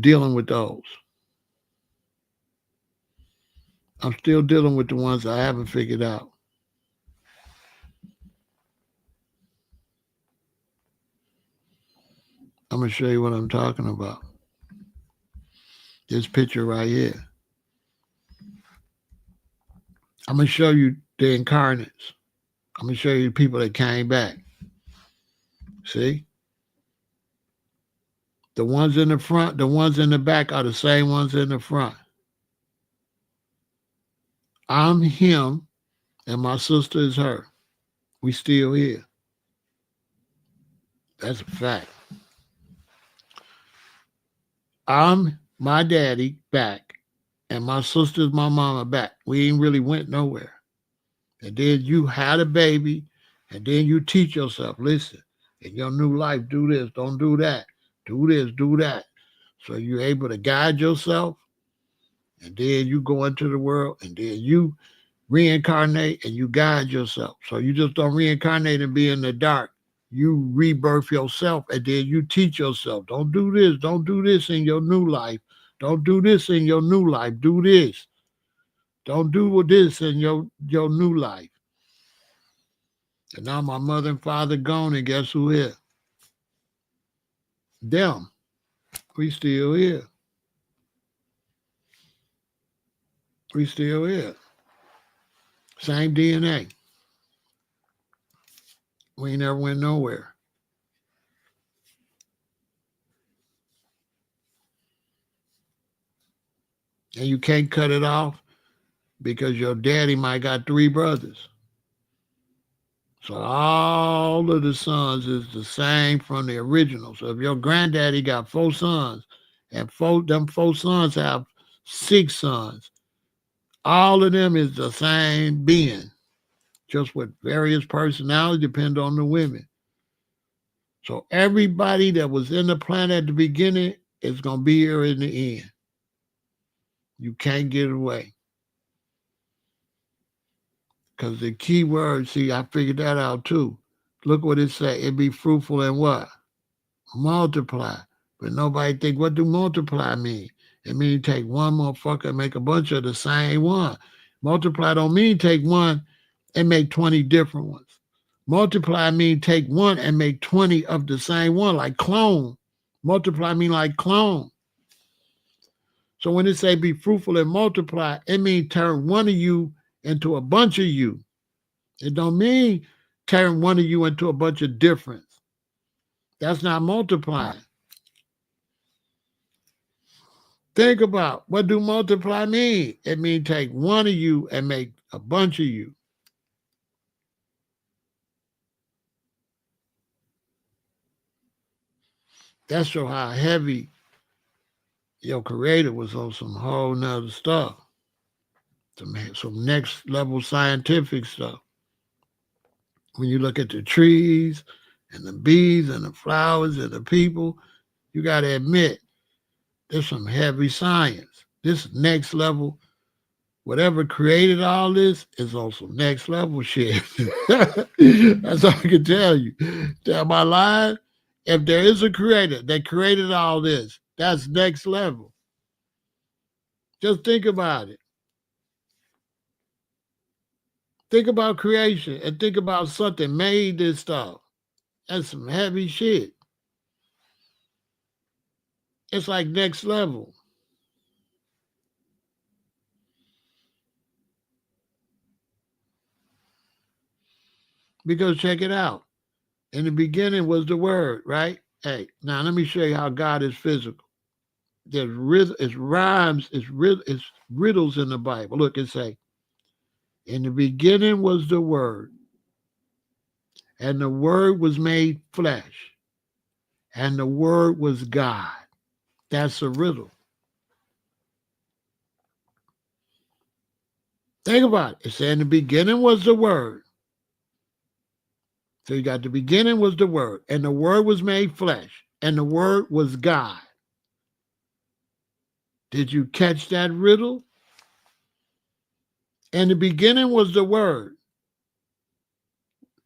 dealing with those. I'm still dealing with the ones I haven't figured out. I'm gonna show you what I'm talking about. This picture right here. I'm gonna show you the incarnates. I'm gonna show you the people that came back. See? The ones in the front, the ones in the back are the same ones in the front. I'm him and my sister is her. We still here. That's a fact. I'm my daddy back and my sister's my mama back. We ain't really went nowhere. And then you had a baby and then you teach yourself, listen, in your new life, do this, don't do that. Do this, do that. So you're able to guide yourself and then you go into the world and then you reincarnate and you guide yourself. So you just don't reincarnate and be in the dark. You rebirth yourself and then you teach yourself. Don't do this. Don't do this in your new life. Don't do this in your new life. Do this. Don't do this in your new life. And now my mother and father gone, and guess who here? Them. We still here. We still here. Same DNA. We ain't never went nowhere. And you can't cut it off because your daddy might got 3 brothers. So all of the sons is the same from the original. So if your granddaddy got 4 sons and them 4 sons have 6 sons, all of them is the same being, just with various personalities, depend on the women. So everybody that was in the planet at the beginning is going to be here in the end. You can't get away. Because the key word, see, I figured that out too. Look what it say. It be fruitful and what? Multiply. But nobody think, what do multiply mean? It mean take one motherfucker and make a bunch of the same one. Multiply don't mean take one and make 20 different ones. Multiply mean take one and make 20 of the same one, like clone. Multiply mean like clone. So when it say be fruitful and multiply, it mean turn one of you into a bunch of you. It don't mean turn one of you into a bunch of difference. That's not multiplying. Think about, what do multiply mean? It means take one of you and make a bunch of you. That show how heavy your creator was on some whole nother stuff. Some next level scientific stuff. When you look at the trees and the bees and the flowers and the people, you got to admit, there's some heavy science. This next level, whatever created all this is on some next level shit. That's all I can tell you. Am I lying? If there is a creator that created all this, that's next level. Just think about it. Think about creation and think about something made this stuff. That's some heavy shit. It's like next level. Because check it out. In the beginning was the word, right? Hey, now let me show you how God is physical. It's rhymes, it's riddles in the Bible. Look, it say, in the beginning was the word, and the word was made flesh, and the word was God. That's a riddle. Think about it. It said in the beginning was the word. So you got the beginning was the word, and the word was made flesh, and the word was God. Did you catch that riddle? In the beginning was the Word.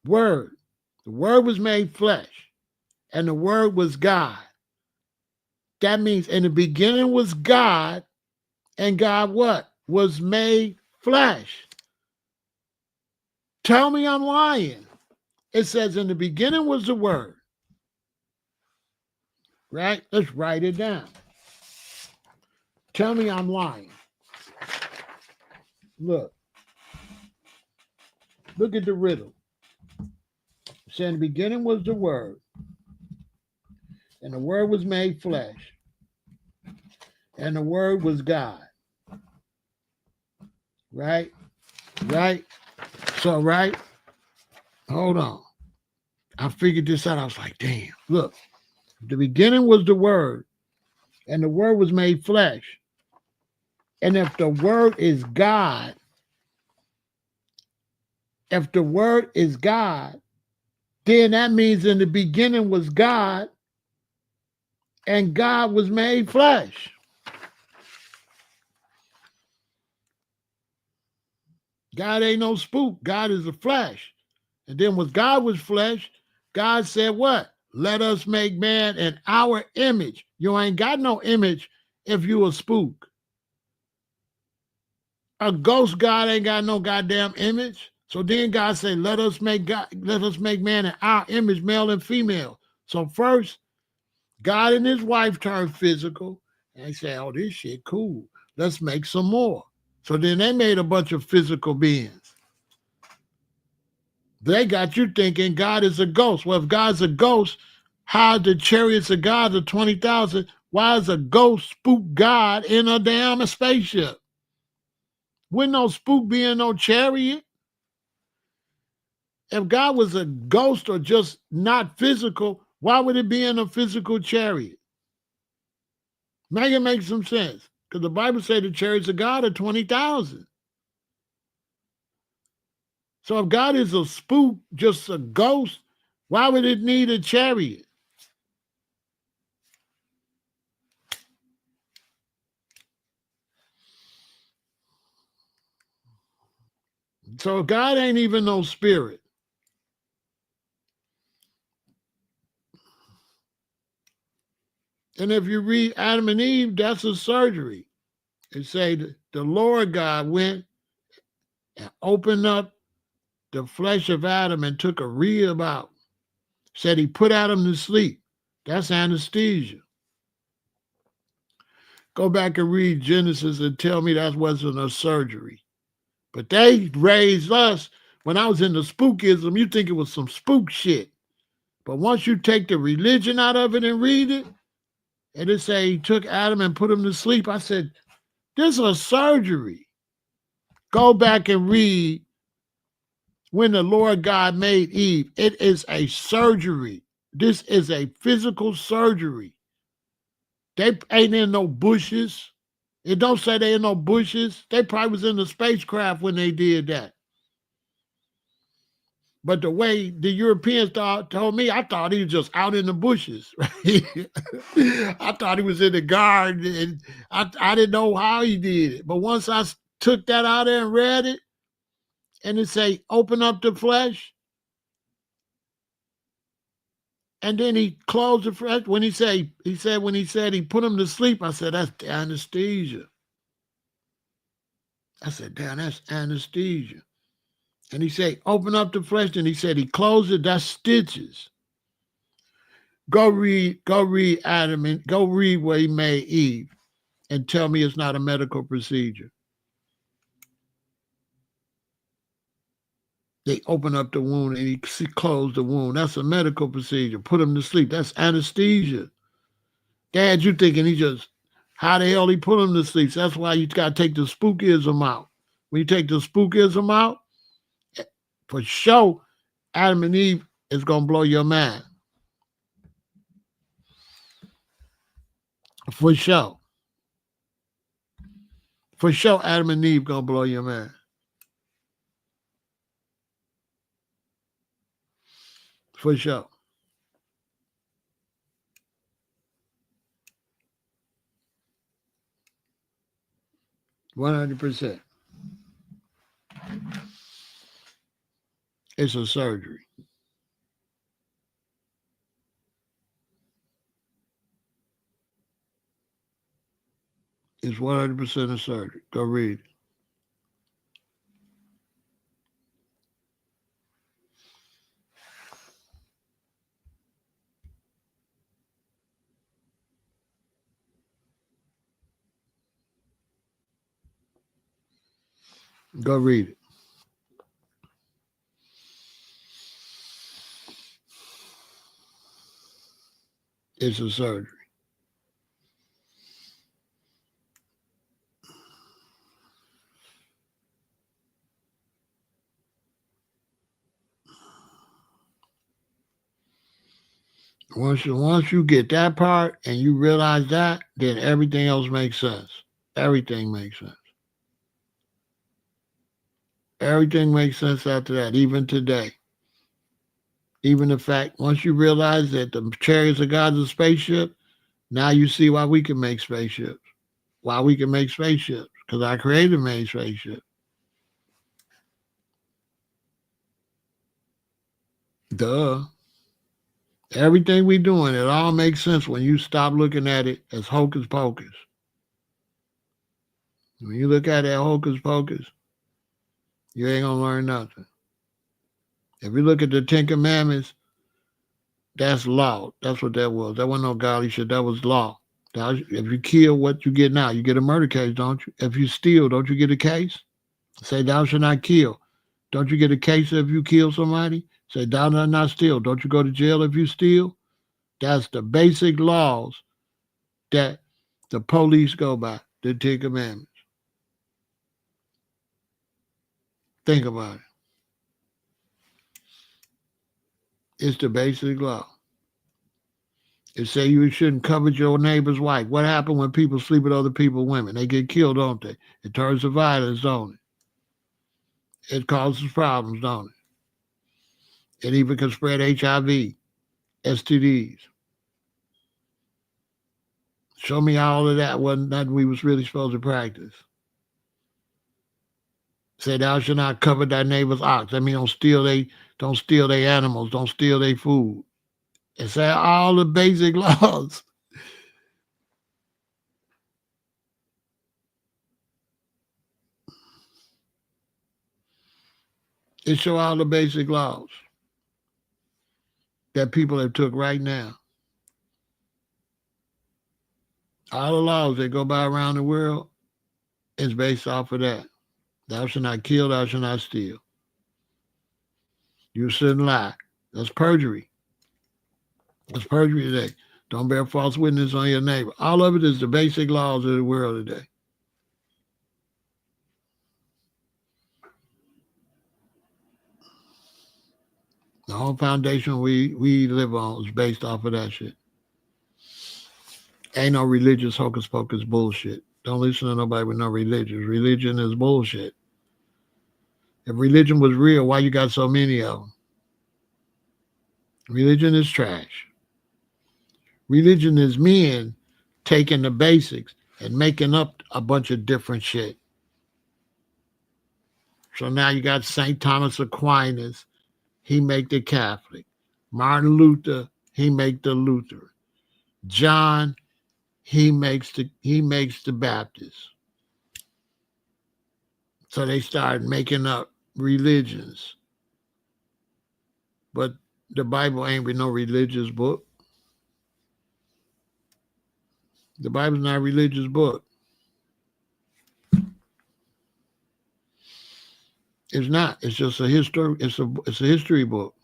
Word. The Word was made flesh, and the Word was God. That means in the beginning was God, and God what? Was made flesh. Tell me I'm lying. It says in the beginning was the Word. Right? Let's write it down. Tell me I'm lying. Look. Look at the riddle. It said in the beginning was the Word, and the Word was made flesh, and the Word was God. Right? Right? So, right? Hold on. I figured this out. I was like, damn, look. The beginning was the Word, and the Word was made flesh. And if the Word is God, if the Word is God, then that means in the beginning was God, and God was made flesh. God ain't no spook. God is a flesh. And then when God was flesh, God said what? Let us make man in our image. You ain't got no image if you a spook. A ghost God ain't got no goddamn image. So then God said, let us make man in our image, male and female. So first, God and his wife turned physical. And they said, oh, this shit cool. Let's make some more. So then they made a bunch of physical beings. They got you thinking God is a ghost. Well, if God's a ghost, how the chariots of God are 20,000? Why is a ghost spook God in a damn spaceship? Wouldn't no spook be in no chariot? If God was a ghost or just not physical, why would it be in a physical chariot? Make it make some sense. Because the Bible says the chariots of God are 20,000. So if God is a spook, just a ghost, why would it need a chariot? So God ain't even no spirit. And if you read Adam and Eve, that's a surgery. It say the Lord God went and opened up the flesh of Adam and took a rib out. Said he put Adam to sleep. That's anesthesia. Go back and read Genesis and tell me that wasn't a surgery. But they raised us. When I was in the spookism, you think it was some spook shit. But once you take the religion out of it and read it, and it say he took Adam and put him to sleep, I said, this is a surgery. Go back and read when the Lord God made Eve. It is a surgery. This is a physical surgery. They ain't in no bushes. It don't say they in no bushes. They probably was in the spacecraft when they did that. But the way the Europeans told me, I thought he was just out in the bushes. Right? I thought he was in the garden, and I didn't know how he did it. But once I took that out there and read it, and it say, open up the flesh, and then he closed the flesh. When he said he put him to sleep, I said, that's anesthesia. I said, damn, that's anesthesia. And he said, open up the flesh. And he said he closed it, that's stitches. Go read Adam and go read where he made Eve and tell me it's not a medical procedure. They open up the wound and he closed the wound. That's a medical procedure. Put him to sleep. That's anesthesia. Dad, you thinking he just, how the hell he put him to sleep? That's why you got to take the spookism out. When you take the spookism out, for sure, Adam and Eve is going to blow your mind. For sure. For sure, Adam and Eve going to blow your mind. For sure. 100%. It's a surgery. It's 100% a surgery. Go read it. Go read it. It's a surgery. Once you get that part and you realize that, then everything else makes sense. Everything makes sense. Everything makes sense after that, even today. Even the fact, once you realize that the chariots of God's a spaceship, now you see why we can make spaceships. Why we can make spaceships. Because our creator made spaceships. Duh. Everything we doing, it all makes sense when you stop looking at it as hocus pocus. When you look at it hocus pocus, you ain't gonna learn nothing. If you look at the Ten Commandments, that's law. That's what that was. That wasn't no godly shit. That was law. If you kill, what you get now? You get a murder case, don't you? If you steal, don't you get a case? Say thou shalt not kill. Don't you get a case if you kill somebody? Say thou shalt not steal. Don't you go to jail if you steal? That's the basic laws that the police go by. The Ten Commandments. Think about it. It's the basic law. It say you shouldn't covet your neighbor's wife. What happened when people sleep with other people's women? They get killed, don't they? It turns to violence, don't it? It causes problems, don't it? It even can spread HIV, STDs. Show me all of that wasn't nothing we was really supposed to practice. Say thou shalt not covet thy neighbor's ox. That means don't steal their animals, don't steal their food. And say all the basic laws. It show all the basic laws that people have took right now. All the laws that go by around the world is based off of that. Thou shalt not kill, thou shalt not steal. You shouldn't lie. That's perjury. That's perjury today. Don't bear false witness on your neighbor. All of it is the basic laws of the world today. The whole foundation we live on is based off of that shit. Ain't no religious hocus pocus bullshit. Don't listen to nobody with no religion. Religion is bullshit. If religion was real, why you got so many of them? Religion is trash. Religion is men taking the basics and making up a bunch of different shit. So now you got St. Thomas Aquinas, he make the Catholic. Martin Luther, he make the Lutheran. John, he makes the Baptist. So they started making up religions. But the Bible ain't with no religious book. The Bible's not a religious book. It's not. It's just a history. It's a history book.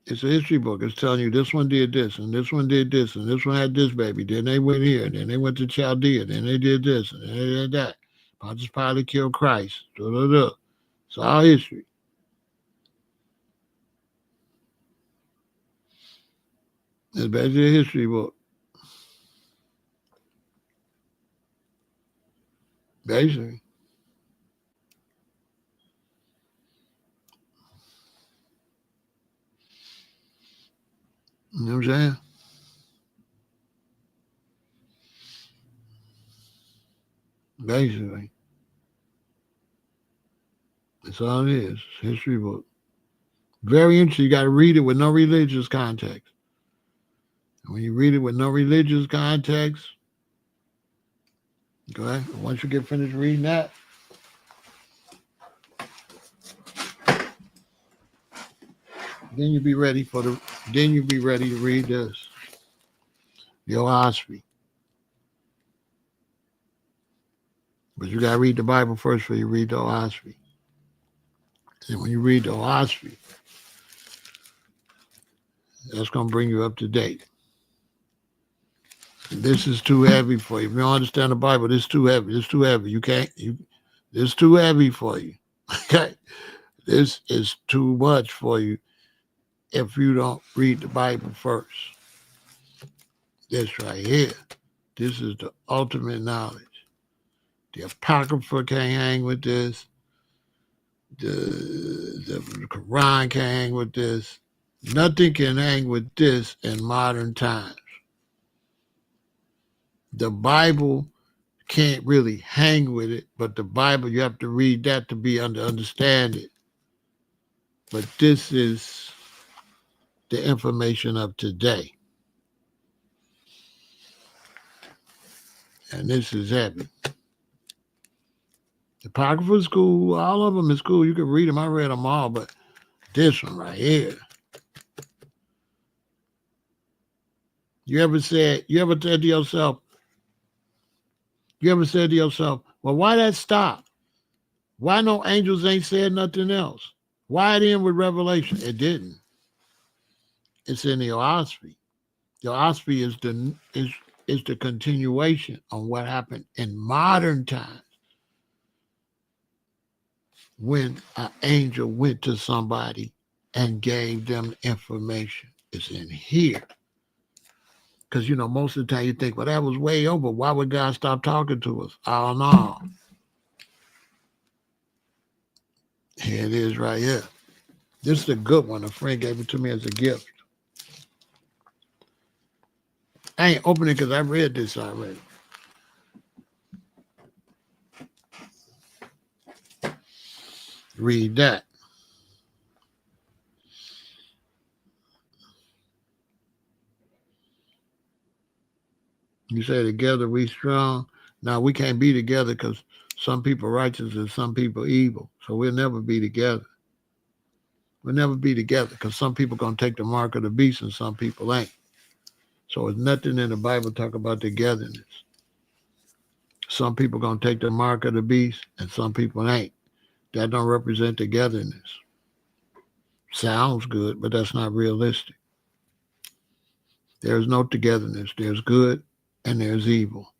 It's a history book. It's telling you this one did this, and this one did this, and this one had this baby. Then they went here, and then they went to Chaldea, then they did this, and then they did that. Pontius Pilate killed Christ. Da, da, da. It's all history. It's basically a history book. Basically. You know what I'm saying? Basically. That's all it is. History book. Very interesting. You got to read it with no religious context. And when you read it with no religious context, go ahead. Once you get finished reading that, then you be ready for the. Then you be ready to read this. The Osprey. But you got to read the Bible first before you read the Osprey. And when you read the Osprey, that's going to bring you up to date. This is too heavy for you. If you don't understand the Bible, this is too heavy. This is too heavy. You can't. This is too heavy for you. Okay? This is too much for you if you don't read the Bible first. This right here. This is the ultimate knowledge. The Apocrypha can't hang with this. The Quran can't hang with this. Nothing can hang with this in modern times. The Bible can't really hang with it, but the Bible, you have to read that to be understand it. But this is the information of today. And this is heavy. The Apocrypha is cool. All of them is cool. You can read them. I read them all, but this one right here. You ever said to yourself, well, why that stop? Why no angels ain't said nothing else? Why it end with Revelation? It didn't. It's in the Osprey. The Osprey is the continuation on what happened in modern times when an angel went to somebody and gave them information. It's in here. Because, most of the time you think, well, that was way over. Why would God stop talking to us? Oh, no. Here it is right here. This is a good one. A friend gave it to me as a gift. I ain't opening it because I read this already. Read that. You say together we strong. Now we can't be together because some people righteous and some people evil. So we'll never be together. We'll never be together because some people going to take the mark of the beast and some people ain't. So there's nothing in the Bible talk about togetherness. Some people going to take the mark of the beast and some people ain't. That don't represent togetherness. Sounds good, but that's not realistic. There's no togetherness. There's good and there's evil.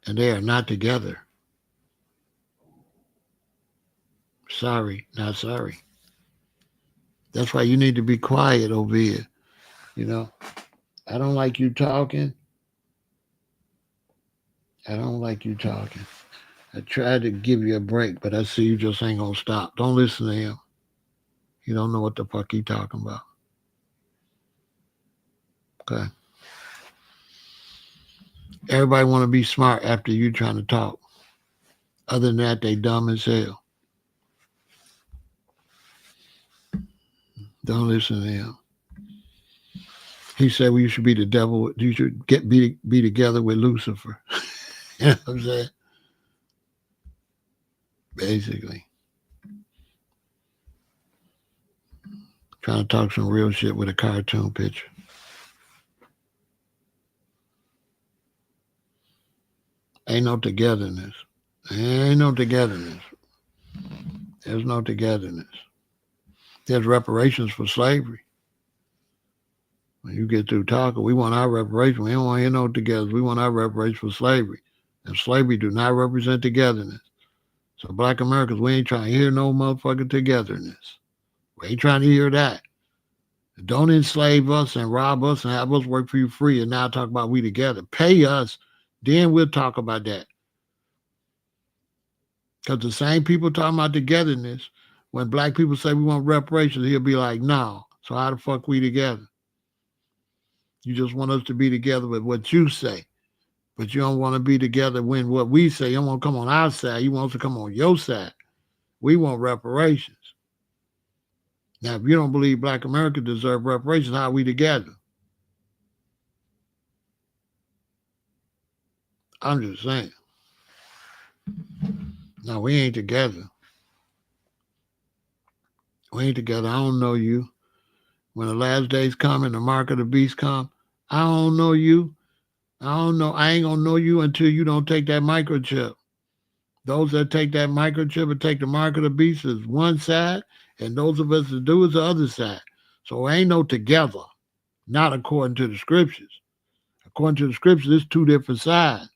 And they are not together. Sorry, not sorry. That's why you need to be quiet over here. I don't like you talking. I don't like you talking. I tried to give you a break, but I see you just ain't gonna stop. Don't listen to him. You don't know what the fuck he talking about. Okay. Everybody want to be smart after you trying to talk. Other than that, they dumb as hell. Don't listen to him. He said, well, you should be the devil. You should be together with Lucifer. You know what I'm saying? Basically. Trying to talk some real shit with a cartoon picture. Ain't no togetherness. Ain't no togetherness. There's no togetherness. There's reparations for slavery. When you get through talking, we want our reparations. We don't want to hear no together. We want our reparations for slavery. And slavery do not represent togetherness. So black Americans, we ain't trying to hear no motherfucking togetherness. We ain't trying to hear that. Don't enslave us and rob us and have us work for you free and now talk about we together. Pay us, then we'll talk about that. Because the same people talking about togetherness, when black people say we want reparations, he'll be like, no. So how the fuck we together? You just want us to be together with what you say. But you don't want to be together when what we say, you don't want to come on our side. You want to come on your side. We want reparations. Now, if you don't believe Black America deserve reparations, how are we together? I'm just saying. No, we ain't together. We ain't together. I don't know you. When the last days come and the mark of the beast come, I don't know you. I don't know. I ain't gonna know you until you don't take that microchip. Those that take that microchip and take the mark of the beast is one side, and those of us that do is the other side. So ain't no together. Not according to the scriptures. According to the scriptures, it's two different sides.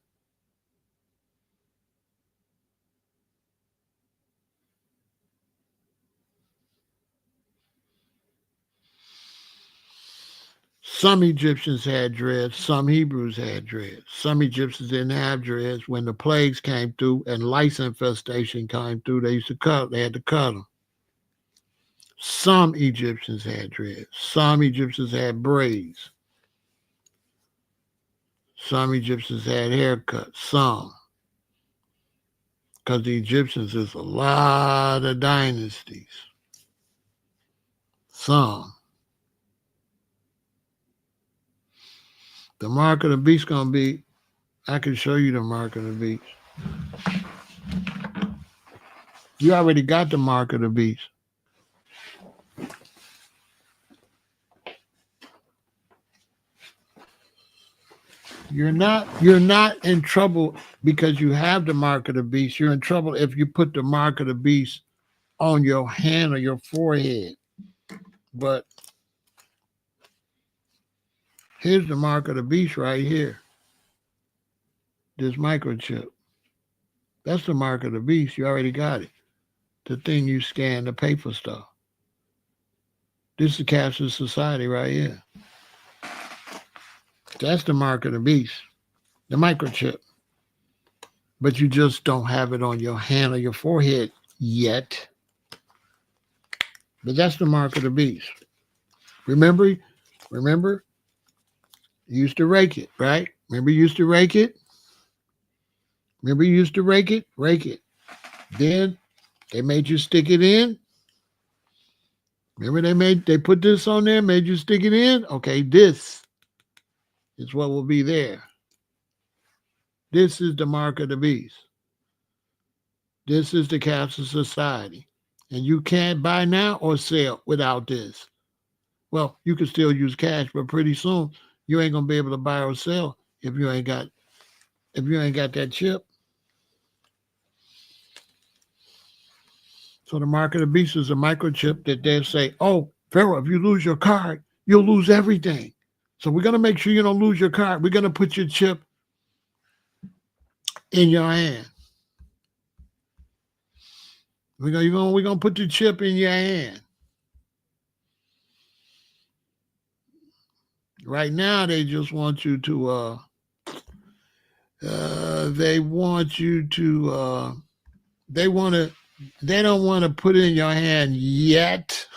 Some Egyptians had dreads, some Hebrews had dreads. Some Egyptians didn't have dreads. When the plagues came through and lice infestation came through, they had to cut them. Some Egyptians had dreads. Some Egyptians had braids. Some Egyptians had haircuts. Some. Because the Egyptians is a lot of dynasties. Some. The mark of the beast going to be, I can show you the mark of the beast. You already got the mark of the beast. You're not in trouble because you have the mark of the beast. You're in trouble if you put the mark of the beast on your hand or your forehead. But here's the mark of the beast right here. This microchip. That's the mark of the beast. You already got it. The thing you scan to pay for stuff. This is cashless society right here. That's the mark of the beast. The microchip. But you just don't have it on your hand or your forehead yet. But that's the mark of the beast. Remember, you used to rake it, right? Remember you used to rake it? Rake it. Then they made you stick it in. Remember they put this on there, made you stick it in? Okay, this is what will be there. This is the mark of the beast. This is the castle society. And you can't buy now or sell without this. Well, you can still use cash, but pretty soon you ain't gonna be able to buy or sell if you ain't got that chip. So the mark of the beast is a microchip that they say, oh, Pharaoh, if you lose your card, you'll lose everything. So we're gonna make sure you don't lose your card. We're gonna put your chip in your hand. We're gonna put the chip in your hand. Right now, they just want you to. They want you to. They don't want to put it in your hand yet,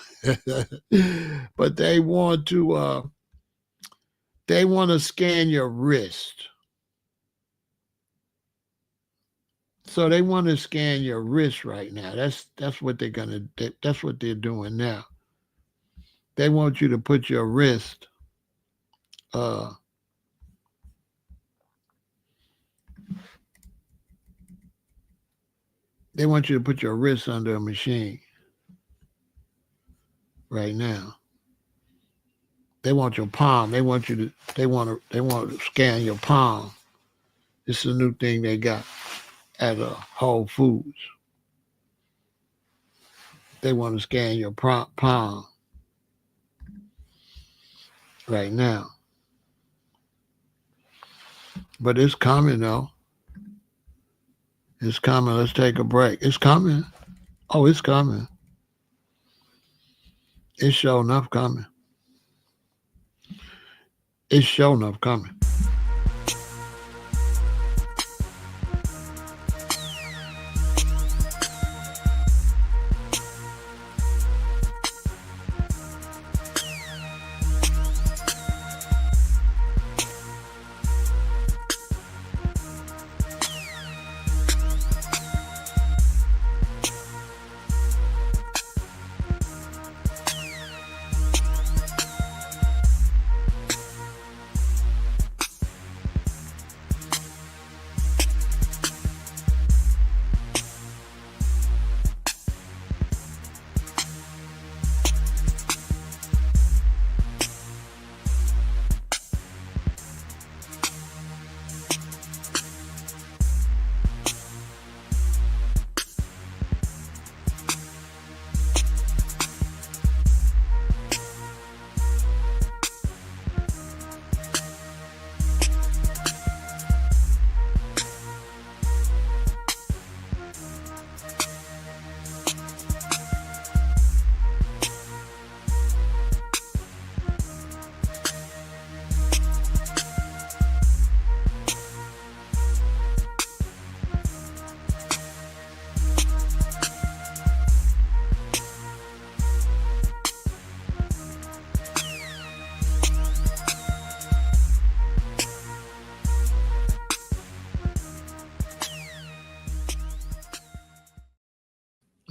but they want to. They want to scan your wrist. So they want to scan your wrist right now. That's what they're gonna. That's what they're doing now. They want you to put your wrist. They want you to put your wrist under a machine right now. They want your palm. They want to scan your palm. This is a new thing they got at Whole Foods. They want to scan your palm right now. But it's coming though. It's coming. Let's take a break. It's coming. Oh, it's coming. It's sure enough coming. It's sure enough coming.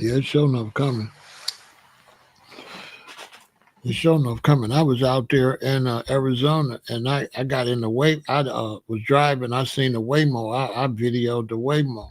Yeah, it's sure enough coming. It's sure enough coming. I was out there in Arizona, and I got in the way. I was driving. I seen the Waymo. I videoed the Waymo.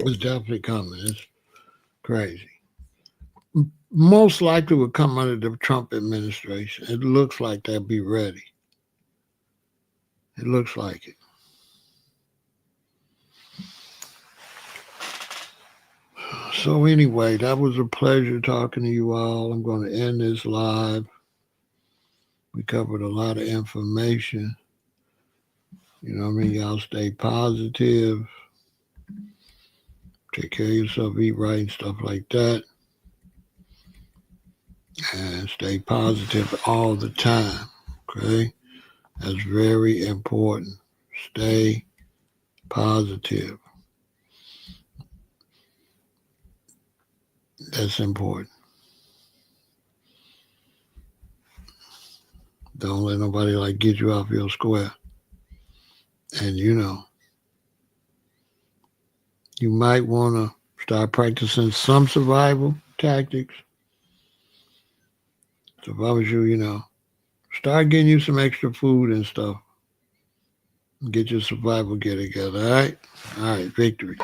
It's definitely coming. It's crazy. Most likely will come under the Trump administration. It looks like they'll be ready. It looks like it. So anyway, that was a pleasure talking to you all. I'm going to end this live. We covered a lot of information. You know what I mean? Y'all stay positive. Take care of yourself, eat right and stuff like that. And stay positive all the time. Okay? That's very important. Stay positive. That's important. Don't let nobody like get you off your square. And you know, you might want to start practicing some survival tactics. So if I was you, you know, start getting you some extra food and stuff. Get your survival gear together, all right? All right, victory.